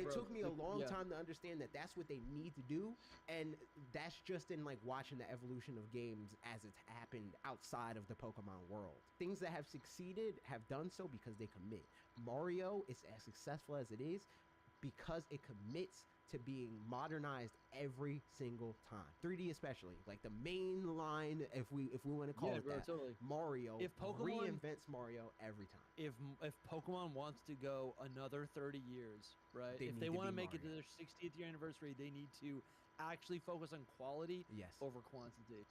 it bro, took me a long yeah. time to understand that that's what they need to do, and that's just in like watching the evolution of games as it's happened outside of the Pokemon world. Things that have succeeded have done so because they commit. Mario is as successful as it is because it commits to being modernized every single time. 3D especially, like the main line, if we want to call it bro, that. totally. Mario If Pokemon reinvents Mario every time. If Pokemon wants to go another 30 years, right? They If need they to want to be make it to Mario. their 60th year anniversary, they need to actually focus on quality Yes. over quantity.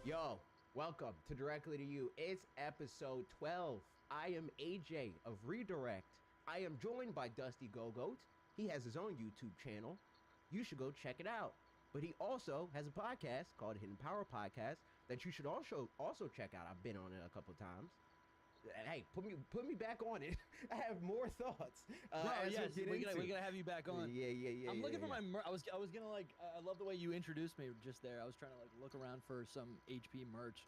Yo, welcome to Directly to You. It's episode 12. I am AJ of Redirect. I am joined by Dusty Go-Goat. He has his own YouTube channel. You should go check it out. But he also has a podcast called Hidden Power Podcast that you should also check out. I've been on it a couple times. Hey, put me back on it. I have more thoughts. Yes, we gotta have you back on. Yeah. I'm looking for my I was gonna like I love the way you introduced me just there. I was trying to like look around for some HP merch.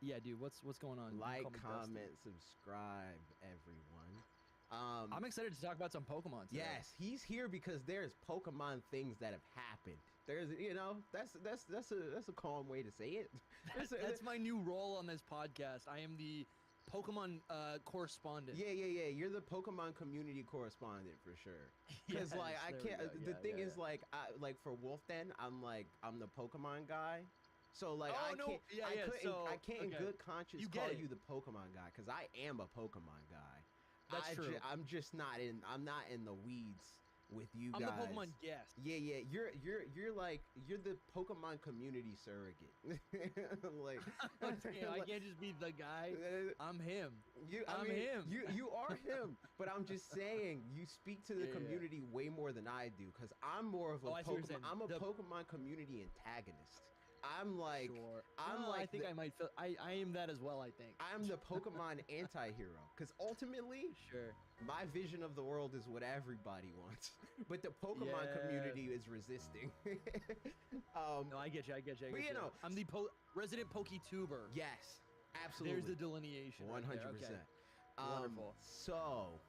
Yeah, dude, what's going on? Like, comment, subscribe, everyone. I'm excited to talk about some Pokemon today. Yes, he's here because there's Pokemon things that have happened. There's, that's a calm way to say it. That's my new role on this podcast. I am the Pokemon correspondent. Yeah. You're the Pokemon community correspondent for sure. Because like I can't. The thing is like for Wolfden, I'm the Pokemon guy. So like I can't in good conscience call you the Pokemon guy because I am a Pokemon guy. That's true. I'm just not in. I'm not in the weeds with you guys. I'm the Pokemon guest. Yeah. You're the Pokemon community surrogate. Like, I can't just be the guy. I'm him. I'm him. You are him. But I'm just saying, you speak to the community way more than I do because I'm more of a Pokemon. I'm a Pokemon community antagonist. I'm like, sure. I think I might feel. I am that as well. I think I'm the Pokemon anti-hero because ultimately, sure, my vision of the world is what everybody wants, but the Pokemon community is resisting. No, I get you. But I'm the resident PokeTuber. Yes, absolutely. There's the delineation. 100%. Okay. Wonderful. So,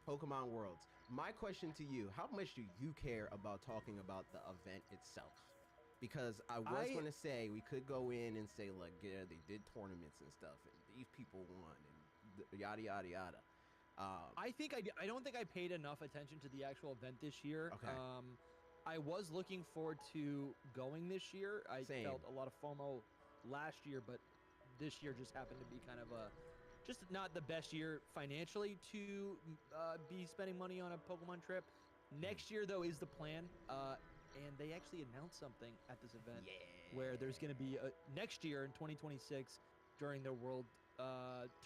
Pokemon Worlds. My question to you: how much do you care about talking about the event itself? Because I was going to say we could go in and say like, yeah, they did tournaments and stuff, and these people won, and yada yada yada. I don't think I paid enough attention to the actual event this year. Okay. I was looking forward to going this year. I felt a lot of FOMO last year, but this year just happened to be kind of just not the best year financially to be spending money on a Pokemon trip. Next year though is the plan. And they actually announced something at this event where there's going to be next year in 2026 during the World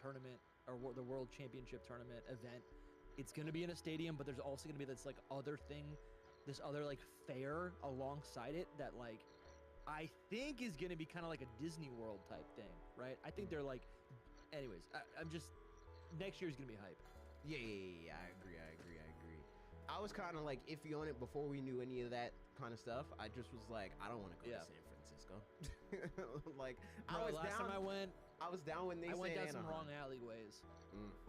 Tournament or the World Championship Tournament event. It's going to be in a stadium, but there's also going to be this like other thing, this other like fair alongside it that like I think is going to be kind of like a Disney World type thing, right? I think they're like, anyways, I'm just next year's going to be hype. Yeah. I agree. I was kind of like iffy on it before we knew any of that kind of stuff. I just was like, I don't want to go to San Francisco. Like, bro, last time I went, I was down when they said went down Anaheim. some wrong alleyways.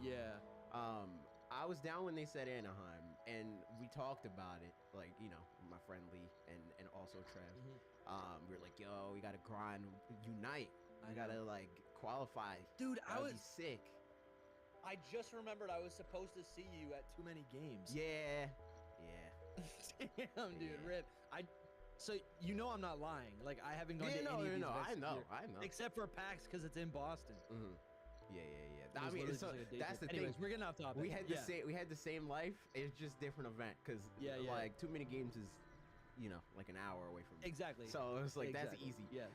Yeah. I was down when they said Anaheim, and we talked about it. Like, my friend Lee and also Trev. We were like, yo, we gotta grind, unite. We gotta like qualify. Dude, I was be sick. I just remembered I was supposed to see you at too many games. Yeah. Damn, dude, rip. So I'm not lying. Like I haven't gone to any of these events I know. Except for PAX because it's in Boston. Yeah. I mean, so that's the Anyways, thing. we're getting off topic. We had the same life. It's just different event because like too many games is like an hour away from me. Exactly. So it was like that's easy. Yeah.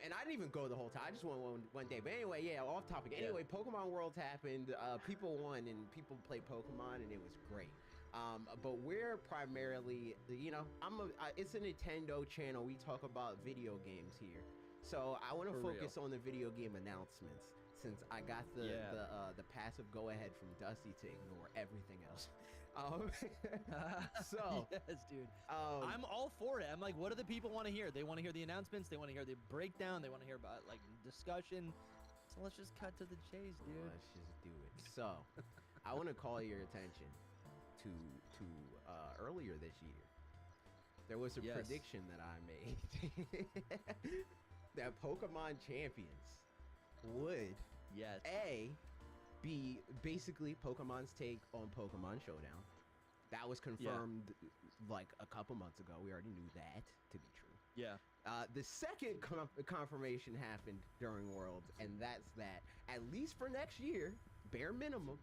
And I didn't even go the whole time. I just went one day. But anyway, off topic. Anyway, Pokemon Worlds happened. People won and people played Pokemon and it was great. But we're primarily, it's a Nintendo channel. We talk about video games here. So I want to focus on the video game announcements since I got the passive go ahead from Dusty to ignore everything else. So yes, dude. I'm all for it. I'm like, what do the people want to hear? They want to hear the announcements. They want to hear the breakdown. They want to hear about like discussion. So let's just cut to the chase, dude. Let's just do it. So I want to call your attention to earlier this year. There was a prediction that I made that Pokemon Champions would be basically Pokemon's take on Pokemon Showdown. That was confirmed like a couple months ago. We already knew that to be true. Yeah. The second confirmation happened during Worlds, and that's that at least for next year, bare minimum,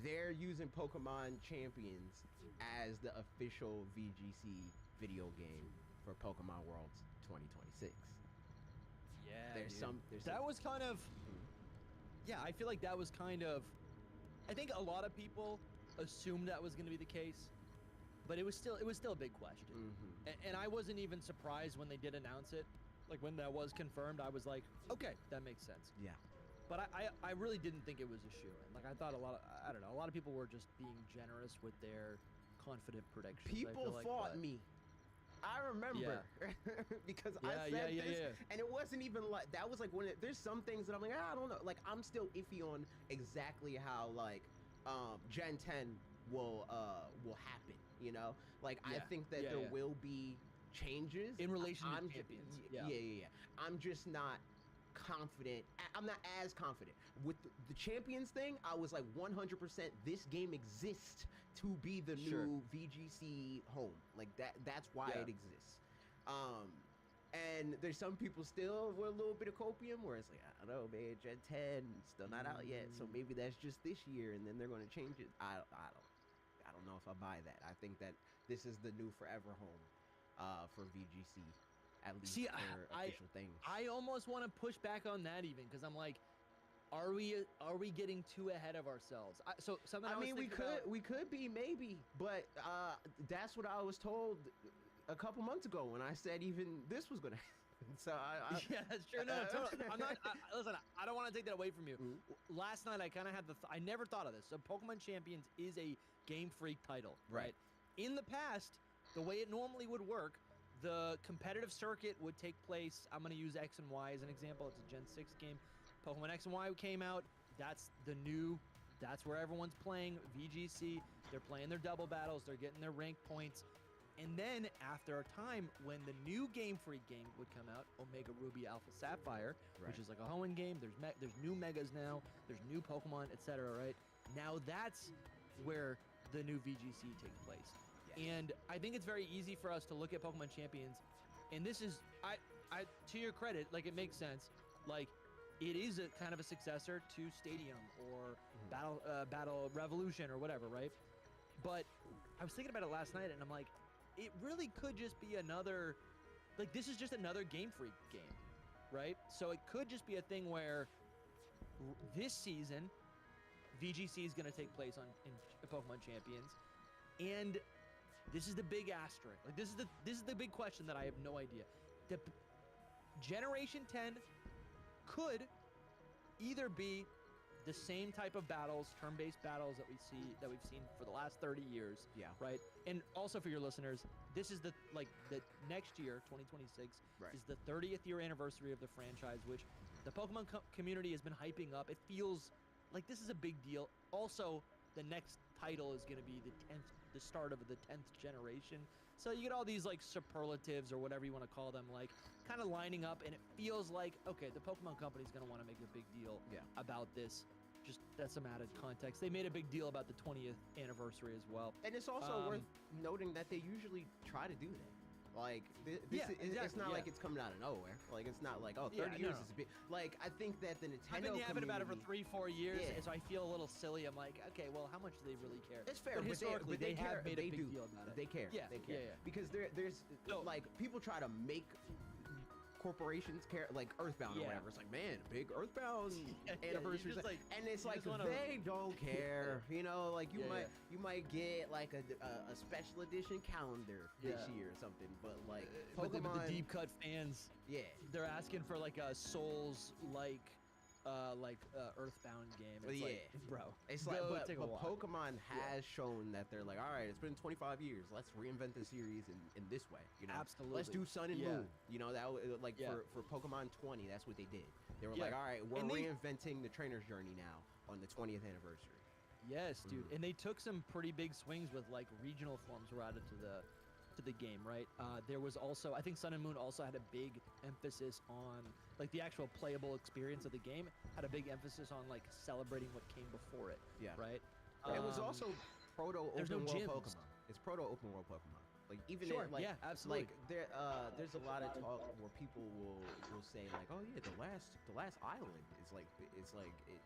they're using Pokemon Champions as the official VGC video game for Pokemon Worlds 2026. Yeah, there's some. That was kind of. Yeah, I feel like that was kind of. I think a lot of people assumed that was going to be the case, but it was still a big question. And I wasn't even surprised when they did announce it. Like when that was confirmed, I was like, okay, that makes sense. Yeah. But I really didn't think it was a shoo-in. Like I thought a lot of people were just being generous with their confident predictions. People fought me. I remember because I said this, and it wasn't even like that. Was like when there's some things that I'm like, I don't know. Like I'm still iffy on exactly how like Gen 10 will happen. You know, like I think that there will be changes in relation to champions. I'm just not confident. I'm not as confident with the champions thing. I was like 100%. This game exists to be the new VGC home. Like that's why it exists. And there's some people still with a little bit of copium where it's like, I don't know, man, Gen 10 still not out yet, so maybe that's just this year, and then they're going to change it. I don't know if I buy that. I think that this is the new forever home for VGC. At least for official things. I almost want to push back on that even because I'm like, are we getting too ahead of ourselves? We could be maybe, but that's what I was told a couple months ago when I said even this was gonna happen. So yeah, that's true. No, totally. I'm not. Listen, I don't want to take that away from you. Last night I kind of had I never thought of this. So Pokemon Champions is a Game Freak title, right? In the past, the way it normally would work, the competitive circuit would take place. I'm going to use X and Y as an example. It's a Gen 6 game. Pokemon X and Y came out. That's where everyone's playing VGC. They're playing their double battles. They're getting their rank points. And then after a time, when the new Game Freak game would come out, Omega Ruby Alpha Sapphire, which is like a Hoenn game. There's new Megas now. There's new Pokemon, etc. Right now, that's where the new VGC takes place. And I think it's very easy for us to look at Pokemon Champions, and this is, I to your credit, like it makes sense. Like it is a kind of a successor to Stadium or Battle Revolution or whatever, right? But I was thinking about it last night, and I'm like, it really could just be another, like this is just another Game Freak game, right? So it could just be a thing where this season, VGC is going to take place in Pokemon Champions, and this is the big asterisk. Like this is the big question that I have no idea. The Generation 10 could either be the same type of battles, turn-based battles that we've seen for the last 30 years. Yeah. Right. And also for your listeners, this is the next year, 2026, is the 30th year anniversary of the franchise, which the Pokemon community has been hyping up. It feels like this is a big deal. Also, the next title is going to be the start of the 10th generation. So you get all these like superlatives or whatever you want to call them, like kind of lining up, and it feels like, okay, the Pokemon company is going to want to make a big deal about this. Just that's some added context. They made a big deal about the 20th anniversary as well. And it's also worth noting that they usually try to do that. Like, it's not like it's coming out of nowhere. Like, it's not like, 30 years is a bit. Like, I think that the Nintendo I've been yapping about it for 3-4 years, Yeah. and so I feel a little silly. I'm like, okay, well, how much do they really care? It's fair, but historically, they have care. made They a big do. deal about it. They care. Yeah, They care. yeah. Because there's like people try to make corporations care, like Earthbound or whatever. It's like, man, big Earthbound anniversary, like, and it's like wanna... they don't care. You know, like you might get like a special edition calendar this year or something, but like Pokemon, but the deep cut fans, they're asking for like a Souls like Earthbound game. Well, it's yeah, like, bro. It's like, but watch. Pokemon has shown that they're like, all right, it's been 25 years. Let's reinvent the series in this way. You know, absolutely. Let's do Sun and Moon. You know, that like for Pokemon 20, that's what they did. They were like, all right, we're reinventing the trainer's journey now on the 20th anniversary. Yes, dude. And they took some pretty big swings with like regional forms were added to the game, right? There was also, I think Sun and Moon also had a big emphasis on like the actual playable experience of the game, had a big emphasis on like celebrating what came before it. Yeah. Right. It was also proto open world gyms. Pokemon. It's proto open world Pokemon. Like even absolutely. Like there's a lot of talk where people will say like, oh yeah, the last island is like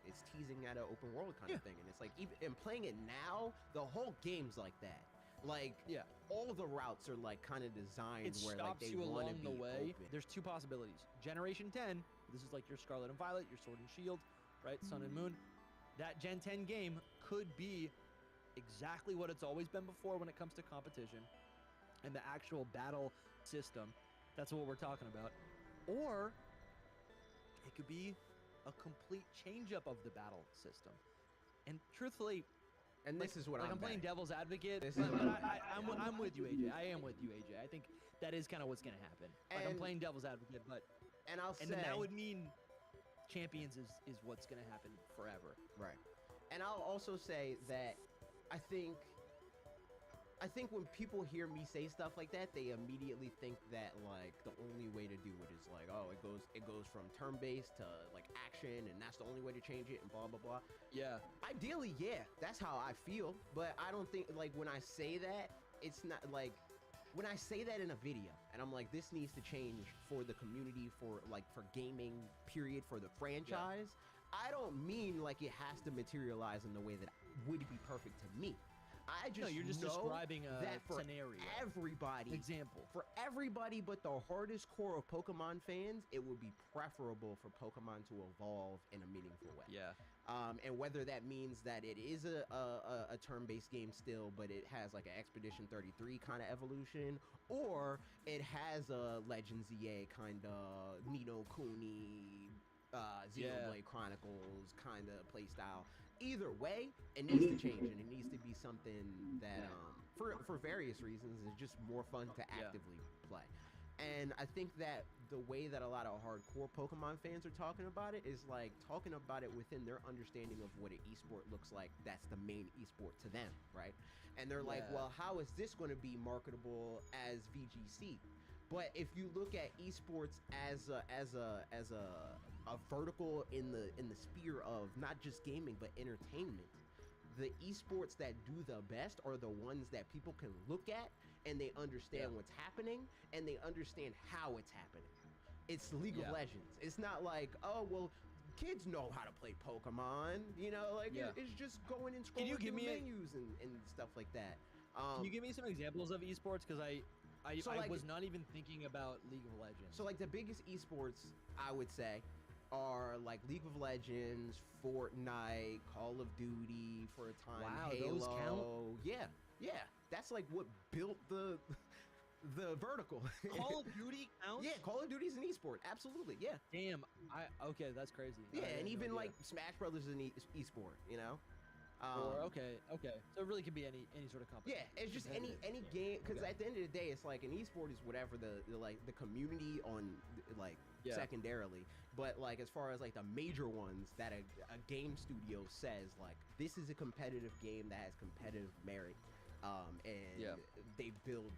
it's teasing at an open world kind of thing, and it's like even and playing it now, the whole game's like that. Like all the routes are like kind of designed where like they want to be along the way. open. There's two possibilities. Generation 10, this is like your Scarlet and Violet, your Sword and Shield, right? Sun and Moon. That Gen 10 game could be exactly what it's always been before when it comes to competition and the actual battle system. That's what we're talking about. Or it could be a complete change up of the battle system. And truthfully, and this is what I'm playing devil's advocate, but I'm with you, AJ. I am with you, AJ. I think that is kind of what's going to happen. Like, I'm playing devil's advocate, but then that would mean Champions is what's going to happen forever. Right. And I'll also say that I think when people hear me say stuff like that, they immediately think that like the only way to do it is like, oh, it goes from turn-based to like action, and that's the only way to change it, and blah blah blah. Yeah. Ideally, yeah, that's how I feel. But I don't think like when I say that, it's not like when I say that in a video, and I'm like, this needs to change for the community, for gaming, period, for the franchise. I don't mean like it has to materialize in the way that would be perfect to me. I just you're just describing a that for scenario. Everybody, example. For everybody but the hardest core of Pokemon fans, it would be preferable for Pokemon to evolve in a meaningful way. Yeah. And whether that means that it is a turn-based game still, but it has like an Expedition 33 kind of evolution, or it has a Legends EA kind of Ni no Kuni, Xenoblade Chronicles kind of play style. Either way, it needs to change, and it needs to be something that, for various reasons, is just more fun to actively play. And I think that the way that a lot of hardcore Pokemon fans are talking about it is like talking about it within their understanding of what an esport looks like. That's the main esport to them, right? And they're like, well, how is this going to be marketable as VGC? But if you look at esports as a vertical in the sphere of not just gaming but entertainment, the esports that do the best are the ones that people can look at and they understand what's happening and they understand how it's happening. It's League of Legends. It's not like, oh well, kids know how to play Pokemon, you know, like it's just going and scrolling through menus and stuff like that. Can you give me some examples of esports? Because I was not even thinking about League of Legends. So like the biggest esports, I would say, are like League of Legends, Fortnite, Call of Duty for a time, Halo. Those count? Yeah. That's like what built the vertical. Call of Duty counts? Yeah, Call of Duty's an esport. Absolutely, yeah. Damn. Okay, that's crazy. Yeah, and even like Smash Brothers is an esport, you know? Okay. So it really could be any sort of competition. Yeah, it's just any game, because at the end of the day, it's like an esport is whatever the community on like secondarily, but like as far as like the major ones that a game studio says like this is a competitive game that has competitive merit, and they build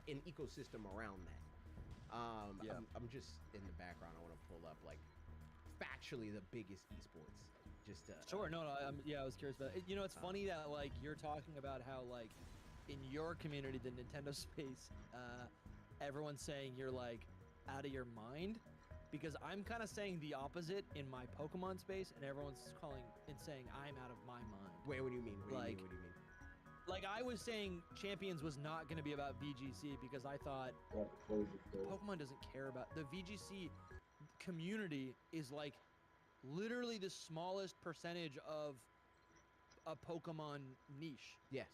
an ecosystem around that. I'm just in the background. I want to pull up like factually the biggest esports. Just sure. No. I was curious about it. You know, it's funny that like you're talking about how like in your community, the Nintendo space, everyone's saying you're like out of your mind, because I'm kind of saying the opposite in my Pokemon space, and everyone's calling and saying I'm out of my mind. Wait, what do you mean? What do you mean? Like I was saying, Champions was not going to be about VGC because I thought Pokemon doesn't care about the VGC community is like literally the smallest percentage of a Pokemon niche. Yes.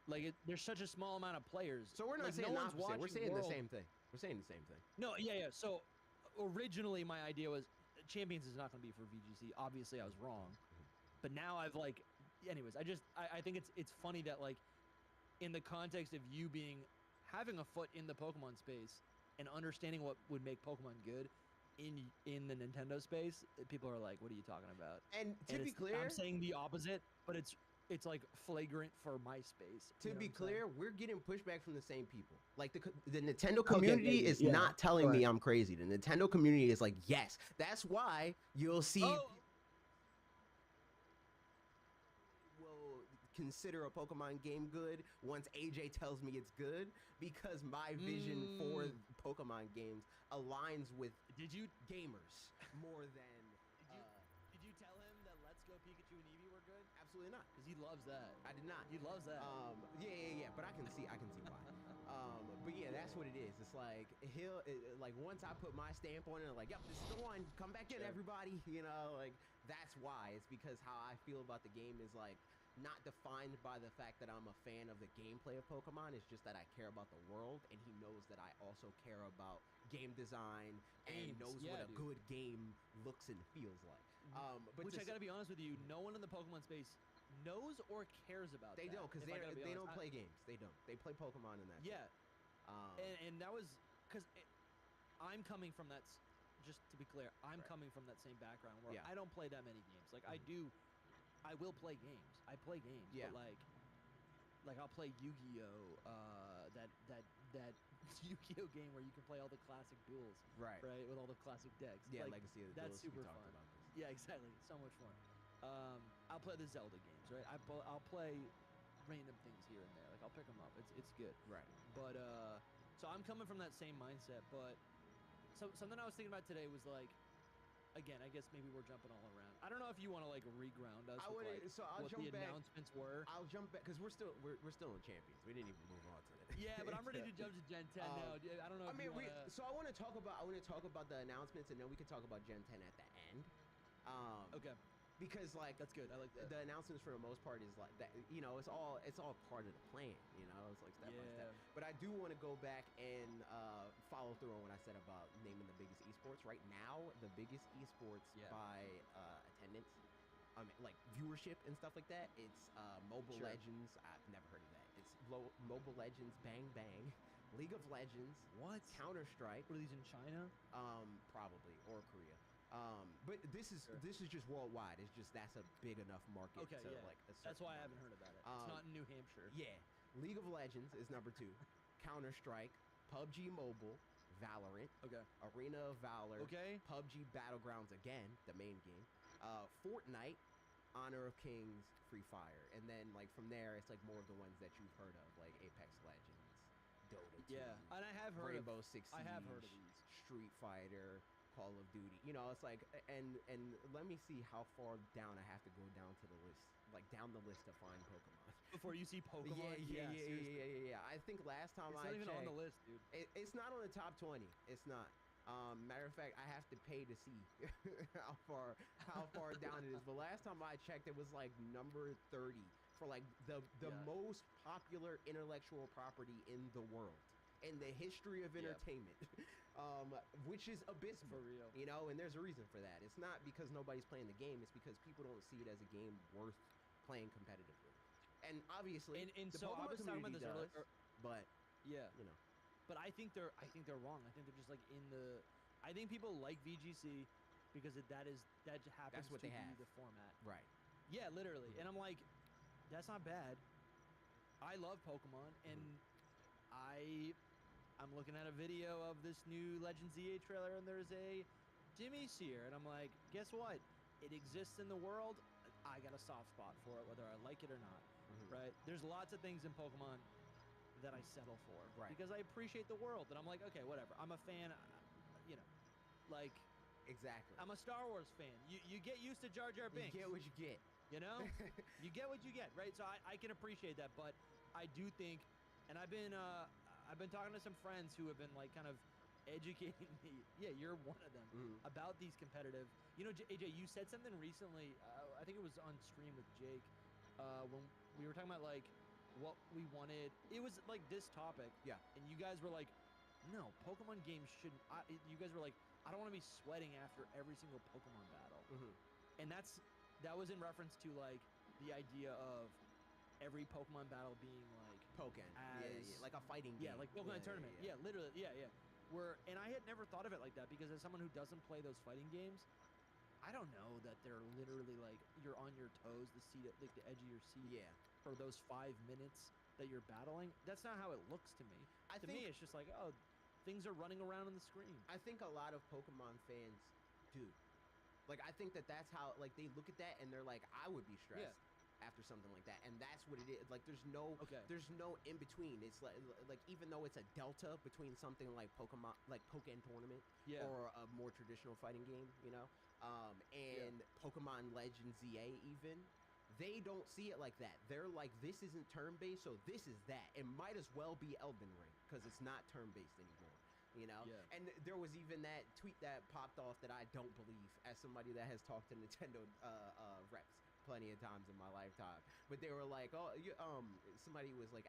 Like there's such a small amount of players. So we're not saying the opposite. We're saying the same thing. We're saying the same thing. No, yeah. So originally my idea was Champions is not going to be for VGC. Obviously, I was wrong, but now I've like, anyways, I think it's funny that like, in the context of you having a foot in the Pokemon space and understanding what would make Pokemon good in the Nintendo space, people are like, what are you talking about? And to be clear, I'm saying the opposite, but it's like flagrant for my space. To be clear, we're getting pushback from the same people. Like the Nintendo community is not telling me I'm crazy. The Nintendo community is like, yes. That's why you'll see. Will consider a Pokemon game good once AJ tells me it's good, because my vision for Pokemon games aligns with gamers more than. Did you tell him that Let's Go Pikachu and Eevee were good? Absolutely not. Because he loves that. I did not. He loves that. Yeah. But I can see why. But yeah, that's what it is. It's like like once I put my stamp on it, like, yep, this is the one. Come back in, everybody. You know, like that's why. It's because how I feel about the game is like not defined by the fact that I'm a fan of the gameplay of Pokemon. It's just that I care about the world, and he knows that I also care about game design and knows what a good game looks and feels like. But which I gotta be honest with you, no one in the Pokemon space knows or cares about. They don't, because they don't play games. They don't. They play Pokemon in that. Yeah. And that was because I'm coming from that. Just to be clear, I'm coming from that same background where I don't play that many games. Like I will play games. I play games, but like I'll play Yu-Gi-Oh. That Yu-Gi-Oh game where you can play all the classic duels, right, with all the classic decks. Yeah, like, Legacy of the Duels. That's super fun. About this. Yeah, exactly. So much fun. I'll play the Zelda games, right? I'll play random things here and there. Like I'll pick them up. It's good. Right. But so I'm coming from that same mindset. But something I was thinking about today was like, again, I guess maybe we're jumping all around. I don't know if you want to like reground us. I'll what jump the back. Announcements were. I'll jump back because we're still in Champions. We didn't even move on to that. Yeah, but I'm ready to jump to Gen 10 now. I don't know. So I want to talk about the announcements, and then we can talk about Gen 10 at the end. Okay. Because like that's good. I like that. The announcements for the most part is like that. You know, it's all part of the plan. You know, it's like step by step. But I do want to go back and follow through on what I said about naming the biggest esports. Right now, the biggest esports by attendance, like viewership and stuff like that. It's Mobile Legends. I've never heard of that. It's Mobile Legends, Bang Bang, League of Legends. What? Counter-Strike. Were these in China? Probably, or Korea. But this is just worldwide. It's just that's a big enough market to like. That's why I haven't heard about it. It's not in New Hampshire. Yeah, League of Legends is number 2. Counter-Strike, PUBG Mobile, Valorant. Okay. Arena of Valor. Okay. PUBG Battlegrounds again, the main game. Fortnite, Honor of Kings, Free Fire, and then like from there, it's like more of the ones that you've heard of, like Apex Legends, Dota 2. Yeah, and I have heard Rainbow Six Siege. I have heard of these. Street Fighter. Call of Duty, you know, it's like, and let me see how far down I have to go down to the list, like down the list to find Pokemon. Before you see Pokemon, yeah. I think last time it's not even checked, on the list, dude. It's not on the top 20. It's not. Matter of fact, I have to pay to see how far down it is. But last time I checked, it was like number 30 for like the most popular intellectual property in the world. In the history of entertainment, which is abysmal, for real. You know, and there's a reason for that. It's not because nobody's playing the game; it's because people don't see it as a game worth playing competitively. And obviously, and so I was talking about this earlier, but yeah, you know, but I think they're wrong. I think they're just like I think people like VGC because that happens to be the format, right? Yeah, literally. And I'm like, that's not bad. I love Pokemon, and I'm looking at a video of this new Legends EA trailer, and there's a Jimmy's here, and I'm like, guess what? It exists in the world. I got a soft spot for it, whether I like it or not, right? There's lots of things in Pokemon that I settle for, because I appreciate the world, and I'm like, okay, whatever. I'm a fan, you know, like. Exactly. I'm a Star Wars fan. You get used to Jar Jar Binks. You get what you get. You know? You get what you get, right? So I can appreciate that, but I do think, and I've been talking to some friends who have been like kind of educating me. Yeah, you're one of them about these competitive. You know, AJ, you said something recently. I think it was on stream with Jake when we were talking about like what we wanted. It was like this topic. Yeah. And you guys were like, no, Pokemon games shouldn't. You guys were like, I don't want to be sweating after every single Pokemon battle, and that was in reference to like the idea of every Pokemon battle being like Pokken, like a fighting game. Yeah, like Pokemon tournament. Yeah, literally, yeah. And I had never thought of it like that because as someone who doesn't play those fighting games, I don't know that they're literally like you're on your toes, like the edge of your seat. Yeah. For those 5 minutes that you're battling, that's not how it looks to me. To me, it's just like, oh, things are running around on the screen. I think a lot of Pokemon fans do. Like, I think that's how, like, they look at that and they're like, I would be stressed after something like that. And that's what it is. Like, there's no in between. It's like even though it's a delta between something like Pokemon, like Pokken Tournament or a more traditional fighting game, you know, and Pokemon Legends ZA even, they don't see it like that. They're like, this isn't turn-based, so this is that. It might as well be Elden Ring because it's not turn-based anymore. You know, and there was even that tweet that popped off that I don't believe, as somebody that has talked to Nintendo reps plenty of times in my lifetime. But they were like, oh, somebody was like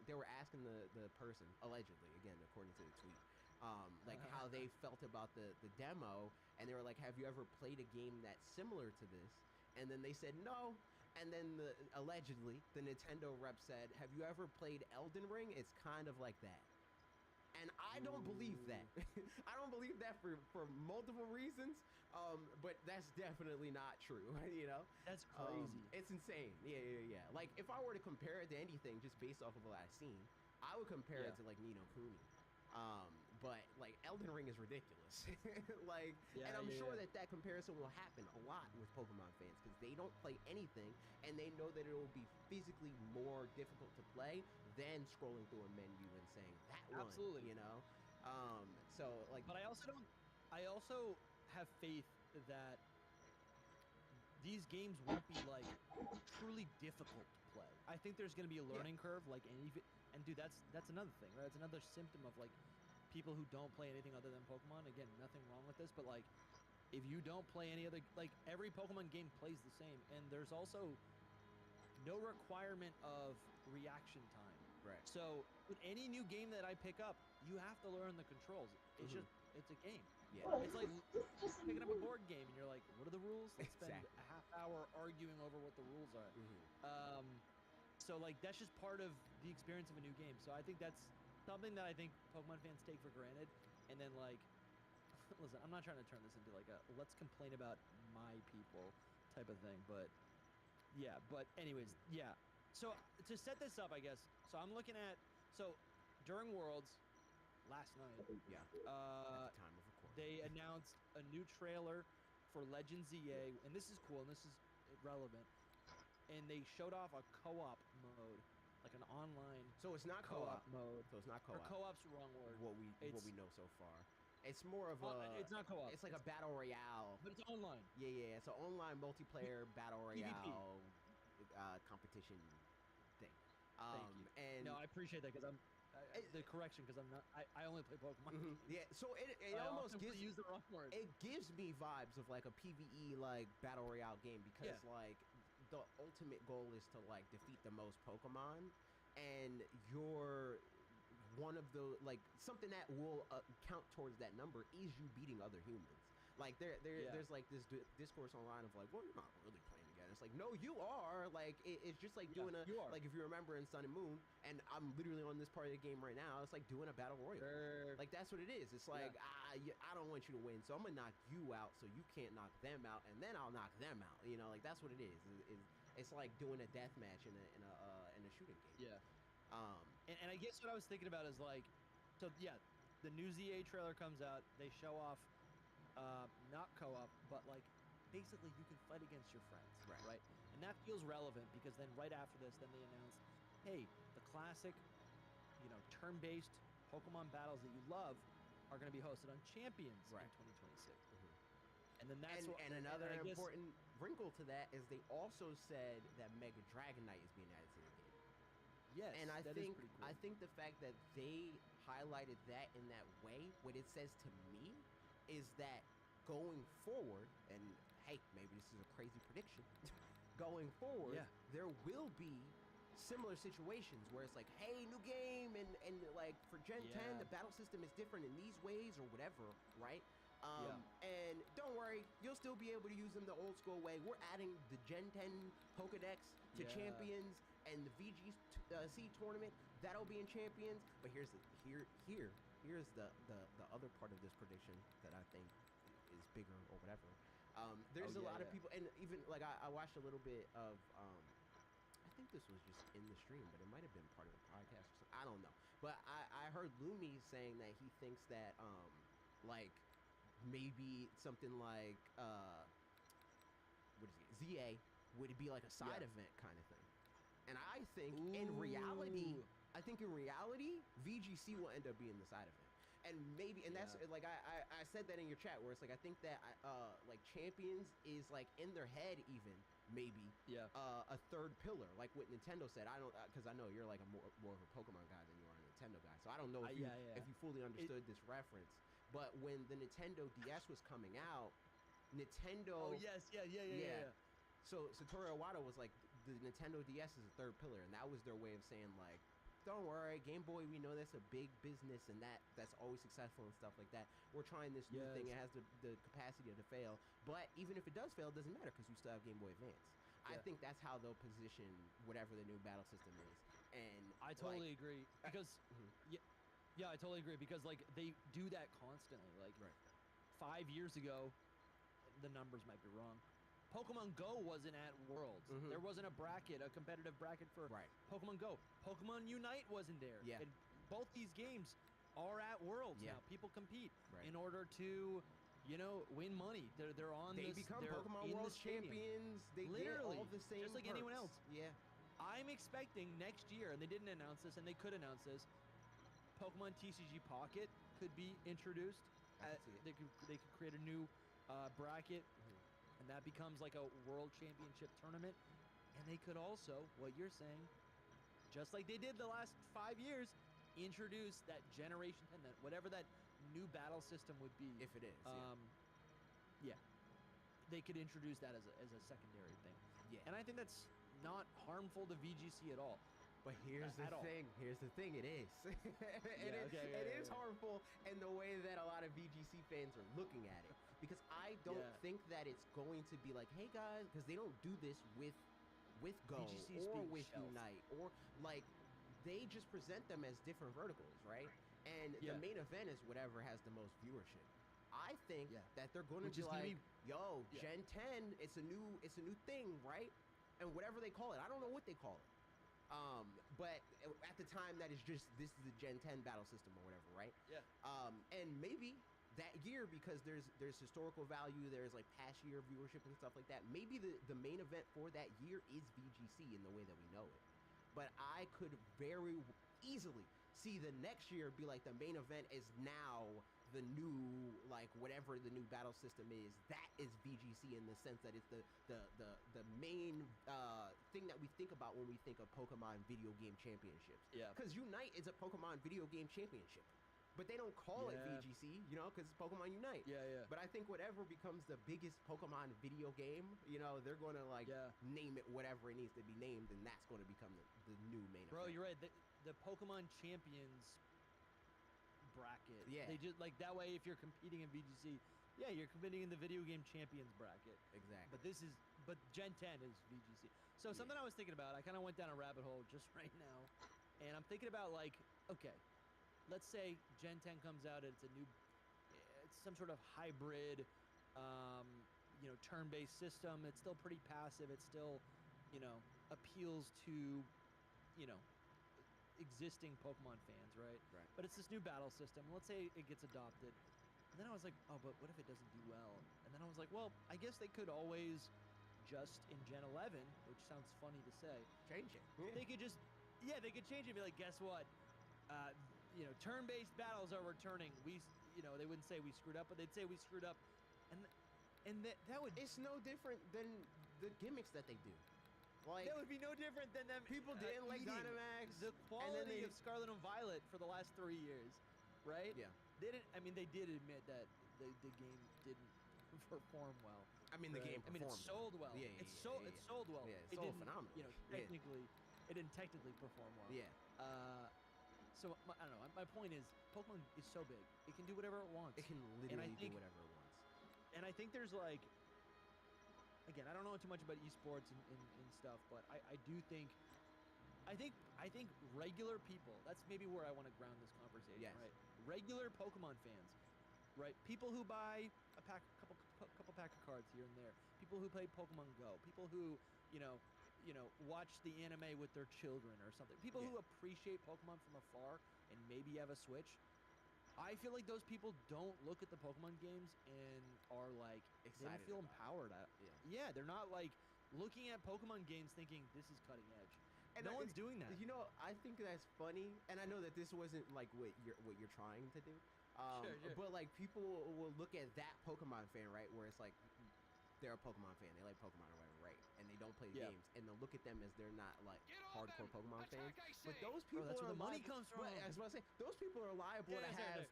they were asking the person, allegedly, again according to the tweet, like how they felt about the demo, and they were like, have you ever played a game that's similar to this? And then they said no. And then allegedly the Nintendo rep said, have you ever played Elden Ring? It's kind of like that. And I don't believe that. I don't believe that for multiple reasons. But that's definitely not true. You know, that's crazy. It's insane. Yeah. Like if I were to compare it to anything, just based off of what I've seen, I would compare it to like Ni no Kuni. But like Elden Ring is ridiculous. Like, and I'm sure that comparison will happen a lot with Pokemon fans because they don't play anything and they know that it will be physically more difficult to play than scrolling through a menu and saying that absolutely one, you know. So like, but I also have faith that these games won't be like truly difficult to play. I think there's going to be a learning curve, like any, and dude, that's another thing, right? That's another symptom of like people who don't play anything other than Pokemon. Again, nothing wrong with this, but like if you don't play any other, like every Pokemon game plays the same, and there's also no requirement of reaction time. Right. So with any new game that I pick up, you have to learn the controls. It's just, it's a game. Yeah. It's like picking up a board game and you're like, what are the rules? Let's spend a half hour arguing over what the rules are. So like that's just part of the experience of a new game. So I think that's something that I think Pokemon fans take for granted. And then like, listen, I'm not trying to turn this into like a let's complain about my people type of thing, but yeah. But anyways, yeah. So to set this up, I guess. So I'm looking at during Worlds last night. At the time of recording, they announced a new trailer for Legends ZA, and this is cool and this is relevant. And they showed off a co-op mode, like an online. So it's not co-op mode. So it's not co-op. Or co-op's the wrong word. What we know so far. It's more of it's not co-op. It's like a battle royale. But it's online. Yeah. It's an online multiplayer battle royale competition thing. Thank you. And no, I appreciate that because the correction because I'm not. I only play Pokemon. Yeah. So it almost use the wrong word. It gives me vibes of like a PvE like battle royale game because like the ultimate goal is to like defeat the most Pokemon, and you're one of the like something that will count towards that number is you beating other humans. Like there's like this discourse online of like, well, you're not really playing together. It's like, no, you are. Like it's just like doing like if you remember in Sun and Moon, and I'm literally on this part of the game right now. It's like doing a battle royale. Like that's what it is. It's like I don't want you to win, so I'm gonna knock you out so you can't knock them out, and then I'll knock them out. You know, like that's what it is. It's like doing a death match in a shooting game. Yeah. And I guess what I was thinking about is like, so yeah, the new ZA trailer comes out. They show off, not co-op, but like basically you can fight against your friends, right? And that feels relevant because then right after this, then they announced, hey, the classic, turn-based Pokemon battles that you love are going to be hosted on Champions in 2026. And then that's another important wrinkle to that is they also said that Mega Dragonite is being added to the game. Yes, and I think cool. I think the fact that they highlighted that in that way, what it says to me is that going forward, and hey, maybe this is a crazy prediction, going forward, there will be similar situations where it's like, hey, new game, and like for Gen 10, the battle system is different in these ways or whatever, right? And don't worry, you'll still be able to use them the old school way. We're adding the Gen 10 Pokedex to Champions and the VGC tournament. That'll be in Champions. But here's the other part of this prediction that I think is bigger or whatever. There's a lot of people, and even like I watched a little bit of I think this was just in the stream, but it might have been part of the podcast or something. I don't know. But I heard Lumi saying that he thinks that like maybe something like what is it, ZA would be like a side event kind of thing. And I think in reality, VGC will end up being the side event. And maybe, and that's like I said that in your chat where it's like I think that like Champions is like in their head even maybe a third pillar, like what Nintendo said. I don't, because I know you're like more of a Pokemon guy than you are a Nintendo guy, so I don't know if you fully understood this reference. But when the Nintendo DS was coming out, Nintendo. Oh yes, yeah. So Satoru Iwata was like, the Nintendo DS is a third pillar, and that was their way of saying like, don't worry, Game Boy, we know that's a big business and that's always successful and stuff like that. We're trying this new thing. It has the capacity to fail. But even if it does fail, it doesn't matter because we still have Game Boy Advance. I think that's how they'll position whatever the new battle system is. And I totally agree because I totally agree because like they do that constantly. Like 5 years ago, the numbers might be wrong, Pokemon Go wasn't at Worlds. There wasn't a competitive bracket for Pokemon Go. Pokemon Unite wasn't there. And both these games are at Worlds now. People compete in order to, win money. They're on. They become Pokemon World champions. They literally get all the same just like anyone else. Yeah. I'm expecting next year, and they didn't announce this, and they could announce this. Pokemon TCG Pocket could be introduced. They could create a new bracket. And that becomes like a world championship tournament. And they could also, what you're saying, just like they did the last 5 years, introduce that Generation 10, that whatever that new battle system would be. If it is. They could introduce that as a secondary thing. Yeah. And I think that's not harmful to VGC at all. But here's the thing. Here's the thing. It is. It is harmful in the way that a lot of VGC fans are looking at it. Because I don't think that it's going to be like, hey guys, because they don't do this with Go or with Unite, or like they just present them as different verticals, right? And the main event is whatever has the most viewership. I think that they're going to be like, yo, Gen 10, it's a new thing, right? And whatever they call it, I don't know what they call it. But at the time, that is just, this is the Gen 10 battle system or whatever, right? Yeah. And maybe that year, because there's historical value, there's like past year viewership and stuff like that, maybe the main event for that year is VGC in the way that we know it. But I could very easily see the next year be like the main event is now the new, like whatever the new battle system is, that is VGC in the sense that it's the main thing that we think about when we think of Pokemon video game championships. Yeah. Because Unite is a Pokemon video game championship. But they don't call it VGC, because it's Pokemon Unite. Yeah. But I think whatever becomes the biggest Pokemon video game, they're going to name it whatever it needs to be named, and that's going to become the new main event. Bro, you're right. The Pokemon Champions bracket. Yeah. They just like that way. If you're competing in VGC, you're competing in the video game champions bracket. Exactly. But Gen 10 is VGC. So something I was thinking about. I kind of went down a rabbit hole just right now, and I'm thinking about like, okay, let's say Gen 10 comes out and it's some sort of hybrid, turn-based system. It's still pretty passive. It still, appeals to, existing Pokemon fans, right? Right. But it's this new battle system. Let's say it gets adopted. And then I was like, oh, but what if it doesn't do well? And then I was like, well, I guess they could always just, in Gen 11, which sounds funny to say, change it. They could just, they could change it and be like, guess what? Turn-based battles are returning. They wouldn't say we screwed up, but they'd say we screwed up. And that would... It's no different than the gimmicks that they do. Like, that would be no different than them. People didn't like Dynamax. The quality of Scarlet and Violet for the last 3 years, right? Yeah. They didn't. I mean, they did admit that the game didn't perform well. I mean, the game performed. I mean, it sold well. Yeah. It sold well. Yeah, it sold phenomenal. Technically, it didn't technically perform well. Yeah. So I don't know. My point is, Pokemon is so big; it can do whatever it wants. It can literally do whatever it wants. And I think there's like, again, I don't know too much about esports and stuff, but I do think, I think regular people. That's maybe where I want to ground this conversation. Yes. Right. Regular Pokemon fans, right? People who buy a couple pack of cards here and there. People who play Pokemon Go. People who watch the anime with their children or something. People who appreciate Pokemon from afar and maybe have a Switch. I feel like those people don't look at the Pokemon games and are like excited. They don't feel empowered. Yeah, they're not like looking at Pokemon games thinking this is cutting edge. And no one's doing that. You know, I think that's funny, and I know that this wasn't like what you're trying to do. Sure. But like people will look at that Pokemon fan, right, where it's like they're a Pokemon fan, they like Pokemon or whatever, right, and they don't play the games, and they'll look at them as they're not like hardcore Pokemon fans. But those people that's where are the money comes from. That's what I say. Those people are liable to have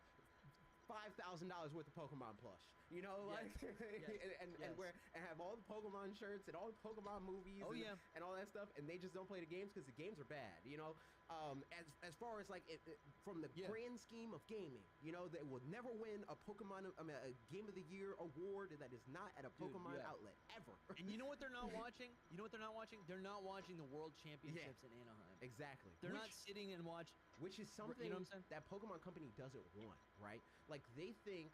$5,000 worth of Pokemon plush, you know, like and have all the Pokemon shirts and all the Pokemon movies and all that stuff, and they just don't play the games because the games are bad, you know. As far as like from the grand scheme of gaming, you know, they will never win a Pokemon, a Game of the Year award that is not at a Pokemon outlet ever. And you know what they're not watching? They're not watching the World Championships in Anaheim. Exactly. They're not sitting and watch. Which is something that Pokemon Company doesn't want, right? Like they think,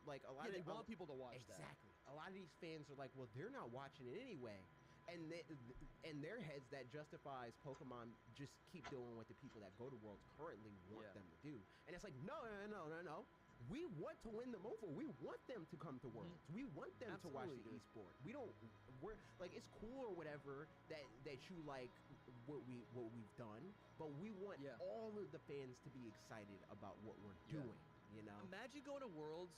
like a lot of they want people to watch that. Exactly. A lot of these fans are like, well, they're not watching it anyway. And in their heads, that justifies Pokemon just keep doing what the people that go to Worlds currently want them to do. And it's like, no. We want to win them over. We want them to come to Worlds. We want them to watch the esport. We're like, it's cool or whatever that you like what we've done, but we want all of the fans to be excited about what we're doing. You know, imagine going to Worlds,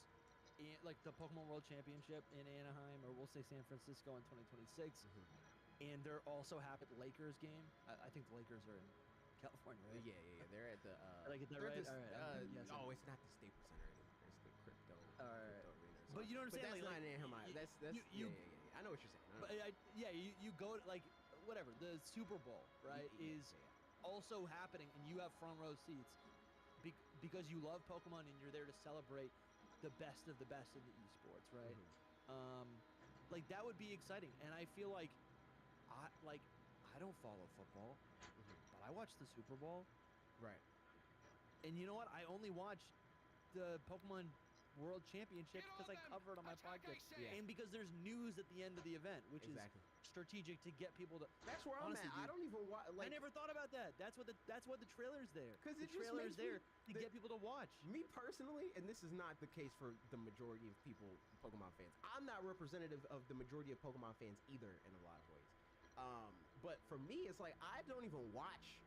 like the Pokemon World Championship in Anaheim, or we'll say San Francisco in 2026, and they're also having Lakers game. I think the Lakers are in California, right? Yeah. They're at the. Did I get that right? All right. No, it's not the Staples Center anymore. It's the Crypto Arena. But you know what I'm saying? That's not in Anaheim. That's I know what you're saying. But you go to, like, whatever, the Super Bowl, right, is also happening, and you have front row seats because you love Pokemon and you're there to celebrate the best of the best in the esports, right? Like that would be exciting, and I feel like I don't follow football, but I watch the Super Bowl, right? And you know what? I only watch the Pokemon World Championship because I cover it on my podcast, and because there's news at the end of the event, which is strategic to get people to. That's where I'm at. I don't even watch. I never thought about that. That's what the trailer's there. Because the trailer's there to get people to watch. Me personally, and this is not the case for the majority of people, Pokemon fans. I'm not representative of the majority of Pokemon fans either in a lot of ways. But for me, it's like I don't even watch.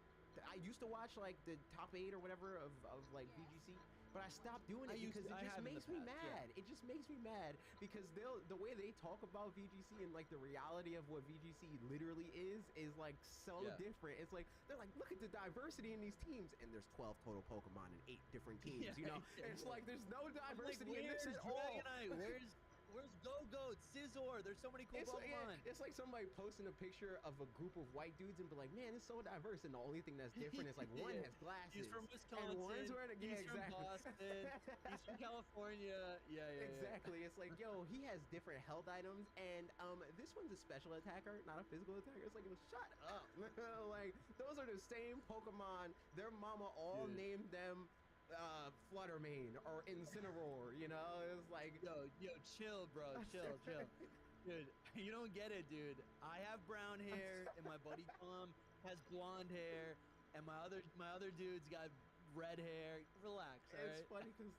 I used to watch like the top 8 or whatever of like VGC. But I stopped doing it because it just makes me mad. It just makes me mad because the way they talk about VGC and like the reality of what VGC literally is like so different. It's like they're like, look at the diversity in these teams, and there's 12 total Pokemon and 8 different teams. You know, it's like there's no diversity in this at all. Where's Go-Goat, Scizor? There's so many cool Pokemon. It's like somebody posting a picture of a group of white dudes and be like, man, it's so diverse. And the only thing that's different is like one has glasses. He's from Wisconsin. And one's wearing he's from Boston. He's from California. Yeah. Exactly. It's like, yo, he has different health items. And this one's a special attacker, not a physical attacker. It's like, shut up. Like, those are the same Pokemon. Their mama all named them Fluttermane or Incineroar, you know? It's like, yo, chill, bro, chill. Dude, you don't get it, dude. I have brown hair, and my buddy Tom has blonde hair, and my other dude's got red hair. Relax, all right? It's funny because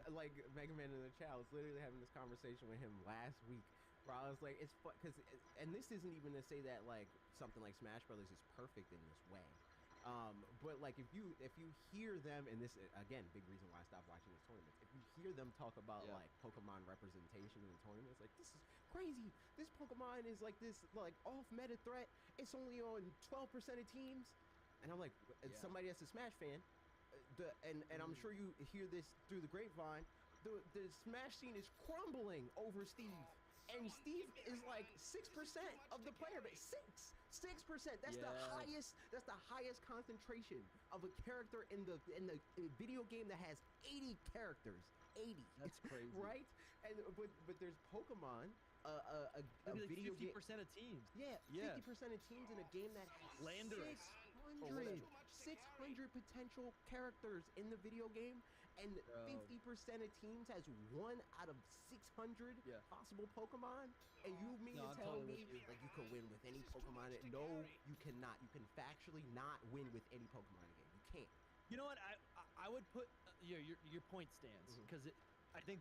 like Mega Man in the chat, I was literally having this conversation with him last week, where I was like, it's fun because, and this isn't even to say that like something like Smash Brothers is perfect in this way. But like if you hear them, and this again, big reason why I stopped watching these tournaments. If you hear them talk about like Pokemon representation in the tournaments, like this is crazy. This Pokemon is like this like off meta threat. It's only on 12% of teams, and I'm like, somebody that's a Smash fan, and I'm sure you hear this through the grapevine. The Smash scene is crumbling over Steve. And Steve is like 6% of the player base. 6%. That's the highest concentration of a character in the video game that has 80 characters. 80. That's crazy, right? And but there's Pokemon, a maybe like video 50% game. of teams. Yeah, 50% of teams in a game that has Landorus. 600 potential characters in the video game, and 50% of teams has 1 out of 600 possible Pokemon. And you mean to tell me like you can win with any Pokemon? No, you cannot. You can factually not win with any Pokemon in the game. You can't. You know what? I would put your point stands because I think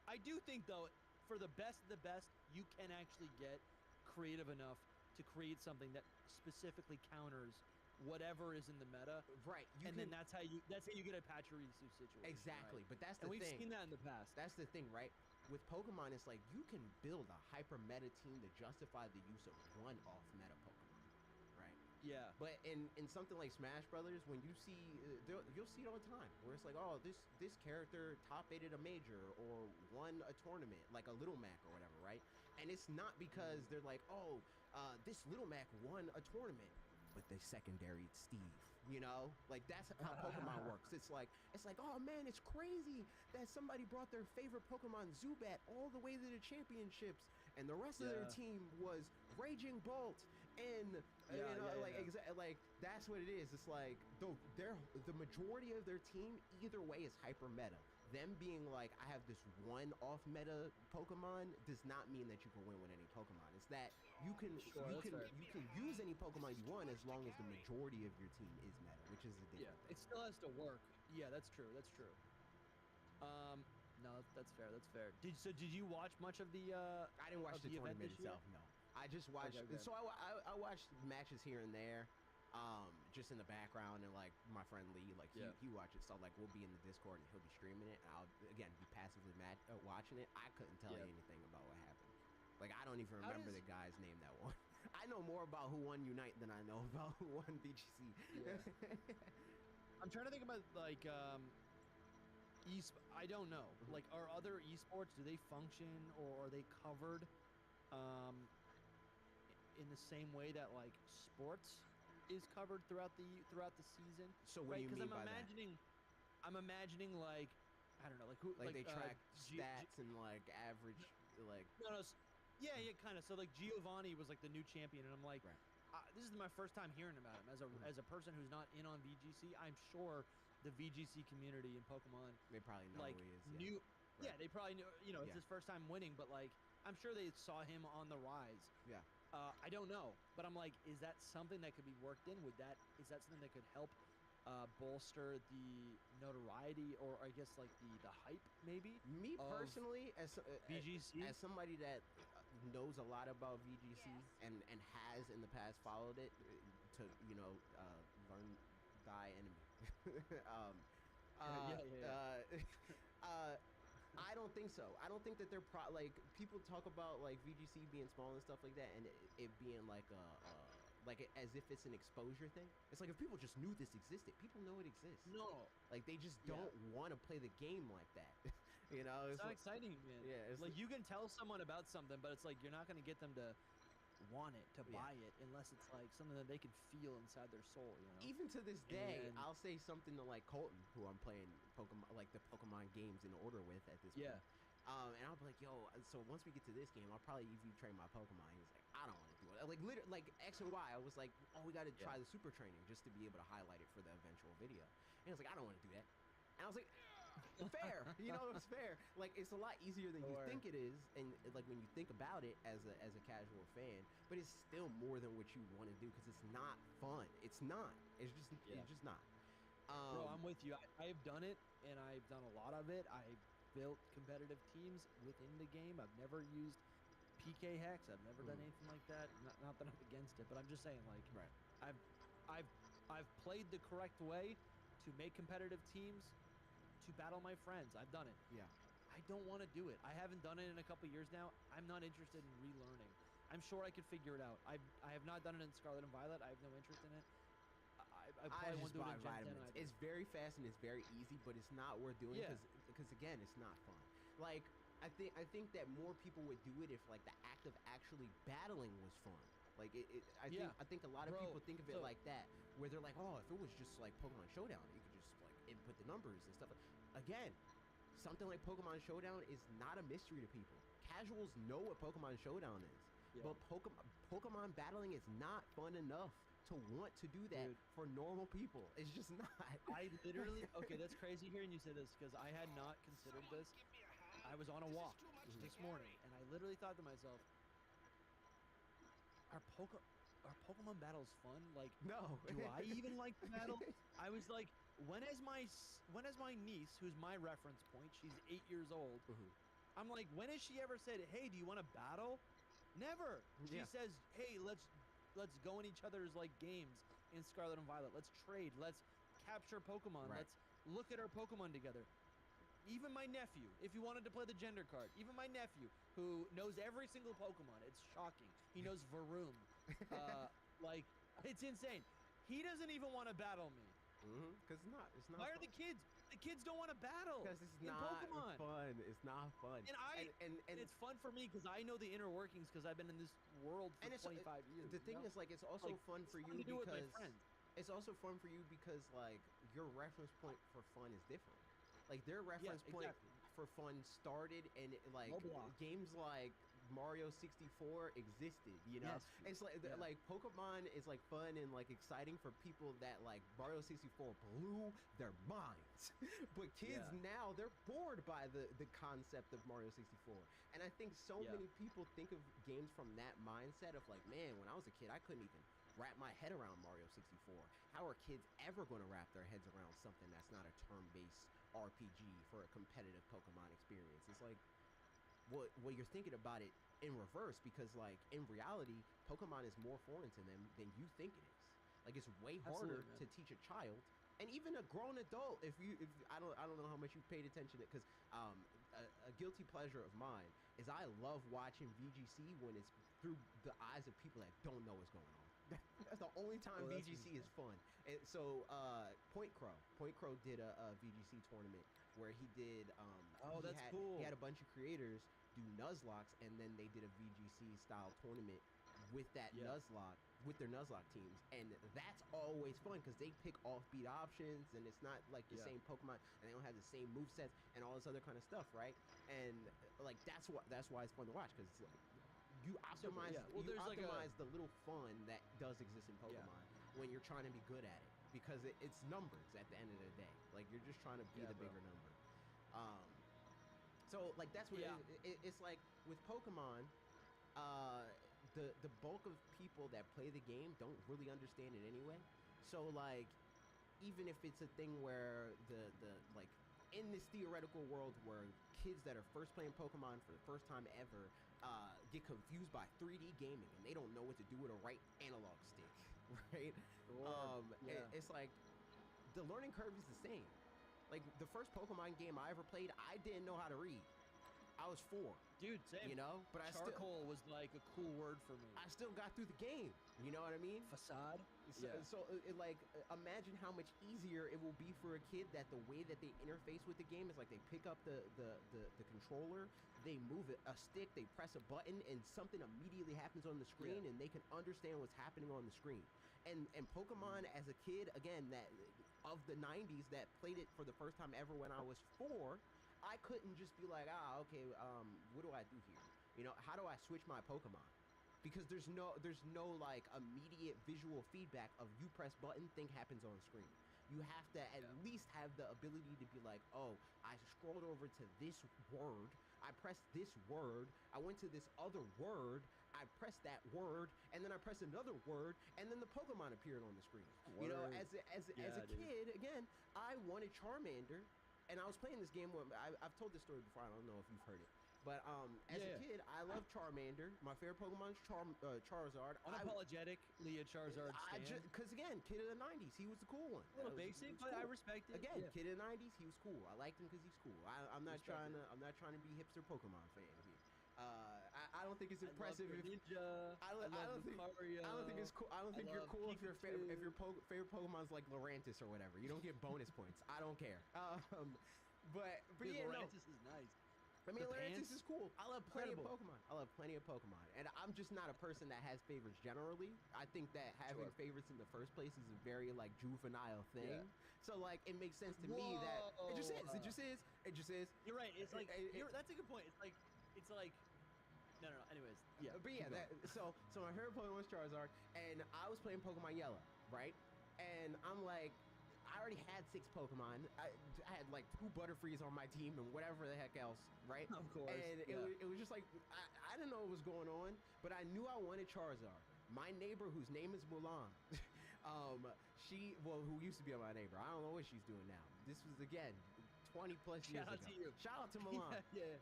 I do think though for the best of the best you can actually get creative enough to create something that specifically counters whatever is in the meta, right? Then that's how you get a Pachirisu situation. Exactly, right? But that's the thing. We've seen that in the past. That's the thing, right? With Pokemon, it's like you can build a hyper meta team to justify the use of one off meta Pokemon, right? Yeah. But in something like Smash Brothers, when you see, you'll see it all the time, where it's like, oh, this character top 8'd a major or won a tournament, like a Little Mac or whatever, right? And it's not because they're like, oh, this Little Mac won a tournament, but they secondary Steve, you know? Like that's how Pokemon works. It's like, oh man, it's crazy that somebody brought their favorite Pokemon Zubat all the way to the championships, and the rest of their team was Raging Bolt, and like that's what it is. It's like the majority of their team either way is hyper meta. Them being like, I have this one off meta Pokemon does not mean that you can win with any Pokemon. It's that you can use any Pokemon you want as long as the majority of your team is meta, which is the difference. Yeah, it still has to work. Yeah, that's true. No, that's fair. Did you watch much of the? I didn't watch the tournament itself. No, I just watched. Okay. So I watched matches here and there. Just in the background, and like my friend Lee, like he watches, so like we'll be in the Discord and he'll be streaming it, and I'll again be passively watching it. I couldn't tell you anything about what happened. Like I don't even remember the guy's name that won. I know more about who won Unite than I know about who won VGC. Yeah. I'm trying to think about like I don't know. Like are other esports, do they function or are they covered in the same way that like sports is covered throughout the season? So what do you mean by that? I'm imagining like I don't know, like who like they track stats and like average like yeah kind of. So like Giovanni was like the new champion, and I'm like, this is my first time hearing about him as a person who's not in on VGC. I'm sure the VGC community in Pokemon they probably know like who he is. Knew they probably knew. You know, it's his first time winning, but like I'm sure they saw him on the rise. Yeah. I don't know, but I'm like, is that something that could be worked in? Is that something that could help bolster the notoriety, or I guess like the hype, maybe? Me personally, as VGC, as somebody that knows a lot about VGC and has in the past followed it to learn thy enemy. I don't think so. I don't think that they're like people talk about like VGC being small and stuff like that, and it being like as if it's an exposure thing. It's like if people just knew this existed, people know it exists. No, like they just don't want to play the game like that. You know, it's not exciting, man. Yeah, it's like you can tell someone about something, but it's like you're not going to get them to want it, to buy it, unless it's like something that they can feel inside their soul, you know? Even to this day, I'll say something to like Colton, who I'm playing Pokemon, like the Pokemon games in order with at this point. And I'll be like, yo, so once we get to this game, I'll probably EV train my Pokemon. He's like, I don't want to do it. Like literally, like X and Y, I was like, oh, we got to try the super training just to be able to highlight it for the eventual video. And he was like, I don't want to do that. And I was like, fair, it's fair. Like it's a lot easier than you think it is, and like when you think about it as a casual fan, but it's still more than what you want to do because it's not fun. It's not. It's just not. Bro, I'm with you. I've done it, and I've done a lot of it. I've built competitive teams within the game. I've never used PK Hex. I've never done anything like that. Not that I'm against it, but I'm just saying, like, I've played the correct way to make competitive teams. To battle my friends. I've done it. Yeah. I don't want to do it. I haven't done it in a couple years now. I'm not interested in relearning. I'm sure I could figure it out. I have not done it in Scarlet and Violet. I have no interest in it. I probably won't do it in Gen 10. It's very fast and it's very easy, but it's not worth doing because again, it's not fun. Like I think that more people would do it if like the act of actually battling was fun. Like I think a lot of people think of it like that, where they're like, oh, if it was just like Pokemon Showdown, you could just like input the numbers and stuff. Again, something like Pokemon Showdown is not a mystery to people. Casuals know what Pokemon Showdown is, but Pokemon battling is not fun enough to want to do that for normal people. It's just not. I literally, okay, that's crazy hearing you say this because I had not considered this. I was on a walk this morning and I literally thought to myself, are Pokemon battles fun? Like, no. Do I even like the battle? I was like, when has my niece, who's my reference point, she's 8 years old, I'm like, when has she ever said, hey, do you want to battle? Never. She says, hey, let's go in each other's like games in Scarlet and Violet. Let's trade. Let's capture Pokemon. Right. Let's look at our Pokemon together. Even my nephew, if you wanted to play the gender card, even my nephew, who knows every single Pokemon, it's shocking. He knows Varoom. Like, it's insane. He doesn't even want to battle me. Because it's not. Why fun. are the kids? The kids don't want to battle. Because it's not Pokemon. fun. It's not fun. And it's fun for me because I know the inner workings because I've been in this world for 25 years. The thing is, like, it's also like, fun for you because with my friends. It's also fun for you because like your reference point for fun is different. Like their reference point for fun started and like games like Mario 64 existed, you know. It's like Pokemon is like fun and like exciting for people that like Mario 64 blew their minds. But kids now, they're bored by the concept of Mario 64. And I think so many people think of games from that mindset of like, man, when I was a kid I couldn't even wrap my head around Mario 64. How are kids ever going to wrap their heads around something that's not a turn-based RPG for a competitive Pokemon experience? It's like, well, you're thinking about it in reverse because, like, in reality, Pokemon is more foreign to them than you think it is. Like, it's way harder to teach a child and even a grown adult. If I don't know how much you paid attention to it, because a guilty pleasure of mine is I love watching VGC when it's through the eyes of people that don't know what's going on. That's the only time VGC is fun. And so Point Crow did a VGC tournament where he did cool. He had a bunch of creators do Nuzlocke, and then they did a VGC style tournament with that Nuzlocke, with their Nuzlocke teams, and that's always fun because they pick offbeat options and it's not like the same Pokemon and they don't have the same movesets and all this other kind of stuff, right? And like that's why it's fun to watch, because you optimize the little fun that does exist in Pokemon when you're trying to be good at it, because it's numbers at the end of the day. Like you're just trying to be the bigger number. So like that's what it's like with Pokemon. The bulk of people that play the game don't really understand it anyway. So like, even if it's a thing where the like in this theoretical world where kids that are first playing Pokemon for the first time ever get confused by 3D gaming and they don't know what to do with a right analog stick, right? It's like the learning curve is the same. Like the first Pokemon game I ever played, I didn't know how to read. I was 4. Dude, same. You know? But Charcoal was like a cool word for me. I still got through the game. You know what I mean? Facade? So like, imagine how much easier it will be for a kid that the way that they interface with the game is like they pick up the controller, they move a stick, they press a button, and something immediately happens on the screen, and they can understand what's happening on the screen. And Pokemon as a kid, again, that of the 90s that played it for the first time ever when I was 4, I couldn't just be like, okay, what do I do here? You know, how do I switch my Pokemon? Because there's no like immediate visual feedback of you press button, thing happens on screen. You have to at least have the ability to be like, oh, I scrolled over to this word, I pressed this word, I went to this other word, I pressed that word, and then I pressed another word, and then the Pokemon appeared on the screen. You know, as a kid, again, I wanted Charmander. And I was playing this game where I've told this story before. I don't know if you've heard it, but as a kid, I loved Charmander. My favorite Pokemon is Charizard. Unapologetically a Charizard stan. Because again, kid of the '90s, he was the cool one. A little basic, but cool. I respect it. Again, kid of the '90s, he was cool. I liked him because he's cool. I'm not trying to be hipster Pokemon fan here. I don't think it's impressive if Ninja. I don't think it's cool. I don't think you're cool if your favorite Pokemon's like Lurantis or whatever. You don't get bonus points. I don't care. But Lurantis is nice. I mean, Lurantis pants? is cool. I love plenty of Incredible. Pokemon. And I'm just not a person that has favorites generally. I think that having favorites in the first place is a very like juvenile thing. Yeah. So like it makes sense to me that it just is. It just is. It just is. You're right. It's like that's a good point. It's like no. Anyways, yeah. But yeah, so my favorite Pokemon was Charizard, and I was playing Pokemon Yellow, right? And I'm like, I already had 6 Pokemon. I had like 2 Butterfrees on my team and whatever the heck else, right? Of course. And it was just like, I didn't know what was going on, but I knew I wanted Charizard. My neighbor, whose name is Mulan, who used to be my neighbor. I don't know what she's doing now. This was, again, 20 plus years ago. Shout out to you. Shout out to Mulan. Yeah.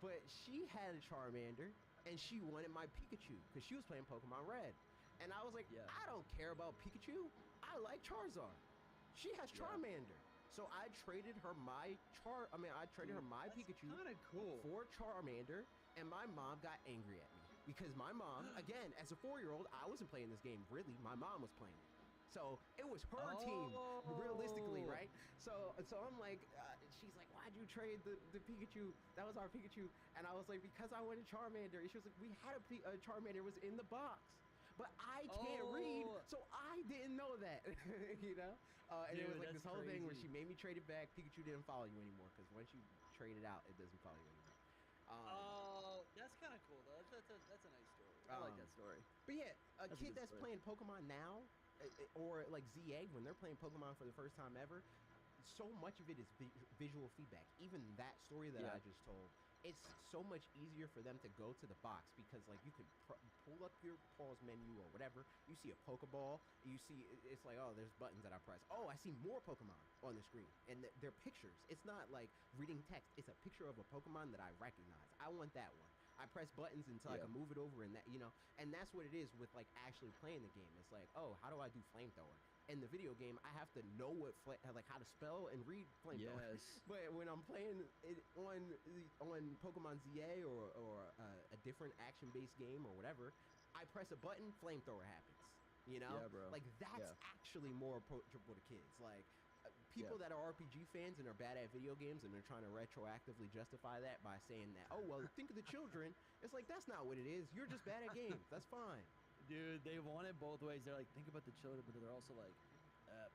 But she had a Charmander, and she wanted my Pikachu because she was playing Pokemon Red. And I was like, I don't care about Pikachu. I like Charizard. She has Charmander. So I traded her my Pikachu cool. for Charmander, and my mom got angry at me because my mom, again, as a 4-year-old, I wasn't playing this game really. My mom was playing it. So it was her team, realistically, right? So I'm like, she's like, why'd you trade the Pikachu? That was our Pikachu. And I was like, because I wanted Charmander. And she was like, we had a Charmander, was in the box. But I can't read, so I didn't know that, you know? And Dude, it was like this whole thing where crazy. she made me trade it back. Pikachu didn't follow you anymore, because once you trade it out, it doesn't follow you anymore. That's kind of cool, though. That's a nice story. I like that story. But yeah, a That's a kid good that's story. playing Pokemon now, or like ZA, when they're playing Pokemon for the first time ever, so much of it is visual feedback. Even that story that I just told, it's so much easier for them to go to the box because like you can pull up your pause menu or whatever. You see a Pokeball, you see it's like, oh, there's buttons that I press. Oh, I see more Pokemon on the screen, and they're pictures. It's not like reading text. It's a picture of a Pokemon that I recognize. I want that one. I press buttons until I can move it over, and that, you know, and that's what it is with like actually playing the game. It's like, oh, how do I do flamethrower? In the video game, I have to know what like how to spell and read flamethrower. Yes. But when I'm playing it on Pokemon ZA or a different action-based game or whatever, I press a button, flamethrower happens. You know, bro. like that's actually more approachable to kids. Like people that are RPG fans and are bad at video games and they're trying to retroactively justify that by saying that, oh well, think of the children. It's like that's not what it is. You're just bad at games. That's fine. Dude, they want it both ways. They're like, think about the children, but they're also like,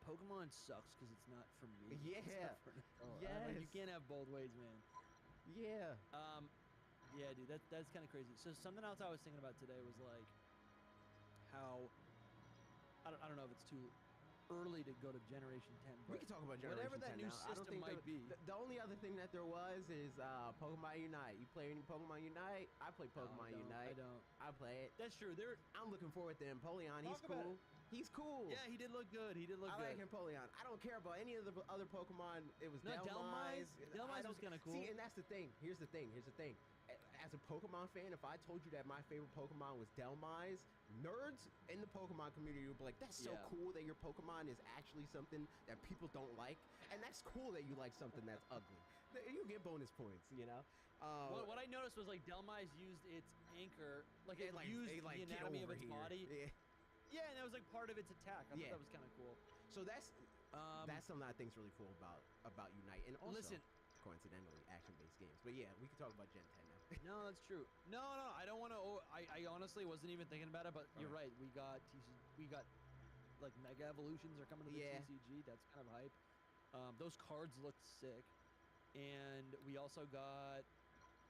Pokemon sucks because it's not for me. Yeah. Like, you can't have both ways, man. Yeah. Yeah, dude, that's kind of crazy. So something else I was thinking about today was like how I don't know if it's too early to go to Generation 10. We can talk about Generation 10 whatever that new now. I don't system think might be. The only other thing that there was is Pokemon Unite. You play any Pokemon Unite? I play Pokemon Unite. I don't. I play it. That's true. I'm looking forward to Empoleon. He's cool. He's cool. Yeah, he did look good. I like Empoleon. I don't care about any of the other Pokemon. It was Dhelmise. Dhelmise was kind of cool. See, and that's the thing. Here's the thing. As a Pokemon fan, if I told you that my favorite Pokemon was Dhelmise, nerds in the Pokemon community would be like, that's so cool that your Pokemon is actually something that people don't like. And that's cool that you like something that's ugly. You get bonus points, you know? What I noticed was like Dhelmise used its anchor, like it used the anatomy of its body. Yeah, and that was like part of its attack. I thought that was kind of cool. So that's something I think is really cool about Unite. And also, coincidentally, action-based games. But yeah, we can talk about Gen 10 now. No, that's true. No, I don't want to. I honestly wasn't even thinking about it, but you're right. We got like Mega Evolutions are coming to the TCG. That's kind of hype. Those cards look sick, and we also got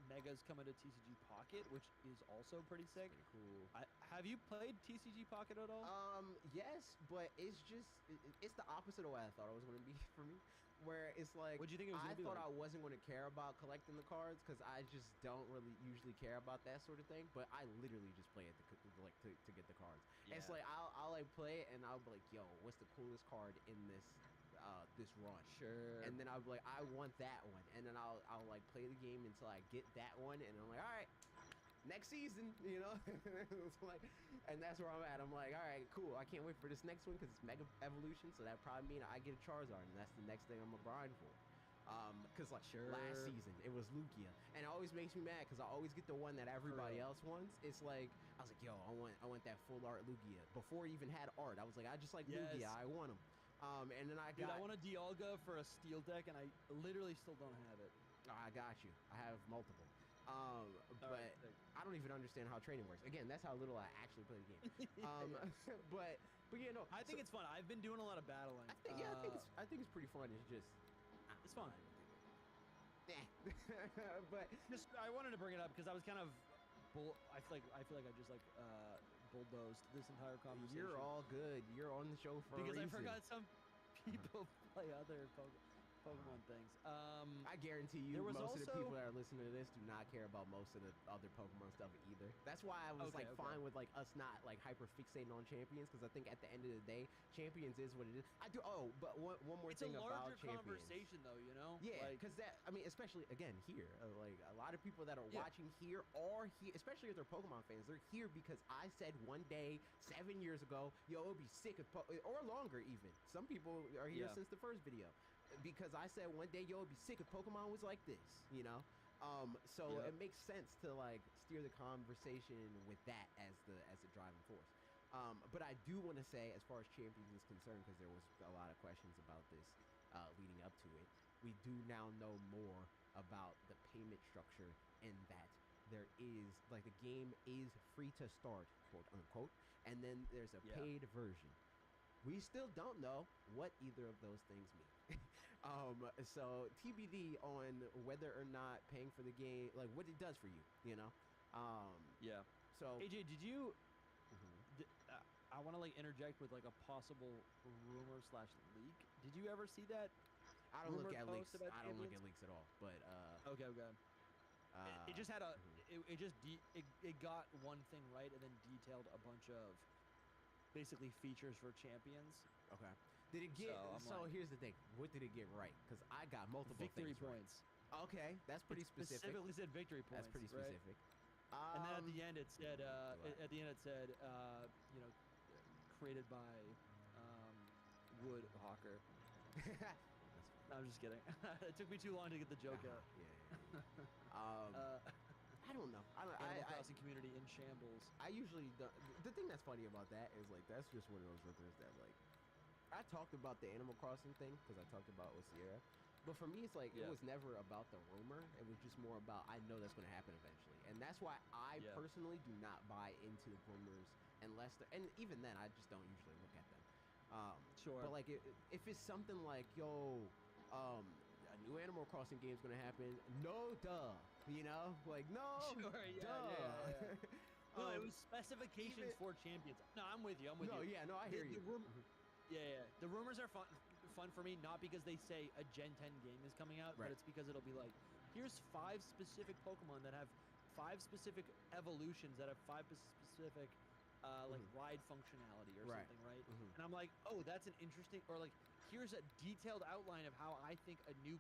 Megas coming to TCG Pocket, which is also pretty sick. Cool. Have you played TCG Pocket at all? Yes, but it's the opposite of what I thought it was going to be for me. Where it's like, what'd you think it was I gonna be thought like? I wasn't going to care about collecting the cards because I just don't really usually care about that sort of thing. But I literally just play it to get the cards. Yeah. It's like I'll like play it and I'll be like, yo, what's the coolest card in this run? Sure. And then I'll be like, I want that one. And then I'll like play the game until I get that one. And I'm like, all right, next season, you know. It's like, and that's where I'm at. I'm like, all right, cool. I can't wait for this next one because it's Mega Evolution, so that probably mean I get a Charizard, and that's the next thing I'm gonna grind for. Because like last season it was Lugia, and it always makes me mad because I always get the one that everybody else wants. It's like I was like, yo, I want that full art Lugia before he even had art. I was like, I just like Lugia, I want him. And then I want a Dialga for a steel deck, and I literally still don't have it. Oh, I got you. I have multiple. But right, I don't even understand how training works. Again, that's how little I actually play the game. But yeah, no. I think it's fun. I've been doing a lot of battling. I think it's pretty fun. It's just it's fun. But just I wanted to bring it up because I was kind of I feel like I just bulldozed this entire conversation. You're all good. You're on the show for a reason. Because I forgot some people play other Pokemon things. I guarantee you most of the people that are listening to this do not care about most of the other Pokemon stuff either. That's why I was fine with like us not like hyper fixating on champions, because I think at the end of the day, champions is what it is. I do. Oh, but one more thing about champions. It's a larger conversation though, you know. Yeah, because especially again here, like a lot of people that are watching here are here, especially if they're Pokemon fans. They're here because I said one day 7 years ago, yo, it would be sick of or longer even. Some people are here since the first video. Because I said one day, yo, it'd be sick if Pokemon was like this, you know? So it makes sense to like steer the conversation with that as the driving force. But I do want to say, as far as champions is concerned, because there was a lot of questions about this leading up to it, we do now know more about the payment structure, and that there is like the game is free to start, quote unquote, and then there's a paid version. We still don't know what either of those things mean. So TBD on whether or not paying for the game, like what it does for you, you know? So AJ, did you? I want to like interject with like a possible rumor / leak. Did you ever see that? I don't look at leaks. I don't look at leaks at all. But okay. It just had a. It got one thing right and then detailed a bunch of basically features for champions. Okay. Did it get so here's the thing. What did it get right? Because I got multiple victory points. Right. Okay, that's pretty specific. Specifically said victory points. That's pretty specific. Right? And then at the end it said you know, created by Woodhawker. I'm just kidding. It took me too long to get the joke out. I don't know. Animal Crossing community in shambles. I usually the thing that's funny about that is like that's just one of those rumors that like I talked about the Animal Crossing thing because I talked about with Sierra, but for me it's like it was never about the rumor. It was just more about I know that's going to happen eventually, and that's why I personally do not buy into the rumors unless and even then I just don't usually look at them. But like if it's something like a new Animal Crossing game is going to happen, no duh, you know, like no duh. No, it was specifications for champions. No, I'm with you. No, I hear you. The rumors are fun for me, not because they say a Gen 10 game is coming out, but it's because it'll be like, here's 5 specific Pokemon that have 5 specific evolutions that have 5 specific like ride functionality or something, right? And I'm like, oh, that's an interesting, or like, here's a detailed outline of how I think a new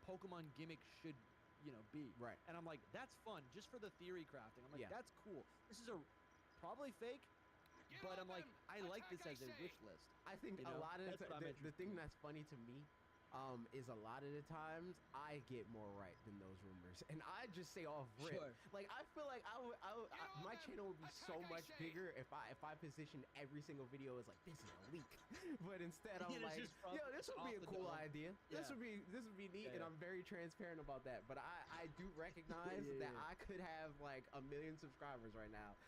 Pokemon gimmick should, you know, be. Right. And I'm like, that's fun, just for the theory crafting. I'm like, that's cool. This is probably fake, but I'm like, I like this as a wish list. I think a lot of the thing that's funny to me is a lot of the times I get more right than those rumors, and I just say off rip. Like I feel like my channel would be so much bigger if I positioned every single video as like this is a leak, but instead I'm like, yo, this would be a cool idea. This would be neat, and I'm very transparent about that. But I do recognize that I could have like 1 million subscribers right now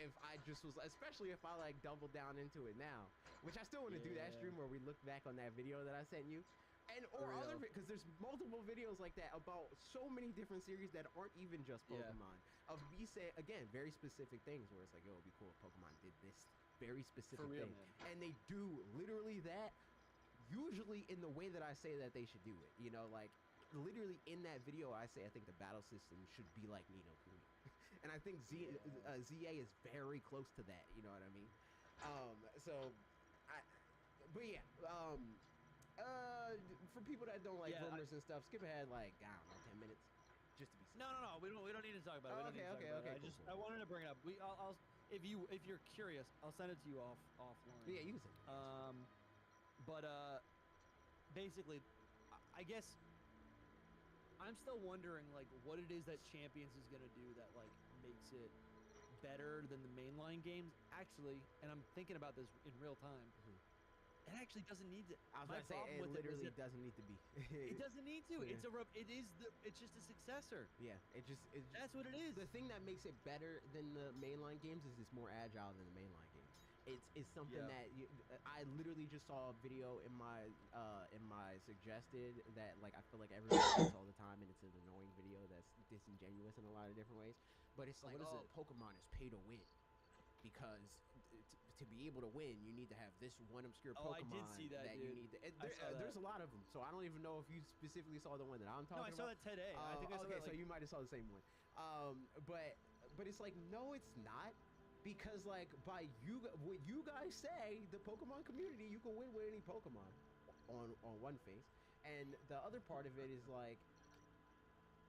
if I just was, especially if I like double down into it now, which I still want to do that stream where we look back on that video that I sent you. And or other, because there's multiple videos like that about so many different series that aren't even just Pokemon. Of me saying, again, very specific things where it's like, yo, it'd be cool if Pokemon did this very specific thing. Man. And they do literally that, usually in the way that I say that they should do it. You know, like, literally in that video, I say I think the battle system should be like Ni no Kuni. And I think ZA is very close to that, you know what I mean? For people that don't like rumors and stuff, skip ahead like, I don't know, 10 minutes. Just to be safe. No, we don't need to talk about it. Okay. I wanted to bring it up. I'll if you're curious, I'll send it to you offline. Yeah, you can send it. But basically, I guess I'm still wondering like what it is that Champions is gonna do that like makes it better than the mainline games. Actually, and I'm thinking about this in real time. It actually doesn't need to. I was about to say, it literally doesn't need to be. It doesn't need to. Yeah. It's just a successor. Yeah, that's what it is. The thing that makes it better than the mainline games is it's more agile than the mainline games. It's something that I literally just saw a video in my suggested that like I feel like everyone does all the time, and it's an annoying video that's disingenuous in a lot of different ways. But it's like, Pokemon is pay to win because to be able to win, you need to have this one obscure Pokemon. I did see that, you need to. There's a lot of them, so I don't even know if you specifically saw the one that I'm talking about. No, I saw that today. I think I saw that, so you might have saw the same one. But it's like, no, it's not, because like by what you guys say, the Pokemon community, you can win with any Pokemon on one face, and the other part of it is like,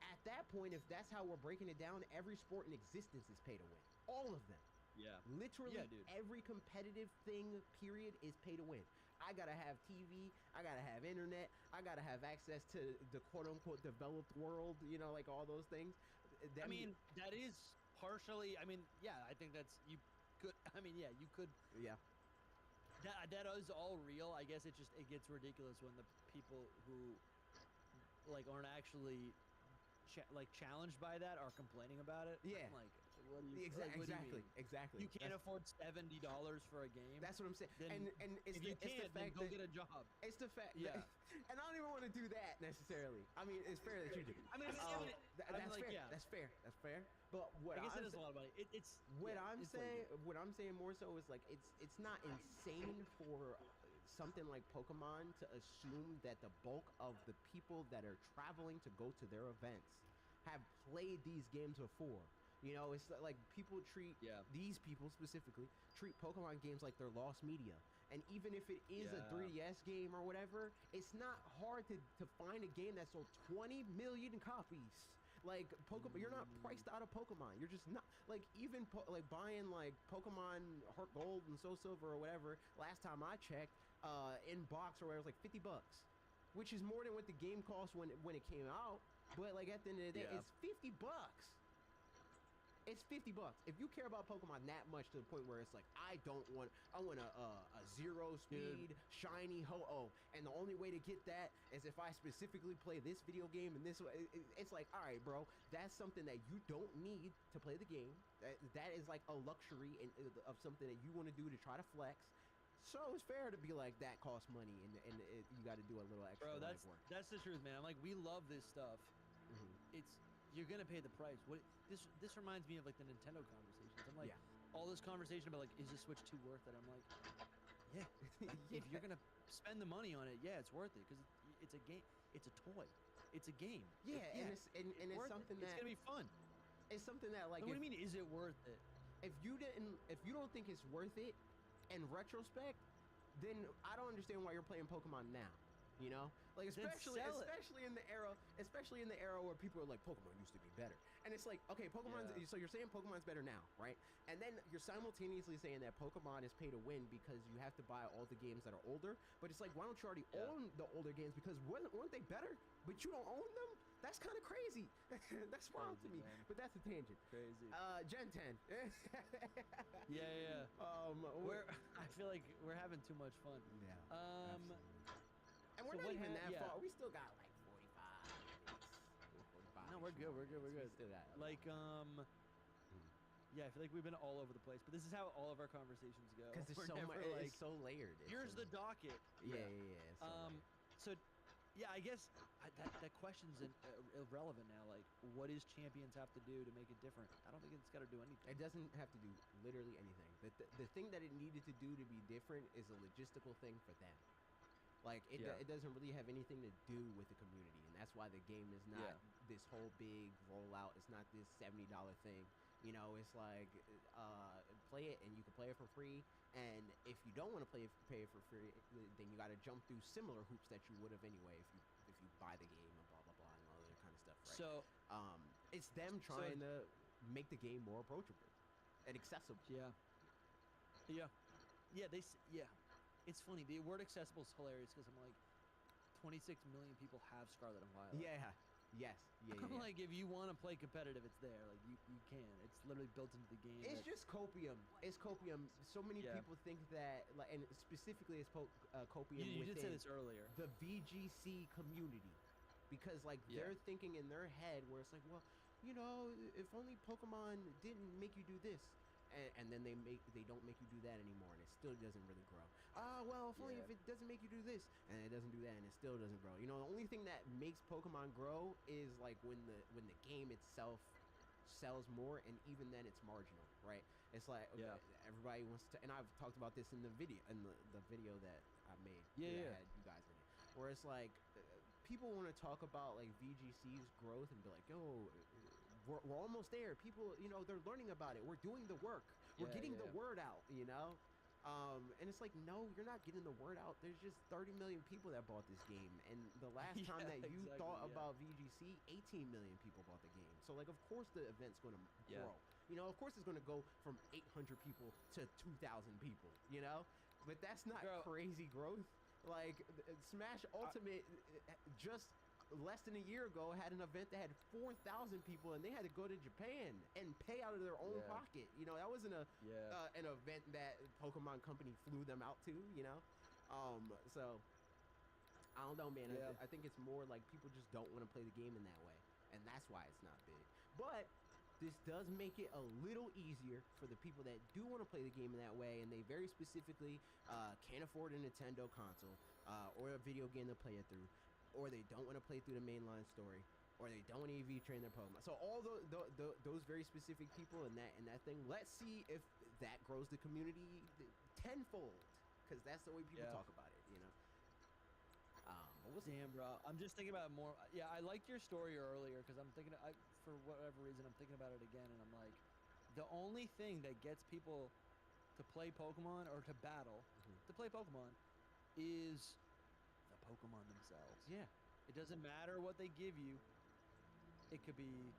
at that point, if that's how we're breaking it down, every sport in existence is pay to win, all of them. Yeah. Literally every competitive thing, period, is pay to win. I gotta have TV, I gotta have internet, I gotta have access to the quote-unquote developed world, you know, like all those things. That is partially, I think that's, you could. Yeah. That is all real. I guess it gets ridiculous when the people who, like, aren't actually, challenged by that are complaining about it. Yeah. I'm like, what do you, exactly. You can't afford $70 for a game. That's what I'm saying. Then and if you can't, then go get a job. It's the fact. Yeah. And I don't even want to do that necessarily. I mean, it's fair that you do. I mean, that's fair. Yeah. That's fair. That's fair. But what I guess it is a lot of money. I'm saying more so is like it's not insane for something like Pokemon to assume that the bulk of the people that are traveling to go to their events have played these games before. You know, it's like people treat these people specifically treat Pokemon games like they're lost media. And even if it is a 3DS game or whatever, it's not hard to find a game that sold 20 million copies. Like Pokemon, you're not priced out of Pokemon. You're just not like even like buying like Pokemon Heart Gold and Soul Silver or whatever. Last time I checked, in box or whatever, it was like $50, which is more than what the game cost when it came out. But like at the end of the day, it's $50. It's $50. If you care about Pokemon that much to the point where it's like, I want a zero speed shiny Ho-Oh, and the only way to get that is if I specifically play this video game and this way. It's like, all right, bro, that's something that you don't need to play the game. That is like a luxury of something that you want to do to try to flex. So it's fair to be like, that costs money, and you got to do a little extra. Bro, work. That's the truth, man. I'm like, we love this stuff. Mm-hmm. You're gonna pay the price. This reminds me of like the Nintendo conversations. I'm like, all this conversation about like, is the Switch 2 worth it? I'm like, if you're gonna spend the money on it, it's worth it, because it's a game, it's a toy, it's a game. Yeah, and it's something that it's gonna be fun. It's something that like. What do you mean? Is it worth it? If you don't think it's worth it, in retrospect, then I don't understand why you're playing Pokemon now. You know, like especially in the era where people are like, Pokemon used to be better, and it's like, okay, so you're saying Pokemon's better now, right? And then you're simultaneously saying that Pokemon is pay to win because you have to buy all the games that are older. But it's like, why don't you already own the older games? Because weren't they better, but you don't own them? That's kind of crazy. That's wild to me. Man. But that's a tangent. Crazy. Gen 10. Yeah. I feel like we're having too much fun. Yeah. Absolutely. And we're not even that far. We still got like 45. No, we're good. We're good. We still got like I feel like we've been all over the place, but this is how all of our conversations go. Because there's so much. Like, it's so layered. Here's the docket. Yeah. So I guess that question's irrelevant now. Like, what does Champions have to do to make it different? I don't think it's got to do anything. It doesn't have to do literally anything. The thing that it needed to do to be different is a logistical thing for them. Like, it doesn't really have anything to do with the community, and that's why the game is not this whole big rollout. It's not this $70 thing. You know, it's like, play it, and you can play it for free. And if you don't want to pay it for free, then you got to jump through similar hoops that you would have anyway if you buy the game and blah blah blah and all that kind of stuff. Right? So, it's them trying to make the game more approachable and accessible. Yeah. It's funny. The word accessible is hilarious because I'm like, 26 million people have Scarlet and Violet. Yeah. Yes. Yeah. I'm like, if you want to play competitive, it's there. Like you can. It's literally built into the game. It's just copium. It's copium. So many people think that, like, and specifically it's copium. You did say this earlier. The VGC community, because like they're thinking in their head where it's like, well, you know, if only Pokemon didn't make you do this, and then they don't make you do that anymore, and it still doesn't really grow. Well, if only if it doesn't make you do this, and it doesn't do that, and it still doesn't grow. You know, the only thing that makes Pokemon grow is like when the game itself sells more, and even then it's marginal, right? It's like everybody wants to, and I've talked about this in the video that I made. I had you guys in it, where it's like people want to talk about like VGC's growth and be like, yo, we're almost there. People, you know, they're learning about it. We're doing the work. We're getting the word out, you know? And it's like, no, you're not getting the word out. There's just 30 million people that bought this game. And the last time that you thought about VGC, 18 million people bought the game. So, like, of course the event's going to grow. You know, of course it's going to go from 800 people to 2,000 people, you know? But that's not crazy growth. Like, Smash Ultimate just less than a year ago had an event that had 4,000 people, and they had to go to Japan and pay out of their own pocket. You know, that wasn't an event that Pokemon Company flew them out to, you know? So I don't know, man. I think it's more like people just don't want to play the game in that way, and that's why it's not big. But this does make it a little easier for the people that do want to play the game in that way, and they very specifically can't afford a Nintendo console or a video game to play it through, or they don't want to play through the mainline story, or they don't want to EV train their Pokemon. So all those very specific people in that thing, let's see if that grows the community tenfold, because that's the way people talk about it, you know? Damn, bro. I'm just thinking about it more. Yeah, I liked your story earlier, because I'm thinking, for whatever reason, I'm thinking about it again, and I'm like, the only thing that gets people to play Pokemon or to battle, to play Pokemon, is the Pokemon themselves. Yeah. It doesn't matter what they give you. It could be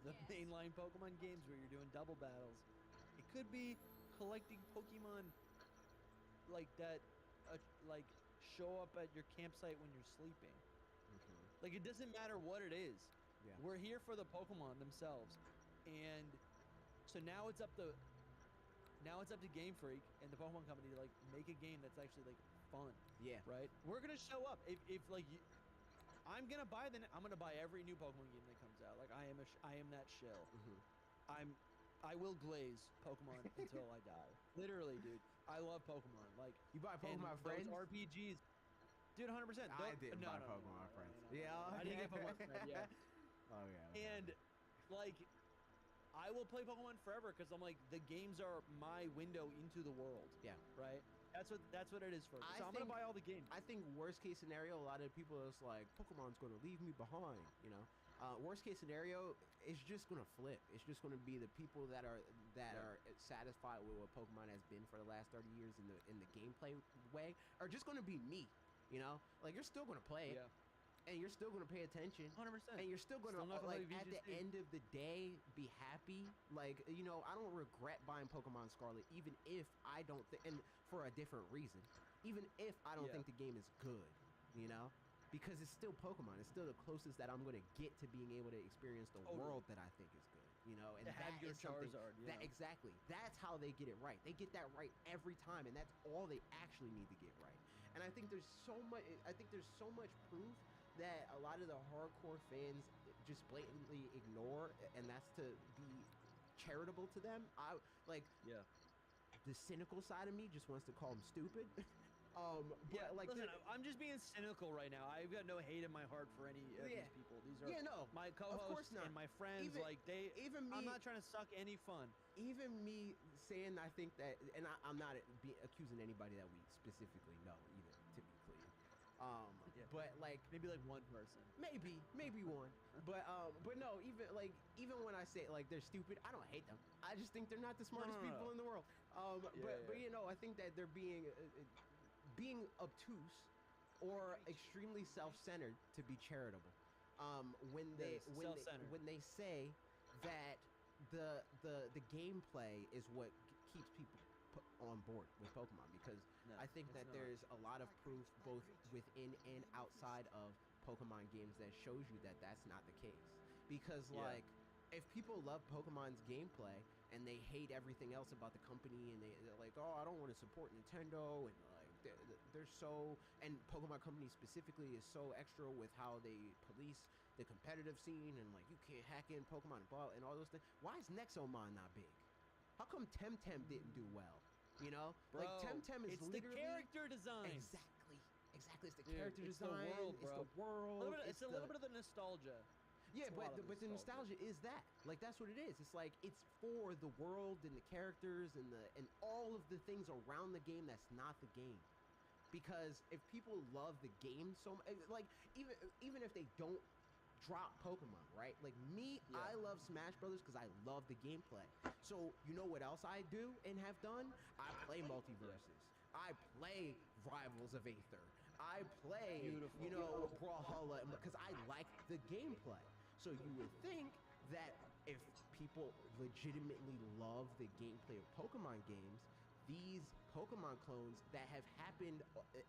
the mainline Pokemon games where you're doing double battles. It could be collecting Pokemon like that, like show up at your campsite when you're sleeping. Like, it doesn't matter what it is. Yeah. We're here for the Pokemon themselves. And so now it's up to Game Freak and the Pokemon Company to like make a game that's actually like fun. Yeah. Right? We're gonna show up if like I'm gonna buy every new Pokemon game that comes out. Like I am that shill. I will glaze Pokemon until I die. Literally, dude. I love Pokemon. Like, you buy Pokemon Friends? Those RPGs. Dude, 100%. I didn't buy Pokemon Friends. Yeah. I didn't get Pokemon Friends, yeah. Oh, yeah. And, like, I will play Pokemon forever because I'm like, the games are my window into the world. Yeah. Right? That's what it is for me. So I'm going to buy all the games. I think worst case scenario, a lot of people are just like, Pokemon's going to leave me behind, you know? Worst case scenario, it's just gonna flip. It's just gonna be the people that are satisfied with what Pokemon has been for the last 30 years in the gameplay way, are just gonna be me. You know, like you're still gonna play it, and you're still gonna pay attention, 100%, and you're still gonna like at the end of the day be happy. Like, you know, I don't regret buying Pokemon Scarlet, even if I don't and for a different reason, even if I don't think the game is good. You know. Because it's still Pokemon. It's still the closest that I'm going to get to being able to experience the world that I think is good. You know, and that is something that exactly. That's how they get it right. They get that right every time, and that's all they actually need to get right. And I think there's so much. I think there's so much proof that a lot of the hardcore fans just blatantly ignore, and that's to be charitable to them. The cynical side of me just wants to call them stupid. Like, listen, I'm just being cynical right now. I've got no hate in my heart for any of these people. These are my co-hosts and my friends. I'm not trying to suck any fun. Even me saying, I think that, and I'm not accusing anybody that we specifically know either, to be clear. But like maybe like one person, maybe one. But no, even when I say like they're stupid, I don't hate them. I just think they're not the smartest people in the world. But you know, I think that they're being obtuse or extremely self-centered to be charitable. When they say that the gameplay is what keeps people on board with Pokemon, because I think that there's a lot of proof both within and outside of Pokemon games that shows you that that's not the case. Because like, if people love Pokemon's gameplay and they hate everything else about the company, and they're like, oh, I don't want to support Nintendo, and like they're so, and Pokemon Company specifically is so extra with how they police the competitive scene, and like you can't hack in Pokemon and blah and all those things. Why is Nexomon not big? How come Temtem didn't do well? You know, bro, like Temtem is it's literally the character design. Exactly. It's the character it's design. The world, bro. It's the world. It's a little bit of the nostalgia. Yeah, but the nostalgia is that. Like, that's what it is. It's like, it's for the world and the characters and all of the things around the game that's not the game. Because if people love the game so much, like, even if they don't drop Pokemon, right? Like me, I love Smash Brothers because I love the gameplay. So you know what else I do and have done? I play Multiverses. I play Rivals of Aether. I play, you know, Brawlhalla because I like the gameplay. So you would think that if people legitimately love the gameplay of Pokemon games, these Pokemon clones that have happened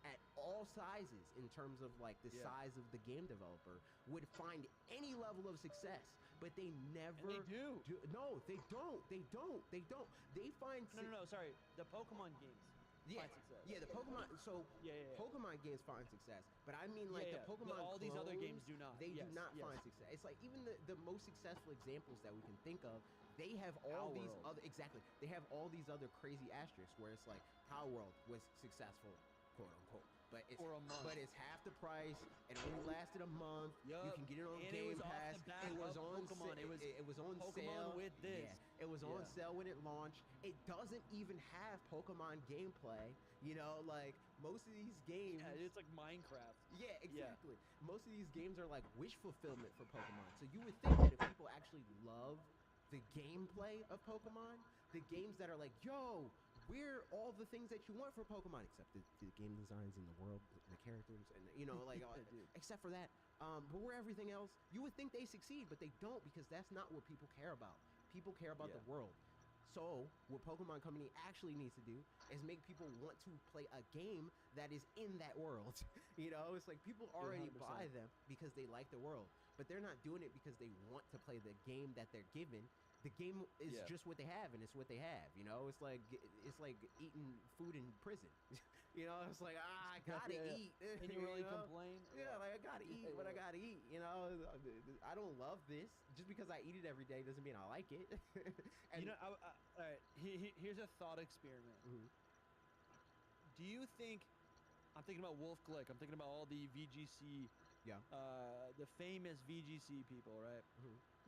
at all sizes in terms of like the size of the game developer would find any level of success, but they never do. No, they don't. They find no, sorry. The Pokemon games. Find success. Yeah, the Pokemon. So Pokemon games find success, but I mean like the Pokemon. All these other games do not. They do not find success. It's like even the most successful examples that we can think of, they have all these other They have all these other crazy asterisks where it's like Power World was successful, quote unquote. But it's for a month. But it's half the price. It only lasted a month. You can get it on Game Pass. It was on Pokemon. It was on Pokemon sale with this. Yeah, it was on sale when it launched. It doesn't even have Pokemon gameplay. You know, like most of these games. Yeah, it's like Minecraft. Yeah, exactly. Yeah. Most of these games are like wish fulfillment for Pokemon. So you would think that if people actually love the gameplay of Pokemon, the games that are like, yo, we're all the things that you want for Pokemon, except the game designs in the world, the characters, and you know, like, except for that. But we're everything else. You would think they succeed, but they don't, because that's not what people care about. People care about the world. So what Pokemon Company actually needs to do is make people want to play a game that is in that world. You know, it's like people already 100%. buy them because they like the world, but they're not doing it because they want to play the game that they're given. The game is just what they have, and it's what they have. You know, it's like eating food in prison. You know, it's like I gotta eat. And you really complain? Yeah, like I gotta eat what I gotta eat. You know, I don't love this. Just because I eat it every day doesn't mean I like it. And you know, all right. Here's a thought experiment. Do you think? I'm thinking about Wolf Glick. I'm thinking about all the VGC. Yeah. The famous VGC people, right?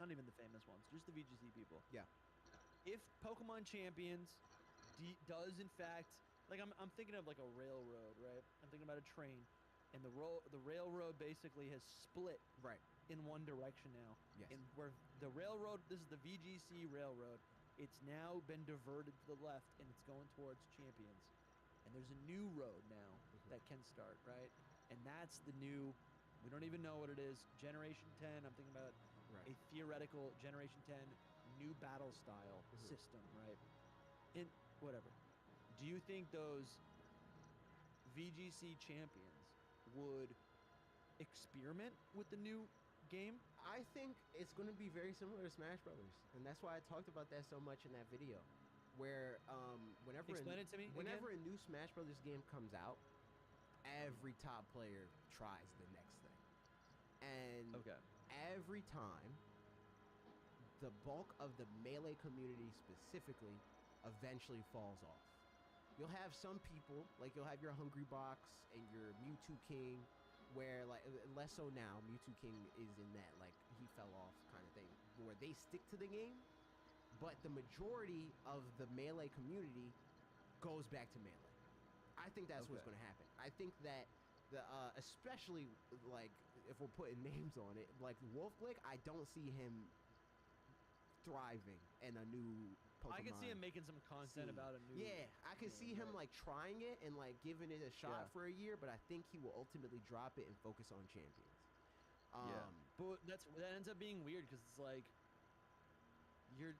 Not even the famous ones, just the VGC people. Yeah. If Pokemon Champions does in fact, like I'm thinking of like a railroad, right? I'm thinking about a train, and the railroad basically has split in one direction now. Yes. And where the railroad, this is the VGC railroad, it's now been diverted to the left and it's going towards Champions. And there's a new road now that can start, right? And that's the new, we don't even know what it is, Generation 10. I'm thinking about a theoretical Generation 10 new battle style system, right? And whatever. Do you think those VGC champions would experiment with the new game? I think it's going to be very similar to Smash Brothers, and that's why I talked about that so much in that video. Where whenever a new Smash Brothers game comes out, every top player tries the next thing, and every time, the bulk of the Melee community specifically eventually falls off. You'll have some people, like you'll have your Hungry Box and your Mewtwo King, where like less so now, Mewtwo King is in that like he fell off kind of thing, where they stick to the game, but the majority of the Melee community goes back to Melee. I think that's what's going to happen. I think that especially like if we're putting names on it, like Wolf Glick, I don't see him thriving in a new Pokemon. I can see him making some content about a new. Yeah, I can see him like trying it and like giving it a shot for a year, but I think he will ultimately drop it and focus on Champions. But that ends up being weird because it's like you're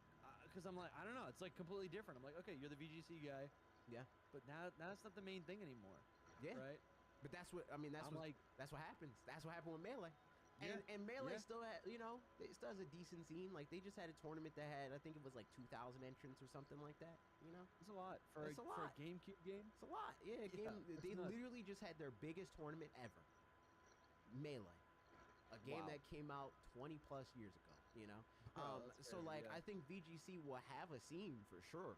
because I'm like I don't know, it's like completely different. I'm like, okay, you're the VGC guy. Yeah. But now that's not the main thing anymore. Yeah. Right. But that's what I mean. That's what happens. That's what happened with Melee. And Melee still had, it still has a decent scene. Like, they just had a tournament that had, I think it was like 2,000 entrants or something like that. It's a lot for a GameCube game. It's a lot. Yeah, they literally just had their biggest tournament ever. Melee, a game that came out 20 plus years ago. So like I think VGC will have a scene for sure.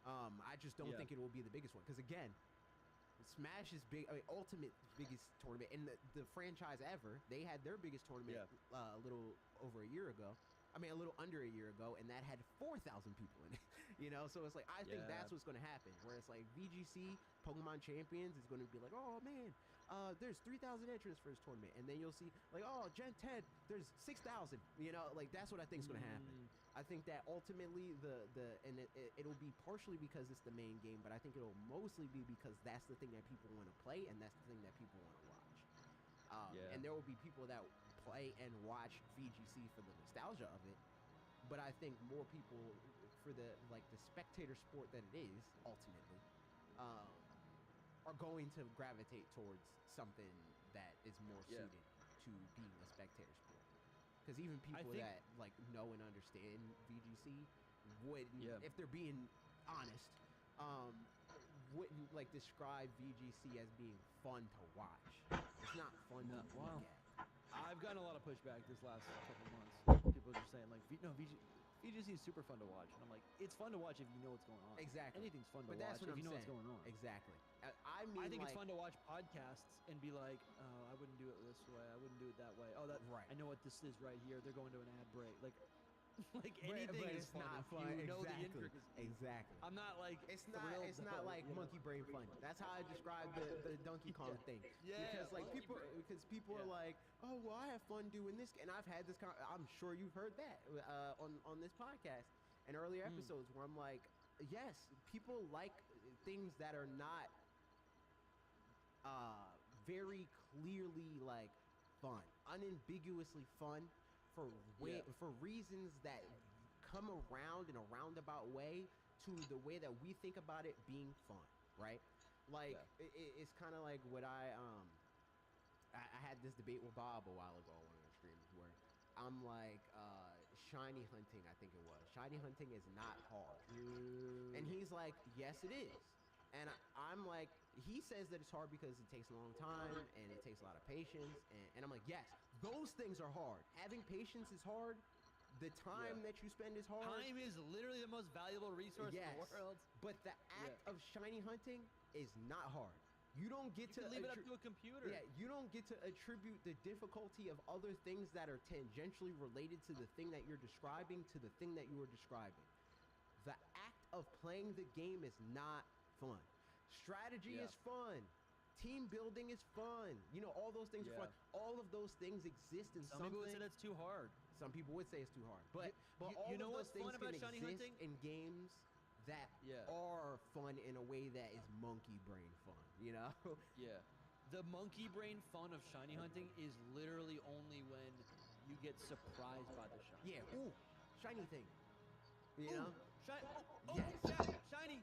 I just don't think it will be the biggest one because again. Smash is big. I mean, Ultimate biggest tournament in the franchise ever. They had their biggest tournament a little over a year ago. I mean, a little under a year ago, and that had 4,000 people in it. So it's like I think that's what's going to happen. Where it's like VGC Pokemon Champions is going to be like, oh man, there's 3,000 entrants for this tournament, and then you'll see like, oh Gen 10, there's 6,000. Like that's what I think is going to happen. I think that ultimately it'll be partially because it's the main game, but I think it'll mostly be because that's the thing that people want to play and that's the thing that people want to watch. And there will be people that play and watch VGC for the nostalgia of it, but I think more people for the spectator sport that it is ultimately are going to gravitate towards something that is more suited to being a spectator sport. Because even people that know and understand VGC wouldn't, if they're being honest, wouldn't describe VGC as being fun to watch. It's not fun to look at. I've gotten a lot of pushback this last couple months. People are just saying VGC is super fun to watch, and I'm like, it's fun to watch if you know what's going on. Exactly. Anything's fun to watch if you know what's going on. Exactly. I think it's fun to watch podcasts and be like, oh, I wouldn't do it this way. I wouldn't do it that way. Oh, I know what this is right here. They're going to an ad break. Anything is fun. Not fun. You know the Exactly. intricacies. Exactly. I'm not like It's not like monkey brain fun. That's how I describe the Donkey Kong thing. Yeah. Because people are like, oh well, I have fun doing this, and I've had this. I'm sure you've heard that on this podcast and earlier episodes where I'm like, yes, people like things that are not very clearly fun, unambiguously fun. For reasons that come around in a roundabout way to the way that we think about it being fun, right? It's kind of like what I had this debate with Bob a while ago on one of the streams where I'm like, shiny hunting, I think it was. Shiny hunting is not hard. And he's like, yes, it is. And I'm like, he says that it's hard because it takes a long time and it takes a lot of patience. And I'm like, yes, those things are hard. Having patience is hard. The time that you spend is hard. Time is literally the most valuable resource in the world. But the act of shiny hunting is not hard. You don't get to leave it up to a computer. Yeah, you don't get to attribute the difficulty of other things that are tangentially related to the thing that you're describing to the thing that you are describing. The act of playing the game is not fun. Strategy is fun. Team building is fun. All those things are fun. All of those things exist in something. Some people would say that's too hard. Some people would say it's too hard. But all you know of those what's things fun about can shiny exist hunting? in games that are fun in a way that is monkey brain fun, Yeah. The monkey brain fun of shiny hunting is literally only when you get surprised by the shiny. Yeah. Ooh, shiny thing. Shiny. Exactly. Shiny.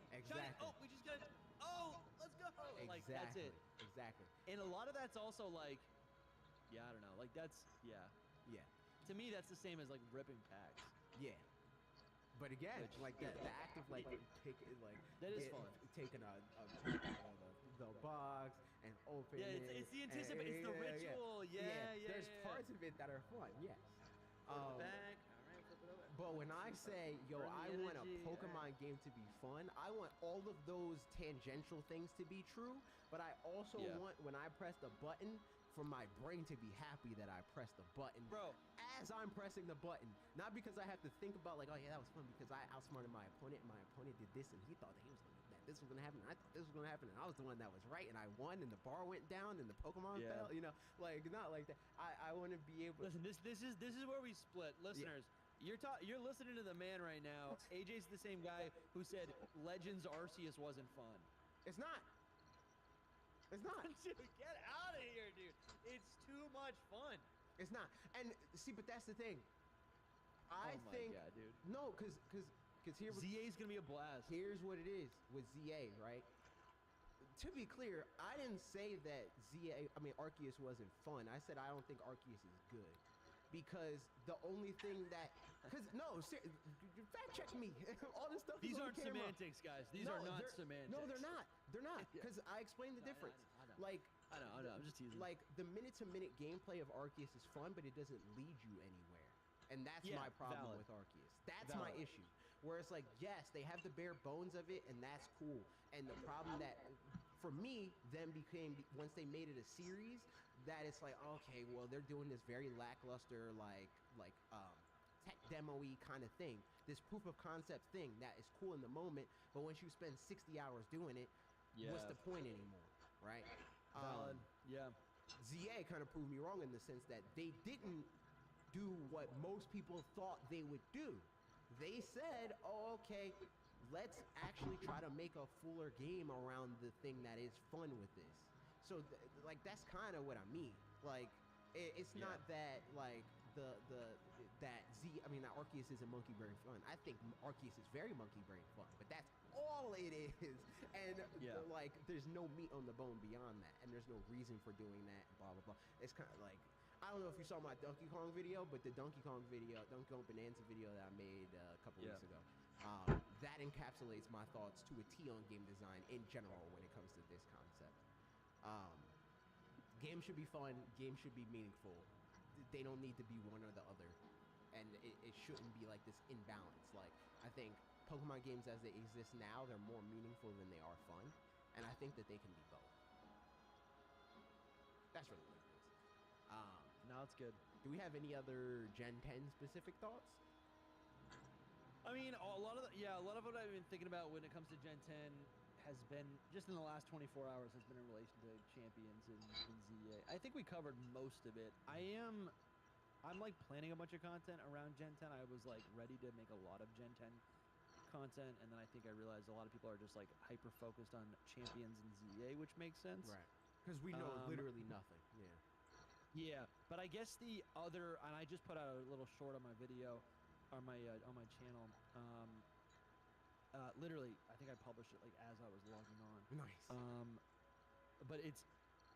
Oh, we just got it. Oh, let's go. Exactly. That's it. Exactly. And a lot of that's also I don't know. Yeah. To me, that's the same as ripping packs. Yeah. But again, the act of taking that is fun. Taking the box and opening it. Yeah, it's the anticipation. It's the ritual. Yeah. There's parts of it that are fun. Yes. Back. But when I say, I want a Pokemon game to be fun, I want all of those tangential things to be true, but I also want, when I press the button, for my brain to be happy that I pressed the button. Bro. As I'm pressing the button. Not because I have to think about oh yeah, that was fun because I outsmarted my opponent and my opponent did this and he thought that this was going to happen. I thought this was going to happen and I was the one that was right and I won and the bar went down and the Pokemon fell. Not like that. I want to be able to... Listen, this is where we split. Listeners, you're listening to the man right now. AJ's the same guy who said Legends Arceus wasn't fun. It's not. It's not. Dude, get out of here, dude. It's too much fun. It's not. And see, but that's the thing. I think God, dude. No, because here ZA is gonna be a blast. Here's what it is with ZA, right? to be clear, I didn't say that Arceus wasn't fun. I said I don't think Arceus is good. Because the only thing that, fact check me. All this stuff. These aren't semantics, guys. These are not semantics. No, they're not. They're not. Because I explained the difference. I know. Like, I know. I'm just teasing. Like the minute-to-minute gameplay of Arceus is fun, but it doesn't lead you anywhere, and that's my problem with Arceus. That's my issue. Where it's like, yes, they have the bare bones of it, and that's cool. And the problem that, for me, then became once they made it a series. That it's like, okay, well, they're doing this very lackluster, tech demo-y kind of thing, this proof of concept thing that is cool in the moment, but once you spend 60 hours doing it, what's the point anymore, right? Valid. ZA kind of proved me wrong in the sense that they didn't do what most people thought they would do. They said, oh, okay, let's actually try to make a fuller game around the thing that is fun with this. So, that's kind of what I mean. Like, it's not that, like, that Arceus isn't monkey brain fun. I think Arceus is very monkey brain fun, but that's all it is. And, there's no meat on the bone beyond that, and there's no reason for doing that, blah, blah, blah. It's kind of like, I don't know if you saw my Donkey Kong video, but the Donkey Kong Bonanza video that I made a couple weeks ago, that encapsulates my thoughts to a T on game design in general when it comes to this concept. Games should be fun. Games should be meaningful. They don't need to be one or the other, and it shouldn't be like this imbalance. Like, I think Pokemon games as they exist now, they're more meaningful than they are fun, and I think that they can be both. That's really what it is. No, it's good. Do we have any other Gen 10 specific thoughts? I mean, a lot of what I've been thinking about when it comes to Gen 10 has been, just in the last 24 hours, has been in relation to Champions and ZA. I think we covered most of it. I'm like planning a bunch of content around Gen 10. I was like ready to make a lot of Gen 10 content, and then I think I realized a lot of people are just like hyper focused on Champions and ZA, which makes sense. Right. Because we know literally nothing. Yeah. Yeah, but I guess the other, and I just put out a little short on my video, on my channel. Literally, I think I published it like as I was logging on. Nice. But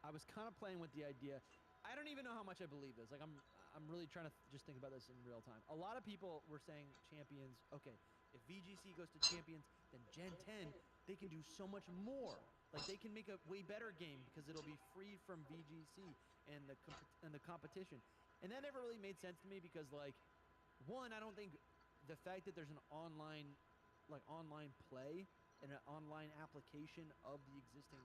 I was kind of playing with the idea. I don't even know how much I believe this. Like, I'm really trying to just think about this in real time. A lot of people were saying Champions. Okay, if VGC goes to Champions, then Gen 10 they can do so much more. Like, they can make a way better game because it'll be free from VGC and the competition. And that never really made sense to me because, like, one, I don't think the fact that there's an online play and an online application of the existing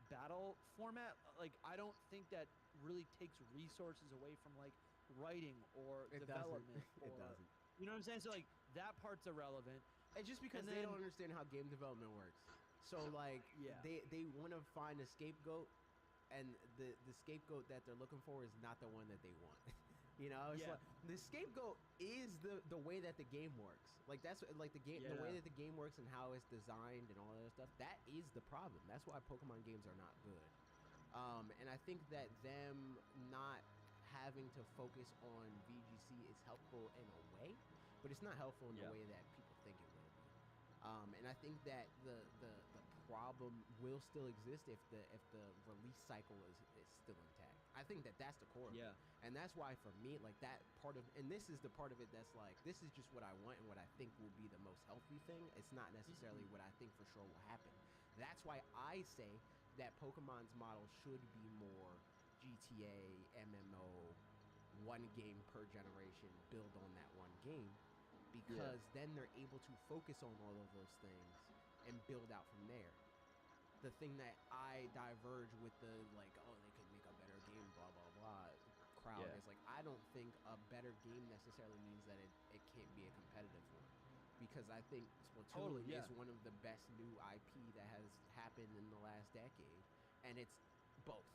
battle format, like, I don't think that really takes resources away from, like, writing or development. It doesn't. You know what I'm saying? So, like, that part's irrelevant. It's just because they don't understand how game development works. So, like, they want to find a scapegoat, and the scapegoat that they're looking for is not the one that they want. You know, it's like, the scapegoat is the way that the game works. Like, that's like the way that the game works and how it's designed and all that stuff. That is the problem. That's why Pokemon games are not good. And I think that them not having to focus on VGC is helpful in a way, but it's not helpful in the way that people think it will be. And I think that the problem will still exist if the release cycle is still intact. I think that that's the core of it. And that's why for me, like, that part of, and this is the part of it that's like, this is just what I want and what I think will be the most healthy thing. It's not necessarily what I think for sure will happen. That's why I say that Pokemon's model should be more GTA, MMO, one game per generation, build on that one game, because then they're able to focus on all of those things and build out from there. The thing that I diverge with the, like, oh, they could make a better game, blah, blah, blah, crowd is like, I don't think a better game necessarily means that it can't be a competitive one. Because I think Splatoon is one of the best new IP that has happened in the last decade. And it's both.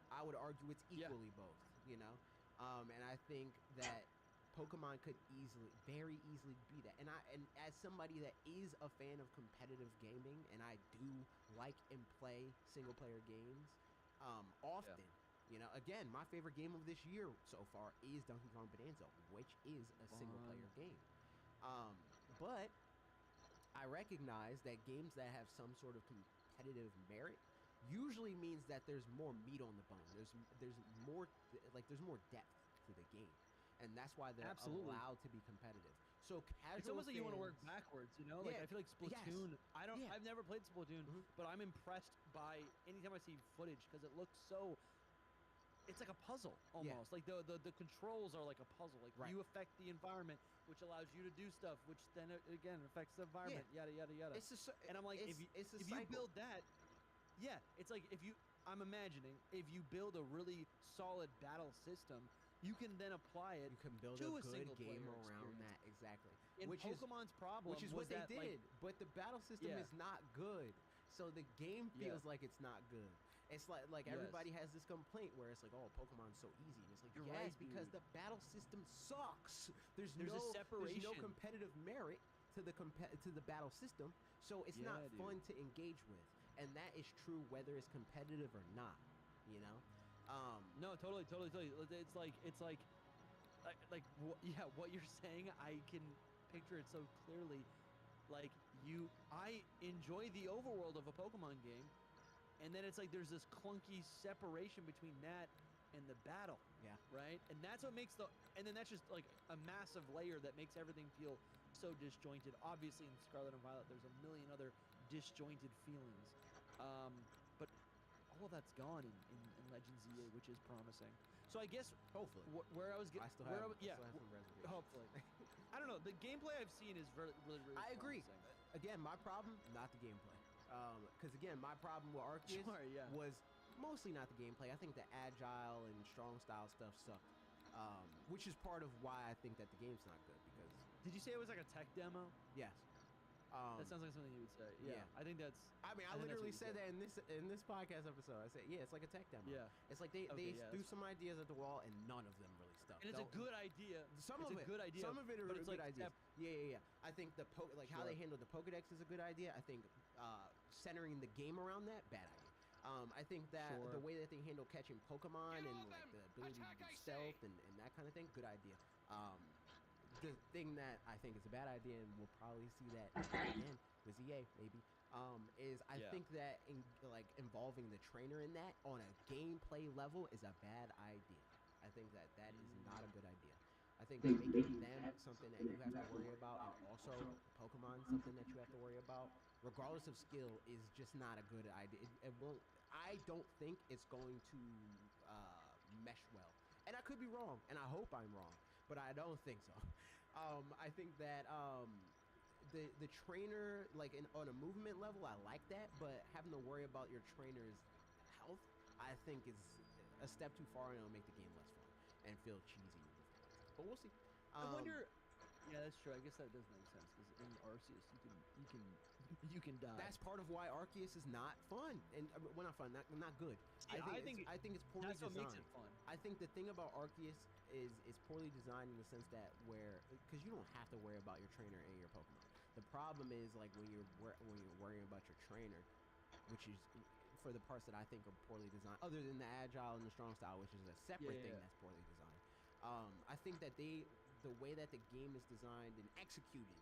I would argue it's equally both, you know? And I think that Pokemon could very easily be that. And as somebody that is a fan of competitive gaming, and I do like and play single player games often, you know, again, my favorite game of this year so far is Donkey Kong Bonanza, which is a single player game. But I recognize that games that have some sort of competitive merit usually means that there's more meat on the bone. There's more there's more depth to the game, and that's why they're allowed to be competitive. So casual. It's almost like you want to work backwards, you know? Like I feel like Splatoon. Yes. I've never played Splatoon, but I'm impressed by anytime I see footage because it looks so. It's like a puzzle almost. Like the controls are like a puzzle. Like you affect the environment, which allows you to do stuff, which then again affects the environment. Yada yada yada. And I'm like, if you build that, it's like I'm imagining if you build a really solid battle system, you can then apply it. You can build to a good game around experience. that exactly. And Pokemon's problem, which is what they did, but the battle system is not good. So the game feels like it's not good. It's like everybody has this complaint where it's like, oh, Pokemon's so easy. And it's like, You're right, because the battle system sucks. There's no a separation. There's no competitive merit to the battle system, so it's not fun to engage with. And that is true whether it's competitive or not. You know. No, totally. It's like what you're saying. I can picture it so clearly. Like I enjoy the overworld of a Pokemon game. And then it's like there's this clunky separation between that and the battle. Yeah. Right? And that's what makes and then that's just like a massive layer that makes everything feel so disjointed. Obviously in Scarlet and Violet there's a million other disjointed feelings. But all that's gone in Legends ZA, which is promising. So I guess hopefully where I was getting still have some reservations. Hopefully. I don't know. The gameplay I've seen is really I agree. Promising. Again, my problem, not the gameplay. Because again, my problem with Arceus was mostly not the gameplay. I think the agile and strong style stuff sucked, which is part of why I think that the game's not good. Because did you say it was like a tech demo? Yes. That sounds like something you would say. Yeah. I think that's. I mean, I literally said that in this podcast episode. I said, it's like a tech demo. Yeah. It's like they threw some ideas at the wall and none of them really stuck. And it's a good idea. Some of it are good ideas. Yeah. I think how they handled the Pokedex is a good idea. I think centering the game around that, bad idea. I think that the way that they handle catching Pokemon and like the ability to do stealth and that kind of thing, good idea. The thing that I think is a bad idea, and we'll probably see that again with ZA maybe, is I think that involving the trainer in that on a gameplay level is a bad idea. I think that is not a good idea. I think making them something that you have to worry about, and also Pokemon something that you have to worry about, regardless of skill, is just not a good idea. It won't. I don't think it's going to mesh well, and I could be wrong, and I hope I'm wrong, but I don't think so. I think that the trainer, on a movement level, I like that, but having to worry about your trainer's health, I think is a step too far, and it'll make the game less fun and feel cheesy. But we'll see. I wonder. Yeah, that's true. I guess that does make sense because in Arceus you can die. That's part of why Arceus is not fun, and well, not fun, not good. Yeah, I think it's poorly that's designed. What makes it fun. I think the thing about Arceus is poorly designed in the sense that because you don't have to worry about your trainer and your Pokemon. The problem is when you're worrying about your trainer, which is for the parts that I think are poorly designed, other than the agile and the strong style, which is a separate thing that's poorly designed. I think that the way that the game is designed and executed,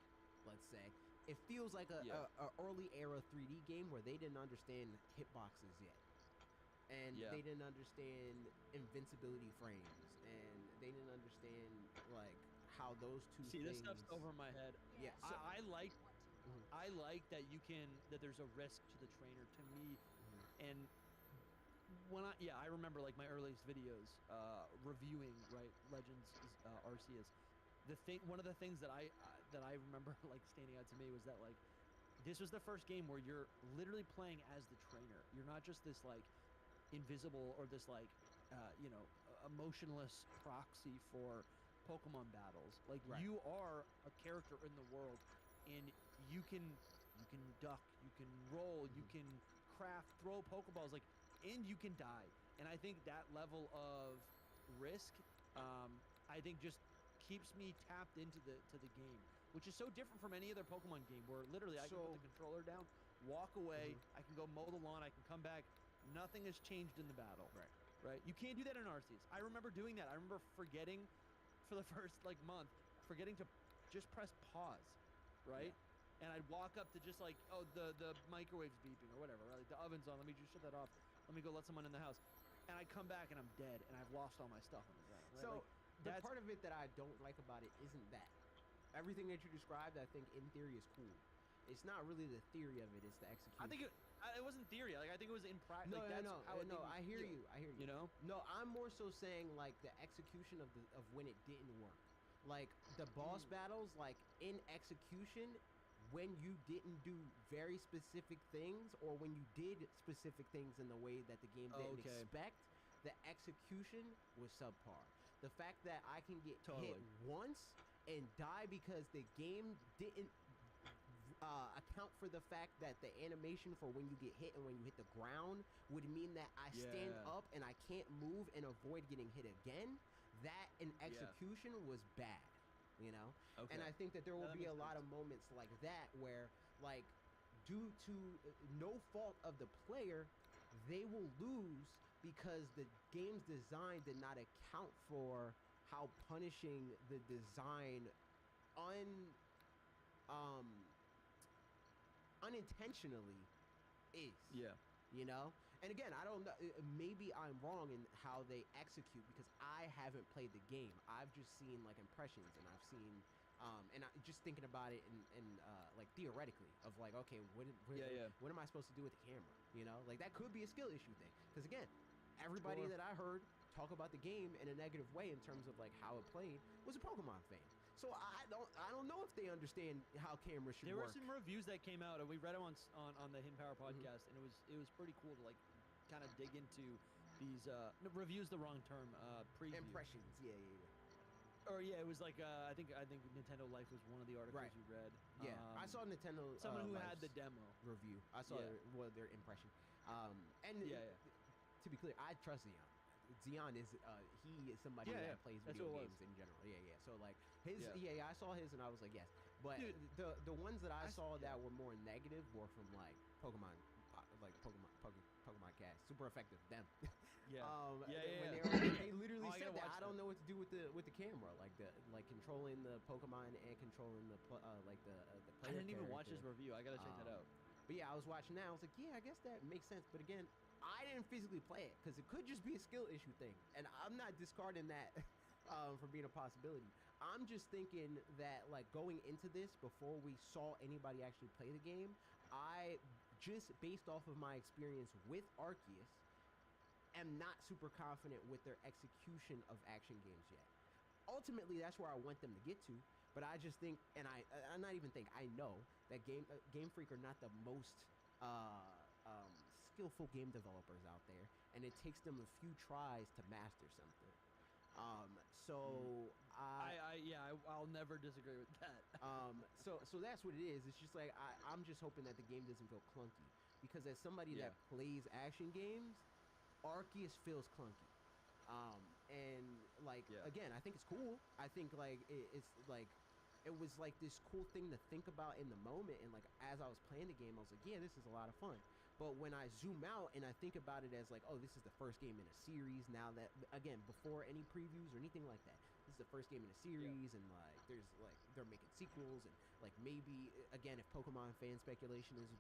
let's say, it feels like a early era 3D game where they didn't understand hitboxes yet, and they didn't understand invincibility frames, and they didn't understand how those two things. This stuff's over my head. Yeah, so, I like that that there's a risk to the trainer to me, and when I remember my earliest videos reviewing Legends Arceus. One of the things that I remember standing out to me was that this was the first game where you're literally playing as the trainer. You're not just this invisible or this emotionless proxy for Pokemon battles. You are a character in the world, and you can duck, you can roll, you can craft, throw Pokeballs, and you can die. And I think that level of risk, I think just keeps me tapped into the game, which is so different from any other Pokemon game where literally I can put the controller down, walk away, I can go mow the lawn, I can come back, nothing has changed in the battle. Right? You can't do that in Arceus. I remember doing that. I remember forgetting for the first month, forgetting to just press pause, right? and I'd walk up to just like, oh, the microwave's beeping or whatever, right? Like the oven's on. Let me just shut that off. Let me go let someone in the house. And I come back and I'm dead and I've lost all my stuff on the ground. Right? So like, the part of it that I don't like about it isn't that. Everything that you described, I think in theory is cool. It's not really the theory of it; it's the execution. I think it wasn't theory. Like I think it was in practice. No, like, no. I hear you. I hear you. You know? No, I'm more so saying like the execution of when it didn't work. Like the boss battles, like in execution, when you didn't do very specific things, or when you did specific things in the way that the game didn't expect, the execution was subpar. The fact that I can get hit once and die because the game didn't account for the fact that the animation for when you get hit and when you hit the ground would mean that I stand up and I can't move and avoid getting hit again. That in execution was bad, you know? And I think that there will be a lot of moments like that where, like, due to no fault of the player, they will lose because the game's design did not account for how punishing the design unintentionally is. Yeah. You know? And again, I don't know. Maybe I'm wrong in how they execute because I haven't played the game. I've just seen like impressions, and I've seen, and just thinking about it in like theoretically of like, okay, what am I supposed to do with the camera? You know, like that could be a skill issue thing. Because again, everybody that I heard talk about the game in a negative way in terms of like how it played was a Pokemon fan. So I don't know if they understand how cameras should work. There were some reviews that came out, and we read them on the Hidden Power podcast, and it was pretty cool to like kind of dig into these reviews. The wrong term, preview. Impressions. Yeah. Or it was like I think Nintendo Life was one of the articles you read. Yeah, I saw Nintendo. Someone who had the demo review. I saw their impression. To be clear, I trust Xeon. Xeon is he is somebody that plays video games in general. Yeah. So like his I saw his and I was like yes. But dude, the ones that I saw that were more negative were from like Pokemon Cast. Super effective them. When they literally said that I don't know what to do with the camera, like controlling the Pokemon and controlling the player. I didn't even watch his review. I gotta check that out. But yeah, I was watching that. I was like, yeah, I guess that makes sense. But again, I didn't physically play it because it could just be a skill issue thing, and I'm not discarding that for being a possibility. I'm just thinking that like going into this before we saw anybody actually play the game, I just based off of my experience with Arceus, am not super confident with their execution of action games yet. Ultimately, that's where I want them to get to. But I just think, and I not even think, I know that Game Freak are not the most skillful game developers out there, and it takes them a few tries to master something. I'll never disagree with that. So that's what it is. It's just like I'm just hoping that the game doesn't feel clunky, because as somebody that plays action games, Arceus feels clunky. And like again, I think it's cool. I think like it's like it was like this cool thing to think about in the moment, and like as I was playing the game, I was like, yeah, this is a lot of fun. But when I zoom out and I think about it as like, oh, this is the first game in a series, now that, again, before any previews or anything like that, this is the first game in a series, and like there's like they're making sequels, and like maybe again, if Pokemon fan speculation is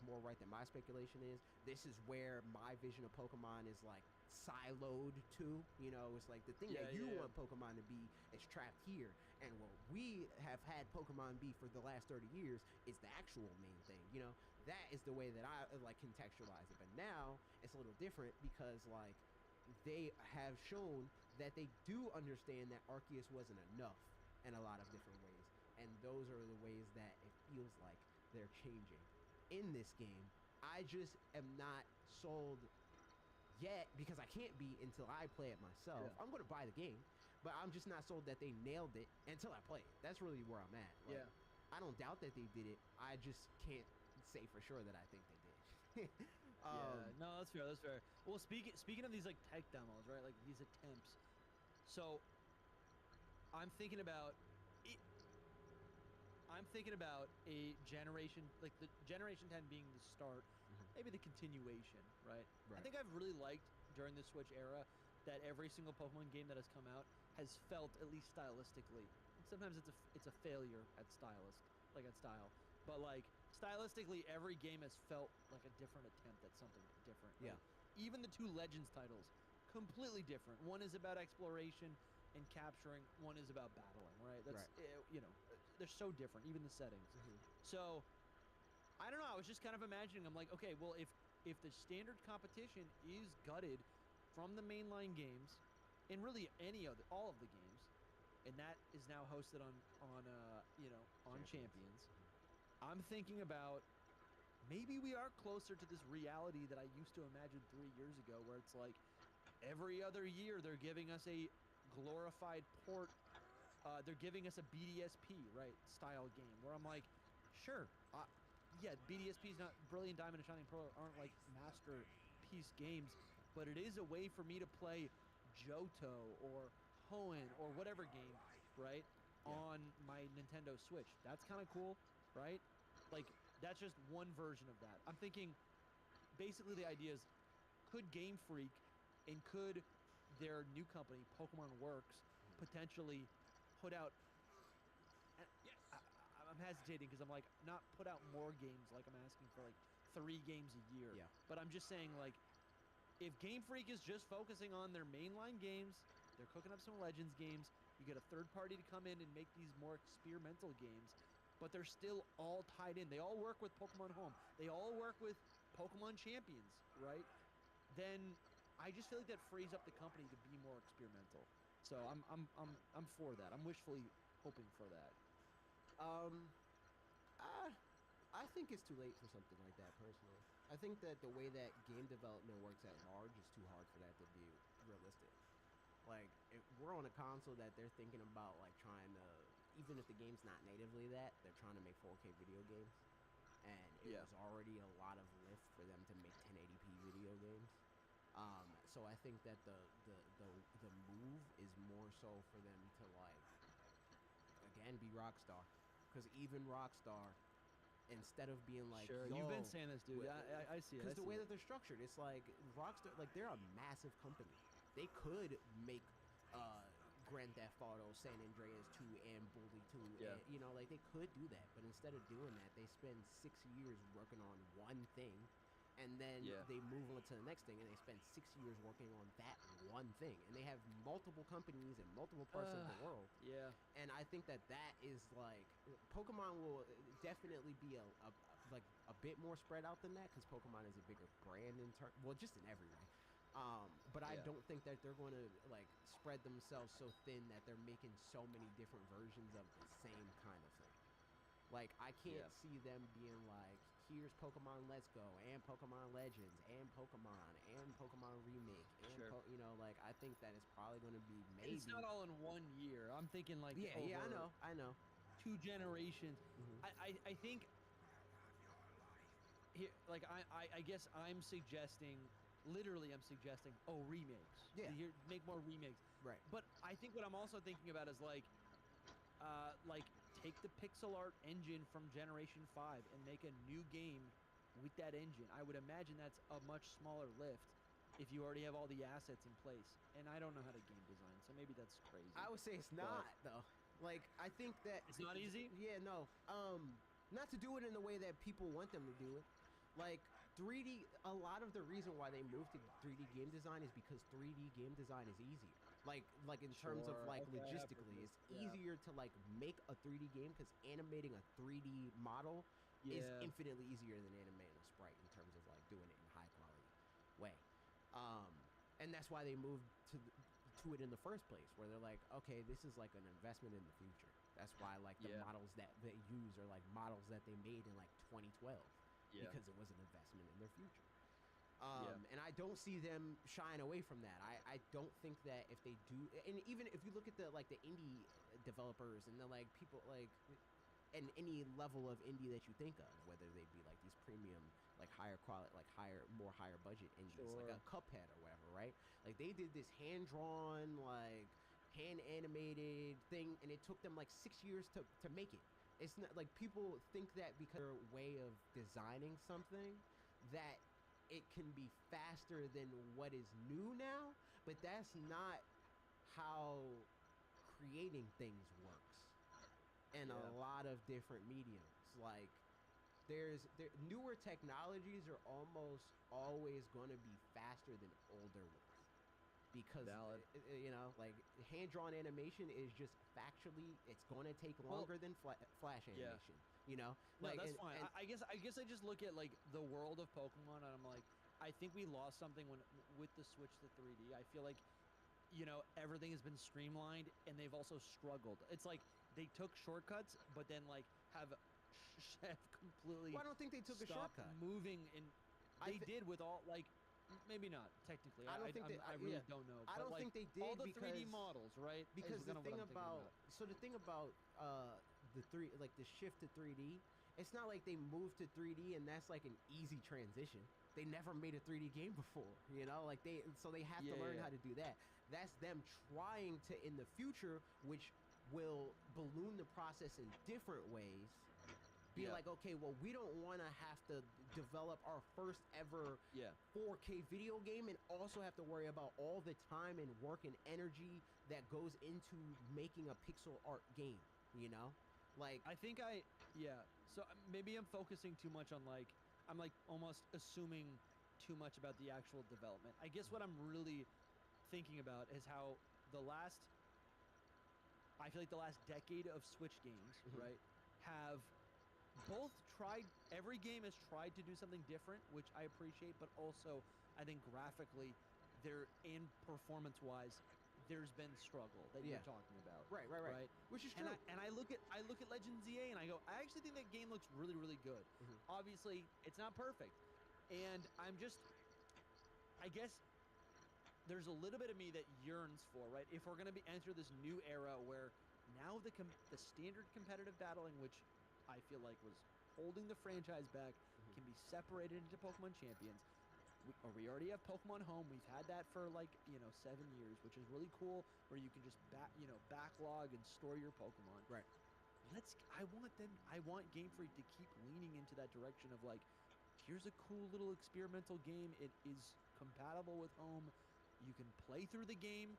more right than my speculation is, this is where my vision of Pokemon is like siloed to. You know, it's like the thing that you want Pokemon to be is trapped here, and what we have had Pokemon be for the last 30 years is the actual main thing. You know, that is the way that I like contextualize it. But now it's a little different because like they have shown that they do understand that Arceus wasn't enough in a lot of different ways, and those are the ways that it feels like they're changing in this game. I just am not sold yet because I can't be until I play it myself. I'm going to buy the game, but I'm just not sold that they nailed it until I play it. That's really where I'm at. Like, I don't doubt that they did it. I just can't say for sure that I think they did. No, that's fair. That's fair. Well, speaking of these like tech demos, right? Like these attempts. So I'm thinking about it. I'm thinking about a generation, like the Generation 10 being the start, maybe the continuation, right? I think I've really liked during the Switch era that every single Pokemon game that has come out has felt, at least stylistically, and sometimes it's a failure at style, but like stylistically, every game has felt like a different attempt at something different. Yeah. Like, even the 2 Legends titles, completely different. One is about exploration and capturing. One is about battling. Right. That's they're so different, even the settings. Mm-hmm. So I don't know. I was just kind of imagining. I'm like, okay, well, if the standard competition is gutted from the mainline games, and really all of the games, and that is now hosted on Champions. I'm thinking about maybe we are closer to this reality that I used to imagine 3 years ago, where it's like every other year they're giving us a glorified port. They're giving us a BDSP style game, where I'm like, sure, yeah, BDSP is not Brilliant Diamond and Shining Pearl aren't like masterpiece games, but it is a way for me to play Johto or Hoenn or whatever game, right, on my Nintendo Switch. That's kind of cool, right? Like, that's just one version of that. I'm thinking, basically the idea is, could Game Freak and could their new company, Pokemon Works, potentially put out... I'm hesitating because I'm like, not put out more games, like I'm asking for like 3 games a year. Yeah. But I'm just saying, like, if Game Freak is just focusing on their mainline games, they're cooking up some Legends games, you get a third party to come in and make these more experimental games, but they're still all tied in. They all work with Pokemon Home. They all work with Pokemon Champions, right? Then I just feel like that frees up the company to be more experimental. So I'm for that. I'm wishfully hoping for that. I think it's too late for something like that, personally. I think that the way that game development works at large is too hard for that to be realistic. Like, if we're on a console that they're thinking about, like, trying to, even if the game's not natively that, they're trying to make 4K video games. And it was already a lot of lift for them to make 1080p video games. So I think that the move is more so for them to, like, again, be Rockstar. Because even Rockstar, instead of being like, sure, you've been saying this, dude. I see it. Because the way that they're structured, it's like Rockstar, like, they're a massive company. They could make Grand Theft Auto, San Andreas 2, and Bully 2. Yeah. And, like, they could do that. But instead of doing that, they spend 6 years working on one thing. And then they move on to the next thing, and they spend 6 years working on that one thing. And they have multiple companies in multiple parts of the world. Yeah. And I think that is, like, Pokemon will definitely be a bit more spread out than that, because Pokemon is a bigger brand just in every way. But I don't think that they're going to, like, spread themselves so thin that they're making so many different versions of the same kind of thing. Like, I can't see them being like, here's Pokemon Let's Go, and Pokemon Legends, and Pokemon Remake, and like, I think that it's probably going to be maybe... It's not all in 1 year. I'm thinking, like, I know. 2 generations. Mm-hmm. I think... Here, like, I guess I'm suggesting... Literally, I'm suggesting, remakes. Yeah. Make more remakes. Right. But I think what I'm also thinking about is, like, take the pixel art engine from Generation 5 and make a new game with that engine. I would imagine that's a much smaller lift if you already have all the assets in place. And I don't know how to game design, so maybe that's crazy. I would say it's not, though. Like, I think that... It's not easy? Yeah, no. Not to do it in the way that people want them to do it. Like, 3D, a lot of the reason why they moved to 3D game design is because 3D game design is easier. Like in terms of, like, logistically, it's easier to, like, make a 3D game, because animating a 3D model is infinitely easier than animating a sprite in terms of, like, doing it in a high quality way. And that's why they moved to it in the first place, where they're like, okay, this is like an investment in the future. That's why, like, the models that they use are like models that they made in, like, 2012. Because it was an investment in their future. And I don't see them shying away from that. I don't think that if they do, and even if you look at the indie developers and the, like, people, like, and any level of indie that you think of, whether they be like these premium, like, higher quality, like higher budget indies, like a Cuphead or whatever, right? Like, they did this hand-drawn, like, hand-animated thing, and it took them like 6 years to make it. It's not like people think that because their way of designing something that it can be faster than what is new now, but that's not how creating things works in a lot of different mediums. Like, newer technologies are almost always going to be faster than older ones. Because like hand-drawn animation is just factually, it's going to take longer than flash animation. No, that's fine. I guess I just look at like the world of Pokemon, and I'm like, I think we lost something with the switch to 3D. I feel like everything has been streamlined, and they've also struggled. It's like they took shortcuts, but then like have completely. Well, I don't think they took a shortcut. Moving, and they did with all like. Maybe not technically. I really don't know. I don't think they did all the 3D models, right? Because the thing about the shift to 3D, it's not like they moved to 3D and that's like an easy transition. They never made a 3D game before, they have to learn how to do that. That's them trying to in the future, which will balloon the process in different ways. Be like, okay, well, we don't want to have to develop our first ever 4K video game and also have to worry about all the time and work and energy that goes into making a pixel art game, Like, I think so maybe I'm focusing too much on I'm almost assuming too much about the actual development. I guess what I'm really thinking about is how I feel like the last decade of Switch games, right, have both tried, every game has tried to do something different, which I appreciate, but also I think graphically and performance-wise, there's been struggle that you're talking about. Right. Which is true. And I look at Legends ZA and I go, I actually think that game looks really, really good. Obviously, it's not perfect. And I guess there's a little bit of me that yearns for, right? If we're going to enter this new era where now the standard competitive battling, which I feel like was holding the franchise back, can be separated into Pokemon Champions. We already have Pokemon Home. We've had that for 7 years, which is really cool, where you can just backlog and store your Pokemon. Right. I want Game Freak to keep leaning into that direction of here's a cool little experimental game. It is compatible with Home. You can play through the game.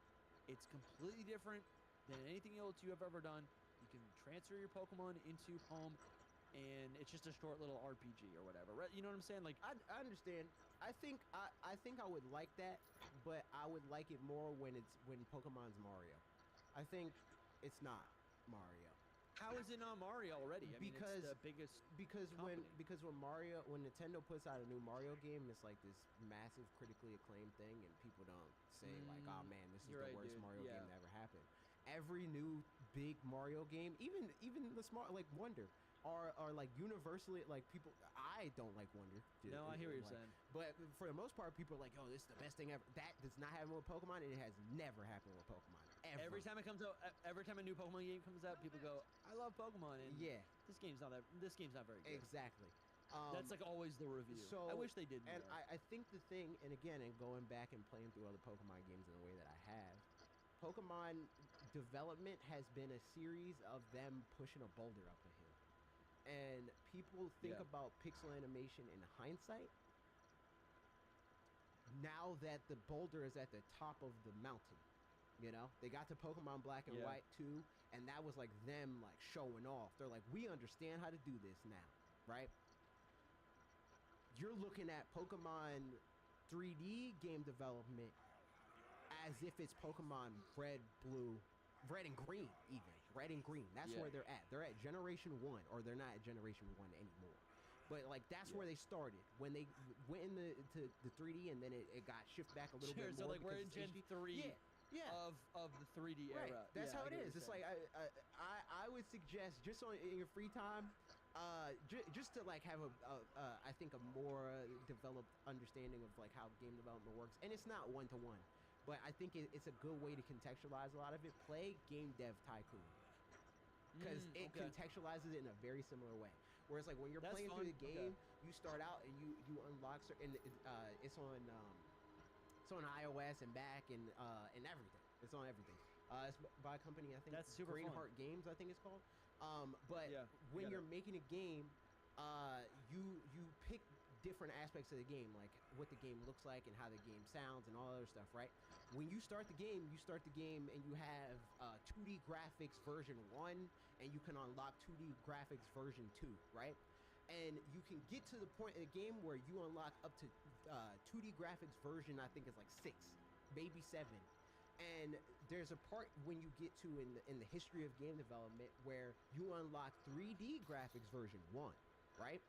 It's completely different than anything else you have ever done. You can transfer your Pokemon into Home, and it's just a short little RPG or whatever. Right? You know what I'm saying? I understand. I think I would like that, but I would like it more when Pokemon's Mario. I think it's not Mario. How is it not Mario already? I mean, it's the biggest company. when Nintendo puts out a new Mario game, it's like this massive critically acclaimed thing, and people don't say oh man, this is the worst Mario game that ever happened. Every new big Mario game, even the small Wonder, are universally people. I don't like Wonder. No, I hear what you're saying. But for the most part, people are like, "Oh, this is the best thing ever." That does not happen with Pokemon, and it has never happened with Pokemon. Ever. Every time it comes out, every time a new Pokemon game comes out, people go, "I love Pokemon," and this game's not very good. Exactly. That's always the review. So I wish they did more. And I think the thing, and again, and going back and playing through other Pokemon games in the way that I have, Pokemon development has been a series of them pushing a boulder up a hill. And people think about pixel animation in hindsight. Now that the boulder is at the top of the mountain, they got to Pokemon Black and White 2, and that was them showing off. They're like, we understand how to do this now, right? You're looking at Pokemon 3D game development as if it's Pokemon Red, Blue, Red and Green, even. Red and Green. That's where they're at. They're at Generation 1, or they're not at Generation 1 anymore. But that's where they started. When they went into the 3D, and then it got shifted back a little bit more. So we're in Gen 3 of the 3D era. That's how it is. It's I would suggest, just in your free time, just to have I think a more developed understanding of how game development works. And it's not one-to-one, but I think it's a good way to contextualize a lot of it. Play Game Dev Tycoon, because it contextualizes it in a very similar way. Whereas when you're playing through the game, you start out and you unlock certain. It's on iOS and Mac and everything. It's on everything. It's by a company, I think. That's super Green fun. Heart Games, I think it's called. But when you're making a game, you pick different aspects of the game, like what the game looks like and how the game sounds and all other stuff, right? When you start the game and you have 2D graphics version 1, and you can unlock 2D graphics version 2, right? and you can get to the point in the game where you unlock up to 2D graphics version. I think it's like 6, maybe 7. And there's a part when you get to in the history of game development where you unlock 3D graphics version 1, right?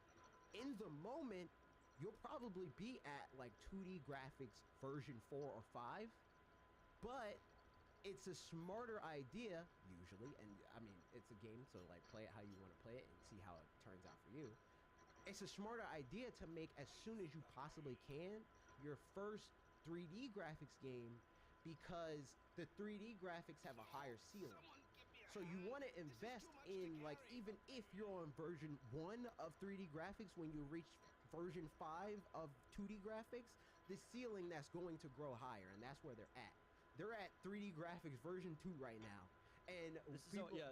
In the moment, you'll probably be at like 2D graphics version 4 or 5, but it's a smarter idea usually, and I mean it's a game, so like play it how you want to play it and see how it turns out for you. It's a smarter idea to make as soon as you possibly can your first 3D graphics game, because the 3D graphics have a higher ceiling. So you want to invest in, like, even if you're on version 1 of 3D graphics, when you reach version 5 of 2D graphics, the ceiling that's going to grow higher, and that's where they're at. They're at 3D graphics version 2 right now. And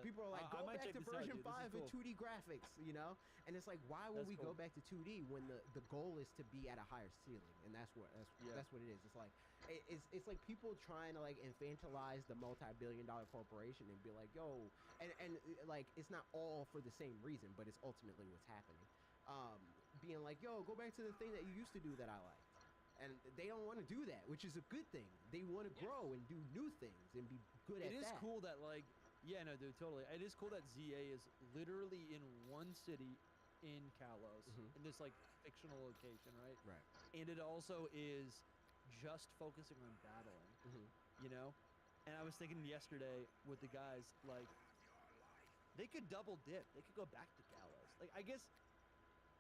people are like, go back to version 5 of 2D graphics, you know? And it's like, why would we go back to 2D when the goal is to be at a higher ceiling? And that's what it is. It's like it's like people trying to like infantilize the multi-billion-dollar corporation and be like, yo, and like it's not all for the same reason, but it's ultimately what's happening. Being like, yo, go back to the thing that you used to do that I liked. And they don't want to do that, which is a good thing. They want to grow and do new things and be good at that. It is cool that, like, yeah, no, dude, totally. It is cool that ZA is literally in one city in Kalos, in this, like, fictional location, right? Right. And it also is just focusing on battling, you know? And I was thinking yesterday with the guys, like, they could double dip. They could go back to Kalos. Like, I guess,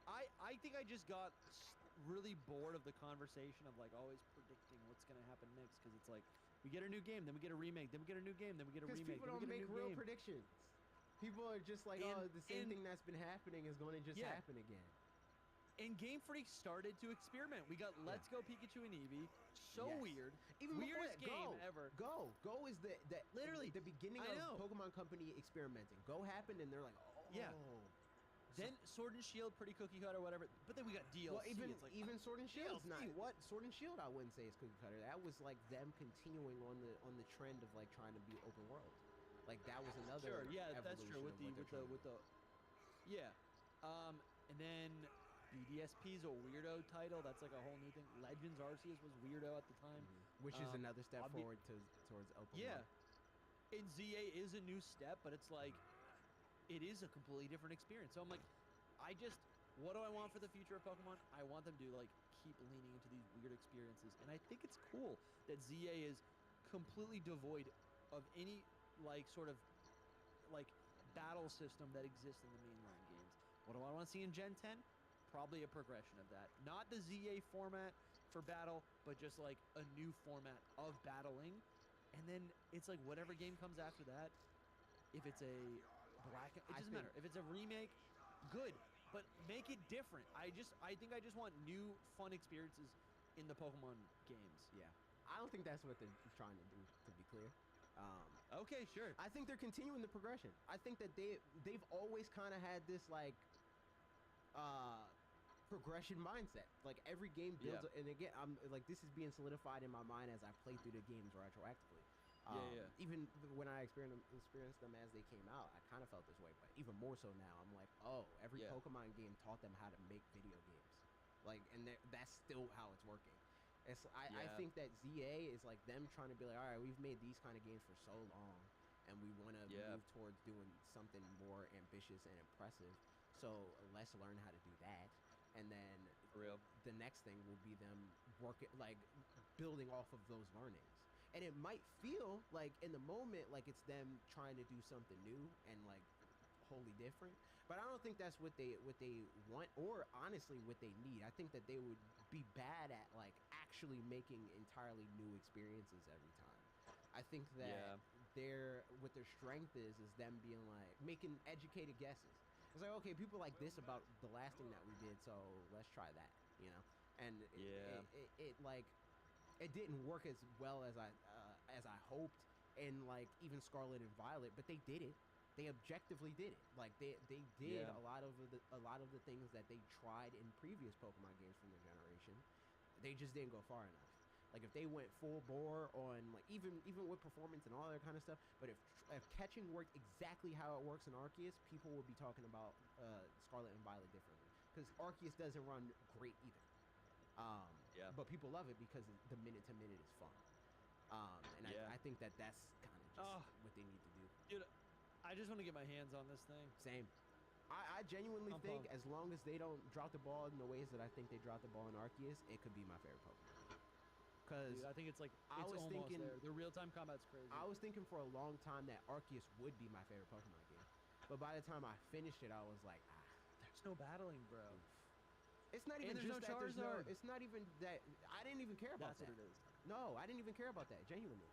I think I just got really bored of the conversation of like always predicting what's going to happen next, because it's like we get a new game, then we get a remake, then we get a new game, then we get a remake. Because people don't make real predictions. People are just like, the same thing that's been happening is going to just happen again. And Game Freak started to experiment. We got Let's Go Pikachu and Eevee. So weird. Even weirdest game ever. Go is the literally the beginning of Pokemon Company experimenting. Go happened and they're like, oh. Yeah. Then Sword and Shield, pretty cookie cutter, whatever. But then we got DLC. Well, like, even Sword and Shield's DLC, not. what? Sword and Shield, I wouldn't say is cookie cutter. That was like them continuing on the trend of like trying to be open world. Like that was another. Sure, yeah, that's true. With the yeah. And then BDSP is a weirdo title. That's like a whole new thing. Legends Arceus was weirdo at the time, which is another step forward towards open world. And ZA is a new step, but it's like, it is a completely different experience. So I'm like, what do I want for the future of Pokemon? I want them to like keep leaning into these weird experiences. And I think it's cool that ZA is completely devoid of any like sort of like battle system that exists in the mainline games. What do I want to see in Gen 10? Probably a progression of that. Not the ZA format for battle, but just like a new format of battling. And then it's like whatever game comes after that, if it's a it doesn't matter. If it's a remake, good, but make it different. I think I just want new fun experiences in the Pokemon games. Yeah. I don't think that's what they're trying to do, to be clear. Okay, sure. I think they're continuing the progression. I think that they've always kind of had this like progression mindset. Like every game builds, and again, I'm like, this is being solidified in my mind as I play through the games retroactively. Even when I experienced them as they came out, I kind of felt this way, but even more so now, I'm like, oh, every Pokemon game taught them how to make video games, like, and that's still how it's working. I think that ZA is like them trying to be like, all right, we've made these kind of games for so long, and we want to move towards doing something more ambitious and impressive. So let's learn how to do that, and then the next thing will be them building off of those learnings. And it might feel like in the moment like it's them trying to do something new and like wholly different, but I don't think that's what they want, or honestly what they need. I think that they would be bad at like actually making entirely new experiences every time. I think that what their strength is them being like making educated guesses. It's like, okay, people like this about the last thing that we did, so let's try that, you know. And it didn't work as well as I hoped, and like even Scarlet and Violet, but they did it. They objectively did it. Like they did a lot of the things that they tried in previous Pokemon games from their generation. They just didn't go far enough. Like if they went full bore on like even with performance and all that kind of stuff, but if catching worked exactly how it works in Arceus, people would be talking about Scarlet and Violet differently. because Arceus doesn't run great either. But people love it because the minute to minute is fun. And I think that's kind of just what they need to do. Dude, I just want to get my hands on this thing. Same. I genuinely think as long as they don't drop the ball in the ways that I think they dropped the ball in Arceus, it could be my favorite Pokemon. Because I think it's like it's almost there. The real-time combat's crazy. I was thinking for a long time that Arceus would be my favorite Pokemon game. But by the time I finished it, I was like, there's no battling, bro. It's not even just that there's no. It's not even that. I didn't even care about that. That's what it is. No, I didn't even care about that. Genuinely.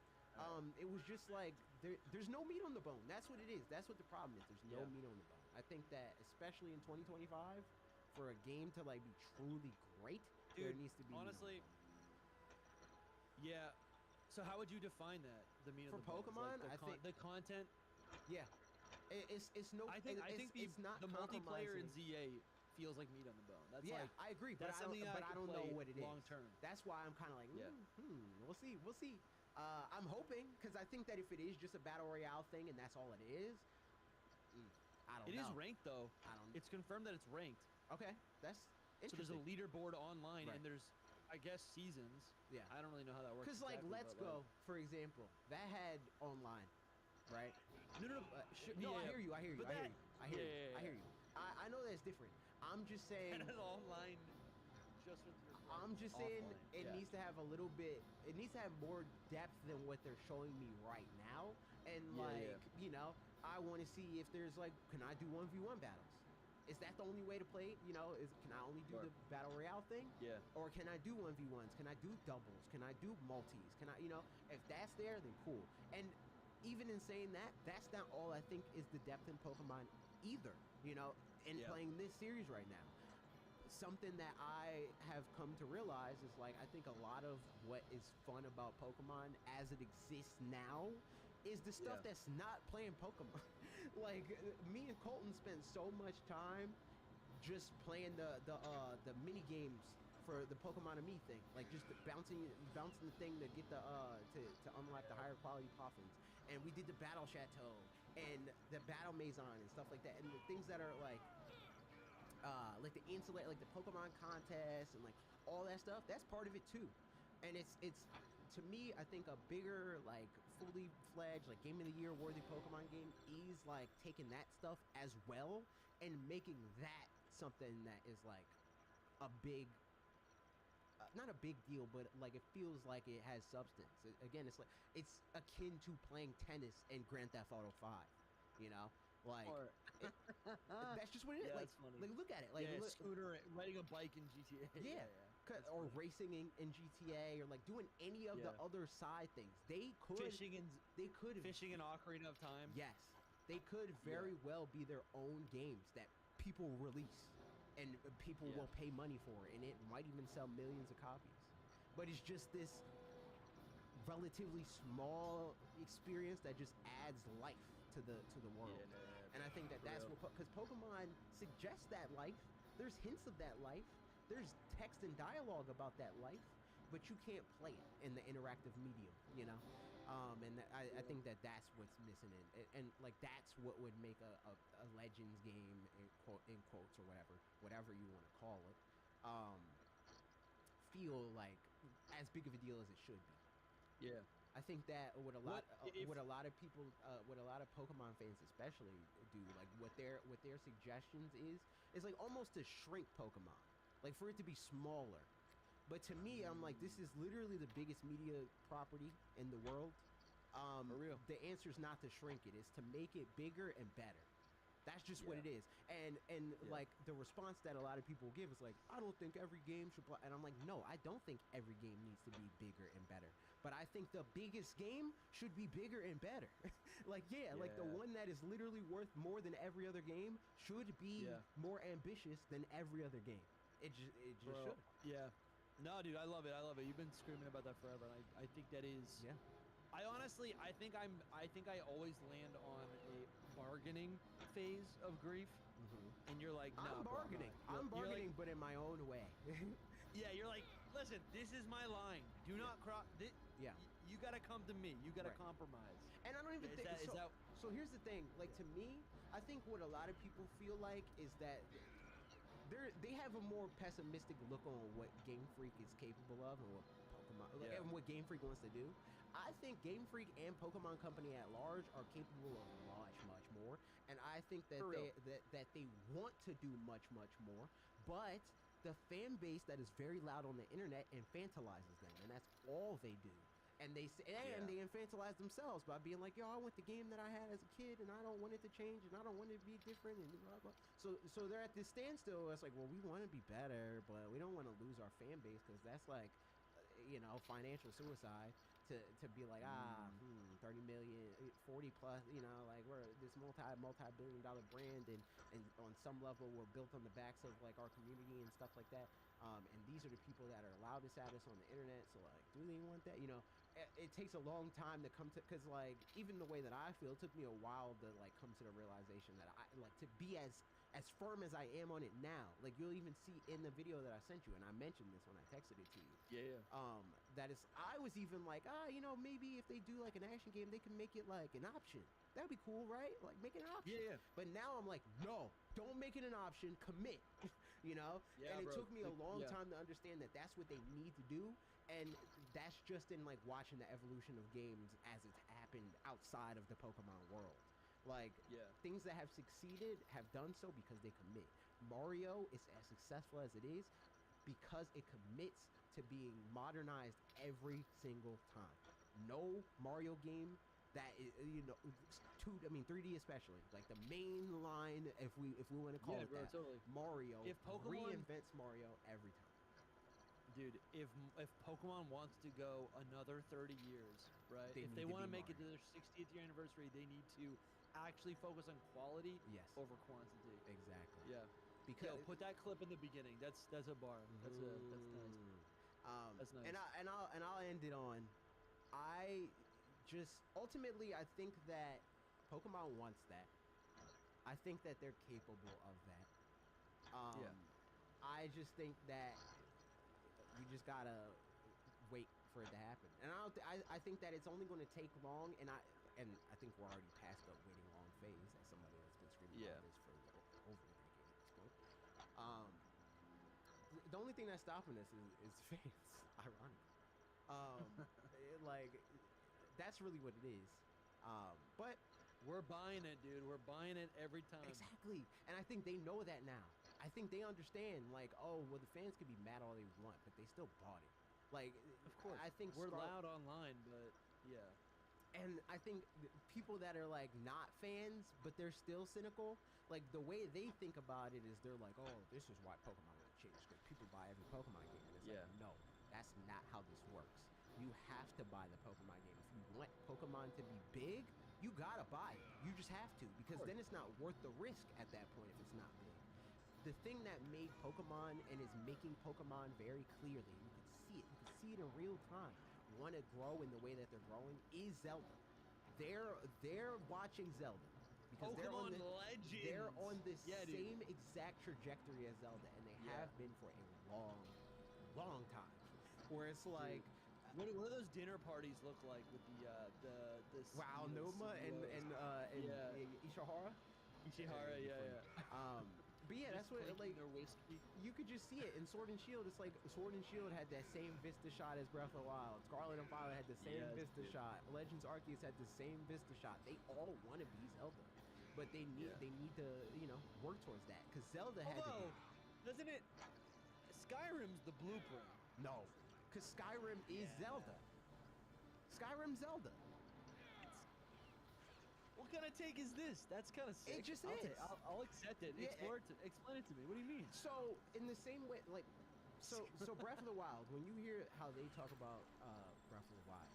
It was just like there's no meat on the bone. That's what it is. That's what the problem is. There's no meat on the bone. I think that especially in 2025, for a game to like be truly great, there needs to be honestly. Yeah. So how would you define that? The meat for on the Pokemon, like I think the content. Yeah. It's no. I think it's not the multiplayer in ZA feels like meat on the bone. That's I agree, but I don't know what it is long term. That's why I'm kind of like, we'll see. I'm hoping, because I think that if it is just a battle royale thing and that's all it is, I don't know. It is ranked though. It's confirmed that it's ranked. Okay, that's interesting. So there's a leaderboard online, and there's, I guess, seasons. Yeah. I don't really know how that works. Because like Let's Go, for example, that had online, right? No. I hear you. I hear you. I know that's different. I'm just saying. And online. I'm just saying it needs to have a little bit. It needs to have more depth than what they're showing me right now. And you know, I want to see if there's like, can I do 1v1 battles? Is that the only way to play it? You know, can I only do the battle royale thing? Yeah. Or can I do 1v1s? Can I do doubles? Can I do multis? Can I, you know, if that's there, then cool. And even in saying that, that's not all I think is the depth in Pokemon either. You know, in playing this series right now. Something that I have come to realize is like, I think a lot of what is fun about Pokemon as it exists now is the stuff that's not playing Pokemon. Like me and Colton spent so much time just playing the mini games for the Pokemon and Me thing, like just bouncing the thing to get the to unlock the higher quality Poffins, and we did the Battle Chateau and the Battle Maison and stuff like that, and the things that are like the insulate, like the Pokemon contest and like all that stuff. That's part of it too, and it's to me, I think a bigger like fully fledged like game of the year worthy Pokemon game is like taking that stuff as well and making that something that is like a big not a big deal, but like it feels like it has substance. Again, it's like it's akin to playing tennis in Grand Theft Auto 5, you know, like that's just what it is. Like look at it, like scooter riding a bike in GTA. Or racing in GTA, or like doing any of the other side things. They could fishing in Ocarina of Time. Yes, they could very well be their own games that people release and people will pay money for, and it might even sell millions of copies. But it's just this relatively small experience that just adds life to the world. And I think that's what, because Pokemon suggests that life. There's hints of that life. There's text and dialogue about that life, but you can't play it in the interactive medium, you know? And I think that's what's missing and like that's what would make a Legends game in quotes or whatever you want to call it, feel like as big of a deal as it should be. Yeah. I think that what a lot of people, what a lot of Pokemon fans especially do, like what their suggestions is like almost to shrink Pokemon. Like for it to be smaller. But to me, I'm like, this is literally the biggest media property in the world. For real. The answer is not to shrink it. It's to make it bigger and better. That's just what it is. And like the response that a lot of people give is like, I don't think every game should play. And I'm like, no, I don't think every game needs to be bigger and better. But I think the biggest game should be bigger and better. like the one that is literally worth more than every other game should be more ambitious than every other game. It just should. Yeah. No, dude, I love it. You've been screaming about that forever, and I think that is. Yeah. I honestly, I think I always land on a bargaining phase of grief, and you're like, no, I'm bargaining. I'm bargaining, but in my own way. Yeah, you're like, listen, this is my line. Do not cross. You gotta come to me. You gotta compromise. And I don't even think so. Here's the thing. Like to me, I think what a lot of people feel like is that they have a more pessimistic look on what Game Freak is capable of and what Pokemon and what Game Freak wants to do. I think Game Freak and Pokemon Company at large are capable of much more, and I think that they want to do much more, but the fan base that is very loud on the internet infantilizes them, and that's all they do. And they infantilize themselves by being like, yo, I want the game that I had as a kid, and I don't want it to change, and I don't want it to be different, and blah, blah. So they're at this standstill. It's like, well, we want to be better, but we don't want to lose our fan base, because that's like, financial suicide to be like, 30 million, 40 plus, like we're this multi-billion dollar brand, and on some level we're built on the backs of like our community and stuff like that. And these are the people that are loudest at us on the internet. So like, do they want that? It takes a long time to come to, because like even the way that I feel, it took me a while to like come to the realization that I like to be as firm as I am on it now. Like you'll even see in the video that I sent you, and I mentioned this when I texted it to you. Yeah. That is, I was even like, maybe if they do like an action game, they can make it like an option. That'd be cool, right? Like make it an option. Yeah. But now I'm like, no, don't make it an option. Commit. Yeah, and it bro. took me a long time to understand that that's what they need to do, and that's just in like watching the evolution of games as it's happened outside of the Pokemon world. Like things that have succeeded have done so because they commit. Mario is as successful as it is because it commits to being modernized every single time. No Mario game that is, 3D especially, like the main line, if we want to call it that, totally. Mario If Pokemon reinvents Mario every time. Dude, if Pokemon wants to go another 30 years, right? If they want to make it to their 60th year anniversary, they need to actually focus on quality over quantity. Exactly. Yeah. Because put that clip in the beginning. That's a bar. That's nice. That's nice. And I'll end it on, I just ultimately I think that Pokemon wants that. I think that they're capable of that. I just think that we just gotta wait for it to happen. And I think that it's only going to take long, and I think we're already past the waiting long phase as somebody that's been screaming about this for over a decade at this point. The only thing that's stopping us is fans, ironically. Like, that's really what it is. But we're buying it, dude. We're buying it every time. Exactly. And I think they know that now. I think they understand, like, oh, well, the fans can be mad all they want, but they still bought it. Like, of course. I think we're loud online, but yeah. And I think people that are like not fans, but they're still cynical, like the way they think about it is they're like, oh, this is why Pokemon will change, because people buy every Pokemon game. And it's like, no, that's not how this works. You have to buy the Pokemon game. If you want Pokemon to be big, you gotta buy it. You just have to, because then it's not worth the risk at that point if it's not big. The thing that made Pokemon and is making Pokemon very clearly, you can see it. You can see it in real time. Want to grow in the way that they're growing is Zelda. They're watching Zelda because Pokemon Legends. They're on the same exact trajectory as Zelda, and they have been for a long time. Where it's like, what do those dinner parties look like with the Wow, Noma and Ishihara? Ishihara, But yeah, that's what, like, their whiskey. You could just see it in Sword and Shield. It's like Sword and Shield had that same Vista shot as Breath of the Wild. Scarlet and Violet had the same Vista shot. Legends Arceus had the same Vista shot. They all want to be Zelda, but they need to work towards that, because Zelda had to. Doesn't it? Skyrim's the blueprint. No, because Skyrim is Zelda. Skyrim's Zelda. What kind of take is this? That's kind of sick. It just is. I'll accept it. Yeah, explain it to me. What do you mean? So in the same way, like, so Breath of the Wild. When you hear how they talk about Breath of the Wild,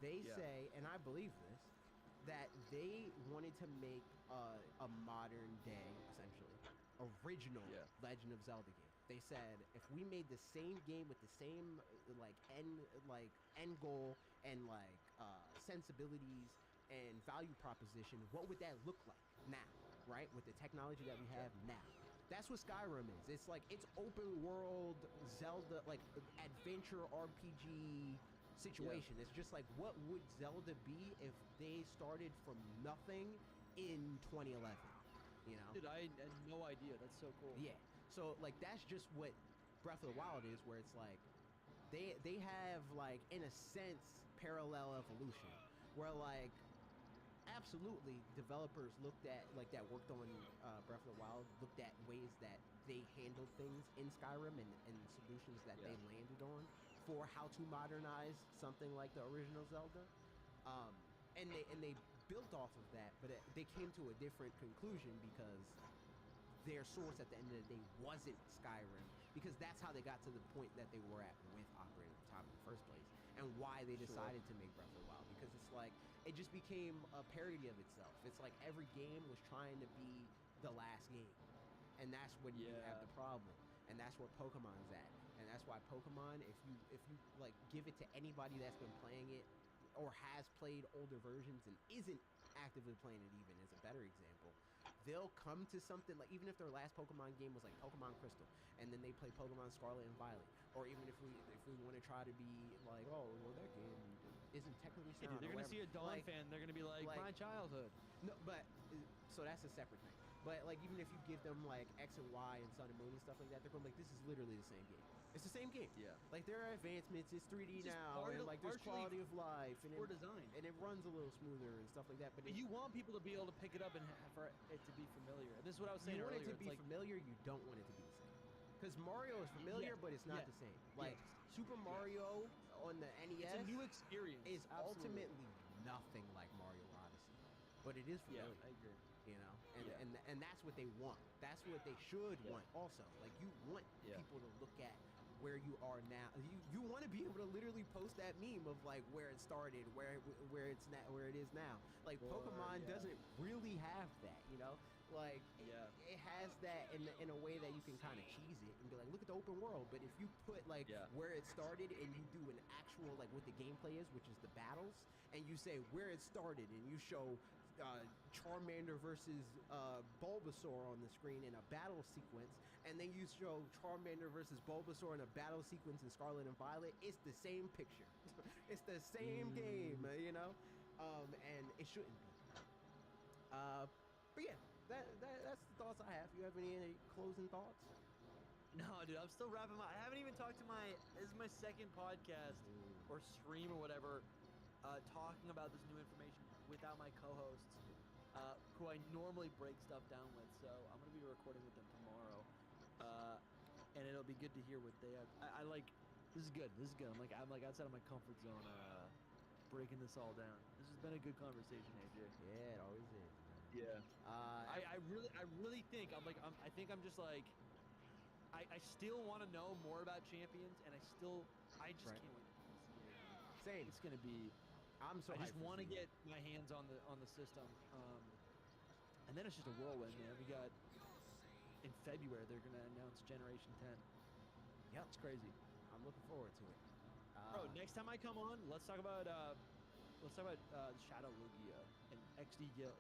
they say, and I believe this, that they wanted to make a modern day, essentially, original Legend of Zelda game. They said, if we made the same game with the same end goal and sensibilities and value proposition, what would that look like now, right? With the technology that we have now. That's what Skyrim is. It's like, it's open world Zelda, like adventure RPG situation. It's just like, what would Zelda be if they started from nothing in 2011? Dude, I had no idea. That's so cool. Yeah. So like that's just what Breath of the Wild is, where it's like they have like in a sense parallel evolution, where like absolutely developers looked at like that worked on Breath of the Wild looked at ways that they handled things in Skyrim and solutions that they landed on for how to modernize something like the original Zelda, um, and they built off of that, but they came to a different conclusion because their source at the end of the day wasn't Skyrim, because that's how they got to the point that they were at with Ocarina of Time in the first place, and why they decided to make Breath of the Wild, because it's like it just became a parody of itself. It's like every game was trying to be the last game, and that's when you have the problem, and that's where Pokemon's at, and that's why Pokemon, if you like give it to anybody that's been playing it or has played older versions and isn't actively playing it, even as a better example, they'll come to something like, even if their last Pokemon game was like Pokemon Crystal, and then they play Pokemon Scarlet and Violet, or even if we want to try to be like, oh well, that game isn't technically sound. They're gonna see a Dawn fan, they're gonna be like my childhood. No, but so that's a separate thing. But like even if you give them like X and Y and Sun and Moon and stuff like that, they're going to be like, this is literally the same game. It's the same game. Yeah. Like there are advancements. It's 3D now, and like there's quality of life, and it runs a little smoother and stuff like that. But you want people to be able to pick it up and for it to be familiar. And this is what I was saying earlier. You want it to be familiar. You don't want it to be the same. Because Mario is familiar, but it's not the same. Like Super Mario on the NES, it's a new experience. Is ultimately nothing like Mario Odyssey, but it is familiar. Yeah, I agree. You know, and that's what they want. That's what they should want. Also, like you want people to look at where you are now. You want to be able to literally post that meme of like where it started, where it is now. Like Pokemon doesn't really have that, you know. Like it has that in a way that you can kind of cheese it and be like, look at the open world. But if you put like where it started and you do an actual like what the gameplay is, which is the battles, and you say where it started and you show Charmander versus Bulbasaur on the screen in a battle sequence, and then you show Charmander versus Bulbasaur in a battle sequence in Scarlet and Violet, it's the same picture. It's the same game, you know? And it shouldn't be. But yeah, that's the thoughts I have. You have any closing thoughts? No, dude, I'm still wrapping I haven't even talked to this is my second podcast or stream or whatever, talking about this new information without my co-hosts, who I normally break stuff down with. So I'm going to be recording with them tomorrow, and it'll be good to hear what they have. I like, this is good. I'm like outside of my comfort zone, breaking this all down. This has been a good conversation, AJ. Yeah, it always is. Yeah. I really think I think I'm just like, I still want to know more about Champions, and I just can't wait. Same. It's gonna be. I just want to get my hands on the system, and then it's just a whirlwind, man. We got in February they're gonna announce Generation 10. Yep, it's crazy. I'm looking forward to it. Bro, next time I come on, let's talk about Shadow Lugia and XD Gale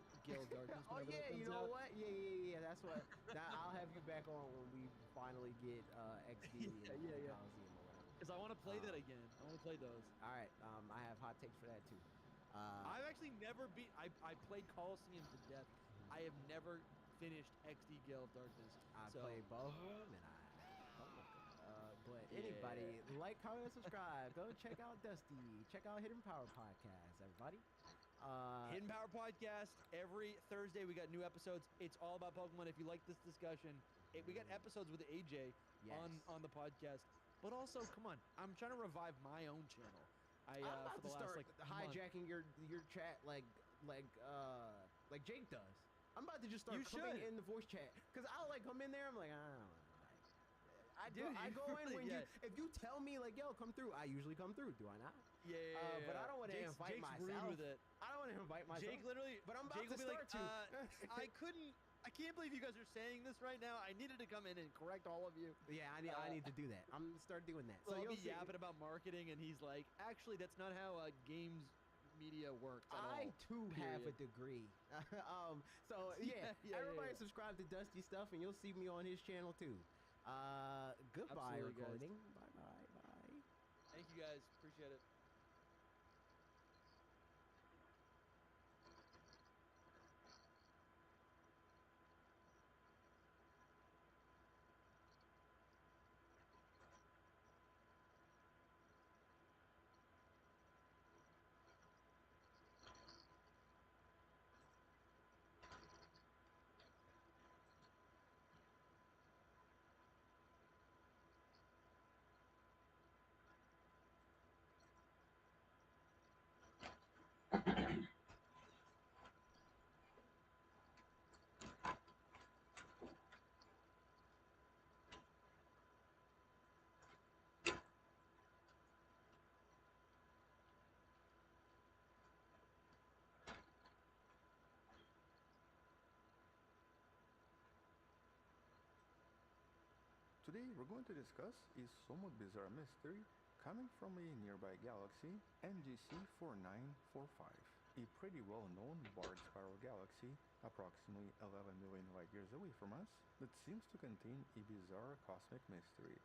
Darkness. Oh yeah, you know what? Yeah. That's what. I'll have you back on when we finally get XD. Yeah. Because I want to play that again. I want to play those. All right. I have hot takes for that too. I've actually never beat. I played Coliseum to death. I have never finished XD Gale of Darkness. I played both of them, and but anybody, like, comment, and subscribe. Go check out Dusty. Check out Hidden Power Podcast, everybody. Hidden Power Podcast. Every Thursday we got new episodes. It's all about Pokemon. If you like this discussion, we got episodes with AJ on the podcast. But also, come on, I'm trying to revive my own channel. I'm about to start hijacking your chat like Jake does. I'm about to just start coming in the voice chat, because I'll like come in there. I'm like, I don't know. I go in when if you tell me like, yo, come through, I usually come through. Do I not? Yeah. But I don't want to invite myself. With it. I don't want to invite myself. Jake literally. But I'm about to start to. I can't believe you guys are saying this right now. I needed to come in and correct all of you. Yeah, I need to do that. I'm gonna start doing that. So I'll be yapping about marketing, and he's like, actually, that's not how games media works at all. I too have a degree. So everybody subscribe to Dusty Stuff, and you'll see me on his channel too. Goodbye, recording. Bye. Thank you guys. Appreciate it. Today we're going to discuss a somewhat bizarre mystery coming from a nearby galaxy, NGC 4945, a pretty well-known barred spiral galaxy approximately 11 million light-years away from us that seems to contain a bizarre cosmic mystery.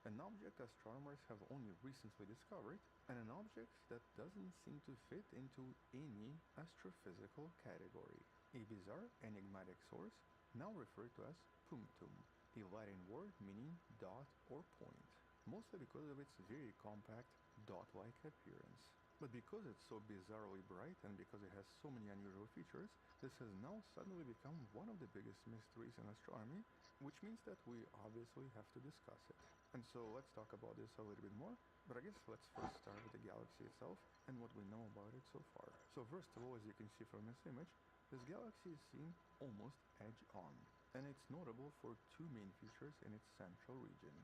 An object astronomers have only recently discovered, and an object that doesn't seem to fit into any astrophysical category. A bizarre, enigmatic source, now referred to as punctum, a Latin word meaning dot or point, mostly because of its very compact, dot-like appearance. But because it's so bizarrely bright and because it has so many unusual features, this has now suddenly become one of the biggest mysteries in astronomy, which means that we obviously have to discuss it. And so let's talk about this a little bit more, but I guess let's first start with the galaxy itself and what we know about it so far. So first of all, as you can see from this image, this galaxy is seen almost edge-on, and it's notable for two main features in its central region.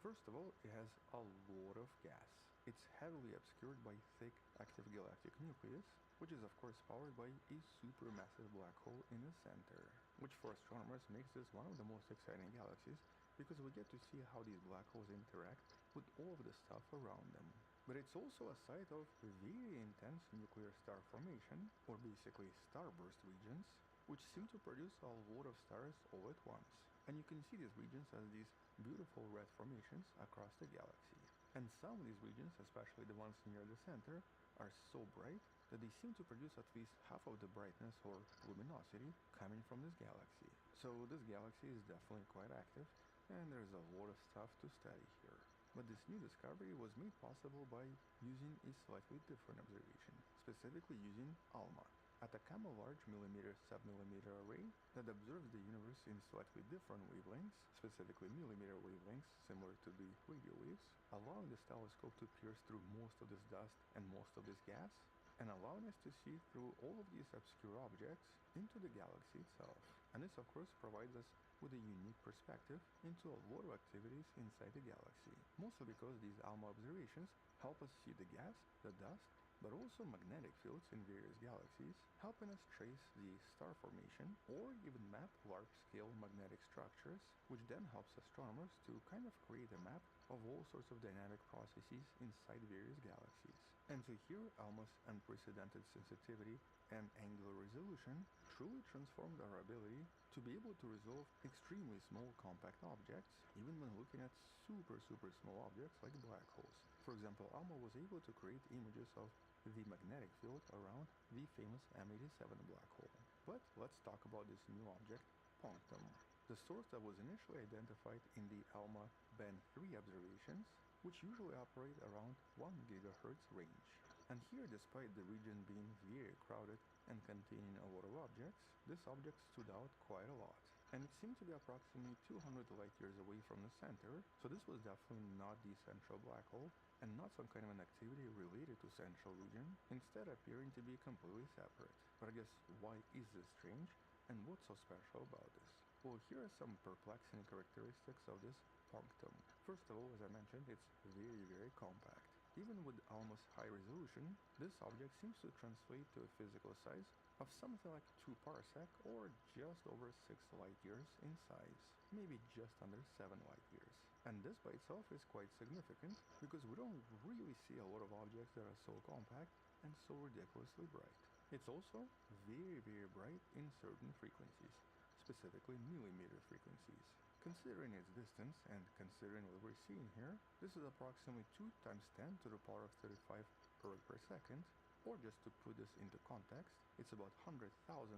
First of all, it has a lot of gas. It's heavily obscured by thick active galactic nucleus, which is of course powered by a supermassive black hole in the center, which for astronomers makes this one of the most exciting galaxies because we get to see how these black holes interact with all of the stuff around them. But it's also a site of very intense nuclear star formation, or basically starburst regions, which seem to produce a lot of stars all at once. And you can see these regions as these beautiful red formations across the galaxy. And some of these regions, especially the ones near the center, are so bright that they seem to produce at least half of the brightness or luminosity coming from this galaxy. So this galaxy is definitely quite active, and there's a lot of stuff to study here. But this new discovery was made possible by using a slightly different observation, specifically using ALMA, Atacama Large Millimeter Submillimeter Array that observes the universe in slightly different wavelengths, specifically millimeter wavelengths similar to the radio waves, allowing this telescope to pierce through most of this dust and most of this gas, and allowing us to see through all of these obscure objects into the galaxy itself. And this of course provides us with a unique perspective into a lot of activities inside the galaxy, mostly because these ALMA observations help us see the gas, the dust, but also magnetic fields in various galaxies, helping us trace the star formation or even map large-scale magnetic structures, which then helps astronomers to kind of create a map of all sorts of dynamic processes inside various galaxies. And so here, ALMA's unprecedented sensitivity and angular resolution truly transformed our ability to be able to resolve extremely small compact objects, even when looking at super small objects like black holes. For example, ALMA was able to create images of the magnetic field around the famous M87 black hole. But let's talk about this new object, punctum, the source that was initially identified in the ALMA Ben3 observations, which usually operate around 1 GHz range. And here, despite the region being very crowded and containing a lot of objects, this object stood out quite a lot. And it seemed to be approximately 200 light-years away from the center, so this was definitely not the central black hole, and not some kind of an activity related to central region, instead appearing to be completely separate. But I guess, why is this strange, and what's so special about this? Well, here are some perplexing characteristics of this punctum. First of all, as I mentioned, it's very compact. Even with almost high resolution, this object seems to translate to a physical size of something like 2 parsec or just over 6 light-years in size, maybe just under 7 light-years. And this by itself is quite significant because we don't really see a lot of objects that are so compact and so ridiculously bright. It's also very bright in certain frequencies, specifically millimeter frequencies. Considering its distance and considering what we're seeing here, this is approximately 2 × 10⁻35 erg per second, or just to put this into context, it's about 100,000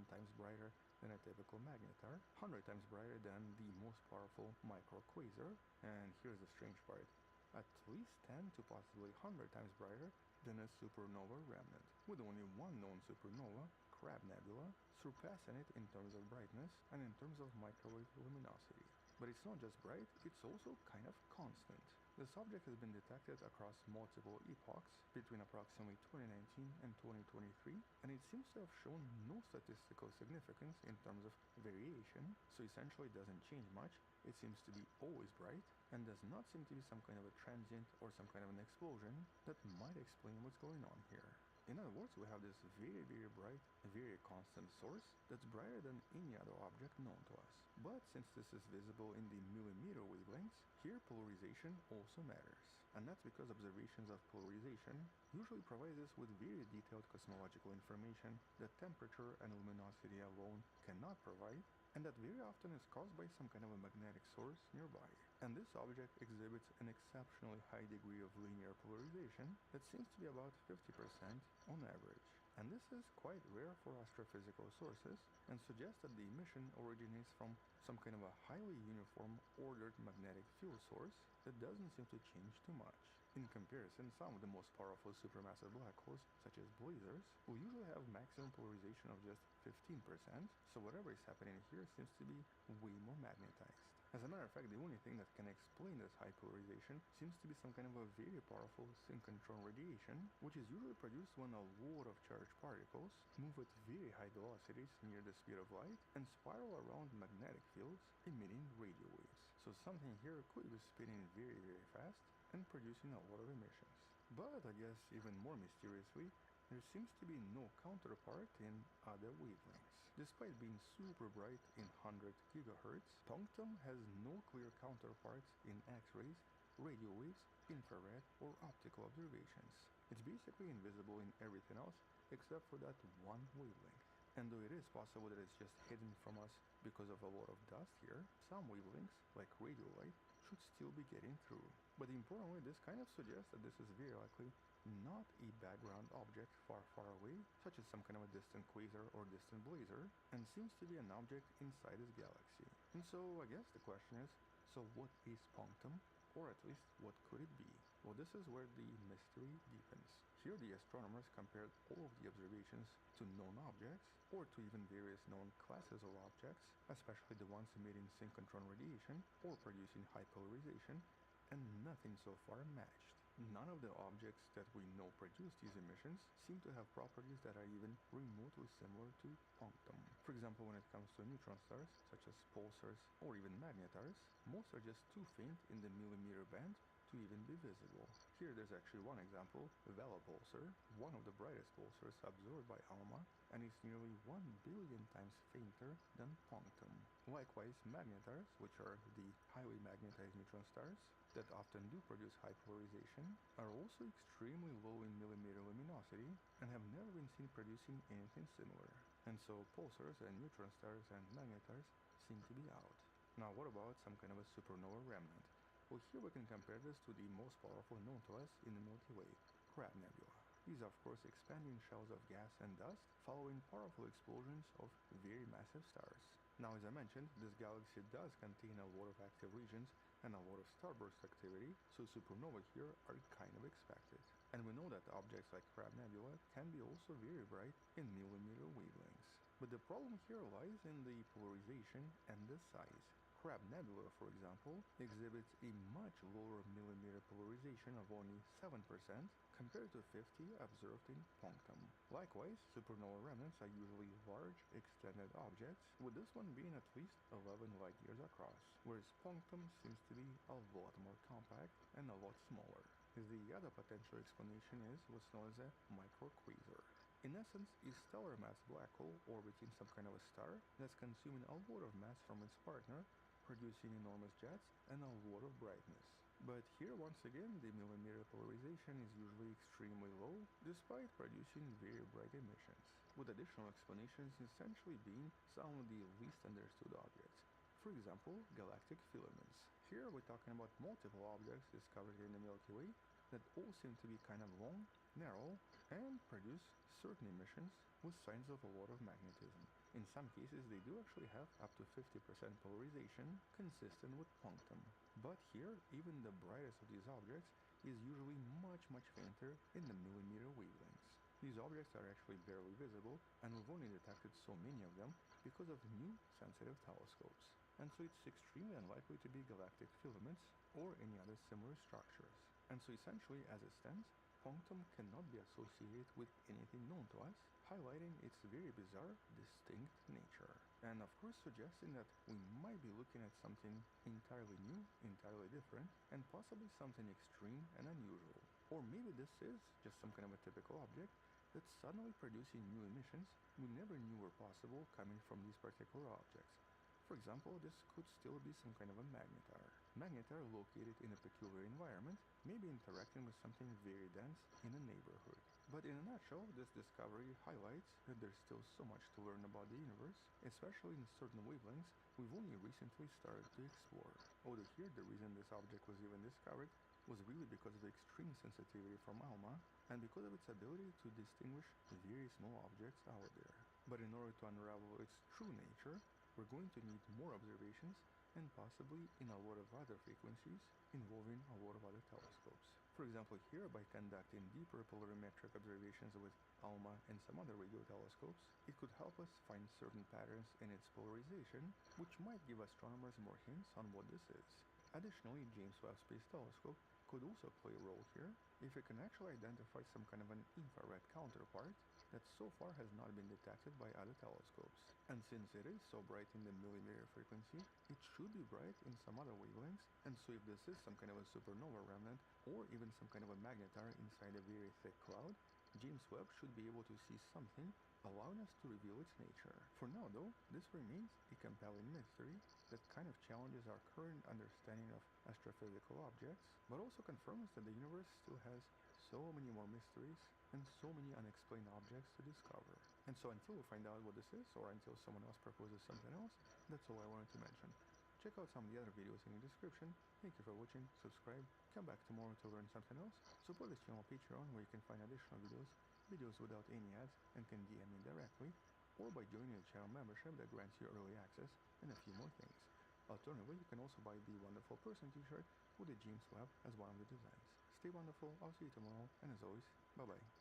times brighter than a typical magnetar, 100 times brighter than the most powerful microquasar, and here's the strange part, at least 10 to possibly 100 times brighter than a supernova remnant, with only one known supernova, Crab Nebula, surpassing it in terms of brightness and in terms of microwave luminosity. But it's not just bright, it's also kind of constant. This object has been detected across multiple epochs between approximately 2019 and 2023, and it seems to have shown no statistical significance in terms of variation, so essentially it doesn't change much, it seems to be always bright, and does not seem to be some kind of a transient or some kind of an explosion that might explain what's going on here. In other words, we have this very, very bright, very constant source that's brighter than any other object known to us. But since this is visible in the millimeter wavelengths, here polarization also matters. And that's because observations of polarization usually provide us with very detailed cosmological information that temperature and luminosity alone cannot provide, and that very often is caused by some kind of a magnetic source nearby. And this object exhibits an exceptionally high degree of linear polarization that seems to be about 50% on average. And this is quite rare for astrophysical sources and suggests that the emission originates from some kind of a highly uniform ordered magnetic field source that doesn't seem to change too much. In comparison, some of the most powerful supermassive black holes, such as blazars, will usually have maximum polarization of just 15%, so whatever is happening here seems to be way more magnetized. As a matter of fact, the only thing that can explain this high polarization seems to be some kind of a very powerful synchrotron radiation, which is usually produced when a lot of charged particles move at very high velocities near the speed of light and spiral around magnetic fields, emitting radio waves. So something here could be spinning very, very fast and producing a lot of emissions. But I guess even more mysteriously, there seems to be no counterpart in other wavelengths. Despite being super bright in 100 gigahertz, punctum has no clear counterparts in X-rays, radio waves, infrared, or optical observations. It's basically invisible in everything else except for that one wavelength. And though it is possible that it's just hidden from us because of a lot of dust here, some wavelengths, like radio light, should still be getting through. But importantly, this kind of suggests that this is very likely not a background object far, far away, such as some kind of a distant quasar or distant blazar, and seems to be an object inside this galaxy. And so I guess the question is, so what is punctum? Or at least, what could it be? Well, this is where the mystery deepens. Here the astronomers compared all of the observations to known objects, or to even various known classes of objects, especially the ones emitting synchrotron radiation or producing high polarization, and nothing so far matched. None of the objects that we know produce these emissions seem to have properties that are even remotely similar to punctum. For example, when it comes to neutron stars, such as pulsars or even magnetars, most are just too faint in the millimeter band to even be visible. Here there's actually one example, Vela pulsar, one of the brightest pulsars observed by ALMA, and is nearly 1 billion times fainter than punctum. Likewise, magnetars, which are the highly magnetized neutron stars that often do produce high polarization, are also extremely low in millimeter luminosity and have never been seen producing anything similar. And so pulsars and neutron stars and magnetars seem to be out. Now what about some kind of a supernova remnant? Well, here we can compare this to the most powerful known to us in the Milky Way, Crab Nebula. These are of course expanding shells of gas and dust following powerful explosions of very massive stars. Now as I mentioned, this galaxy does contain a lot of active regions and a lot of starburst activity, so supernovae here are kind of expected. And we know that objects like Crab Nebula can be also very bright in millimeter wavelengths. But the problem here lies in the polarization and the size. Crab Nebula, for example, exhibits a much lower millimeter polarization of only 7% compared to 50 observed in punctum. Likewise, supernova remnants are usually large, extended objects, with this one being at least 11 light years across, whereas punctum seems to be a lot more compact and a lot smaller. The other potential explanation is what's known as a microquasar. In essence, a stellar mass black hole orbiting some kind of a star that's consuming a lot of mass from its partner, producing enormous jets and a lot of brightness. But here once again the millimeter polarization is usually extremely low despite producing very bright emissions, with additional explanations essentially being some of the least understood objects. For example, galactic filaments. Here we're talking about multiple objects discovered in the Milky Way that all seem to be kind of long, narrow, and produce certain emissions with signs of a lot of magnetism. In some cases, they do actually have up to 50% polarization consistent with punctum. But here, even the brightest of these objects is usually much, much fainter in the millimeter wavelengths. These objects are actually barely visible, and we've only detected so many of them because of new sensitive telescopes. And so it's extremely unlikely to be galactic filaments or any other similar structures. And so essentially, as it stands, punctum cannot be associated with anything known to us, highlighting its very bizarre, distinct nature. And of course suggesting that we might be looking at something entirely new, entirely different, and possibly something extreme and unusual. Or maybe this is just some kind of a typical object that suddenly producing new emissions we never knew were possible coming from these particular objects. For example, this could still be some kind of a magnetar. Magnetar located in a peculiar environment, maybe interacting with something very dense in a neighborhood. But in a nutshell, this discovery highlights that there's still so much to learn about the universe, especially in certain wavelengths we've only recently started to explore. Although here the reason this object was even discovered was really because of the extreme sensitivity from ALMA and because of its ability to distinguish very small objects out there. But in order to unravel its true nature, we're going to need more observations and possibly in a lot of other frequencies involving a lot of other telescopes. For example, here by conducting deeper polarimetric observations with ALMA and some other radio telescopes, it could help us find certain patterns in its polarization, which might give astronomers more hints on what this is. Additionally, James Webb Space Telescope could also play a role here if it can actually identify some kind of an infrared counterpart that so far has not been detected by other telescopes. And since it is so bright in the millimeter frequency, it should be bright in some other wavelengths, and so if this is some kind of a supernova remnant or even some kind of a magnetar inside a very thick cloud, James Webb should be able to see something allowing us to reveal its nature. For now though, this remains a compelling mystery that kind of challenges our current understanding of astrophysical objects, but also confirms that the universe still has so many more mysteries and so many unexplained objects to discover. And so until we find out what this is, or until someone else proposes something else, that's all I wanted to mention. Check out some of the other videos in the description. Thank you for watching, subscribe, come back tomorrow to learn something else, support this channel on Patreon where you can find additional videos without any ads and can DM me directly, or by joining the channel membership that grants you early access and a few more things. Alternatively, you can also buy the Wonderful Person t-shirt with the James Webb as one of the designs. Stay wonderful, I'll see you tomorrow, and as always, bye bye.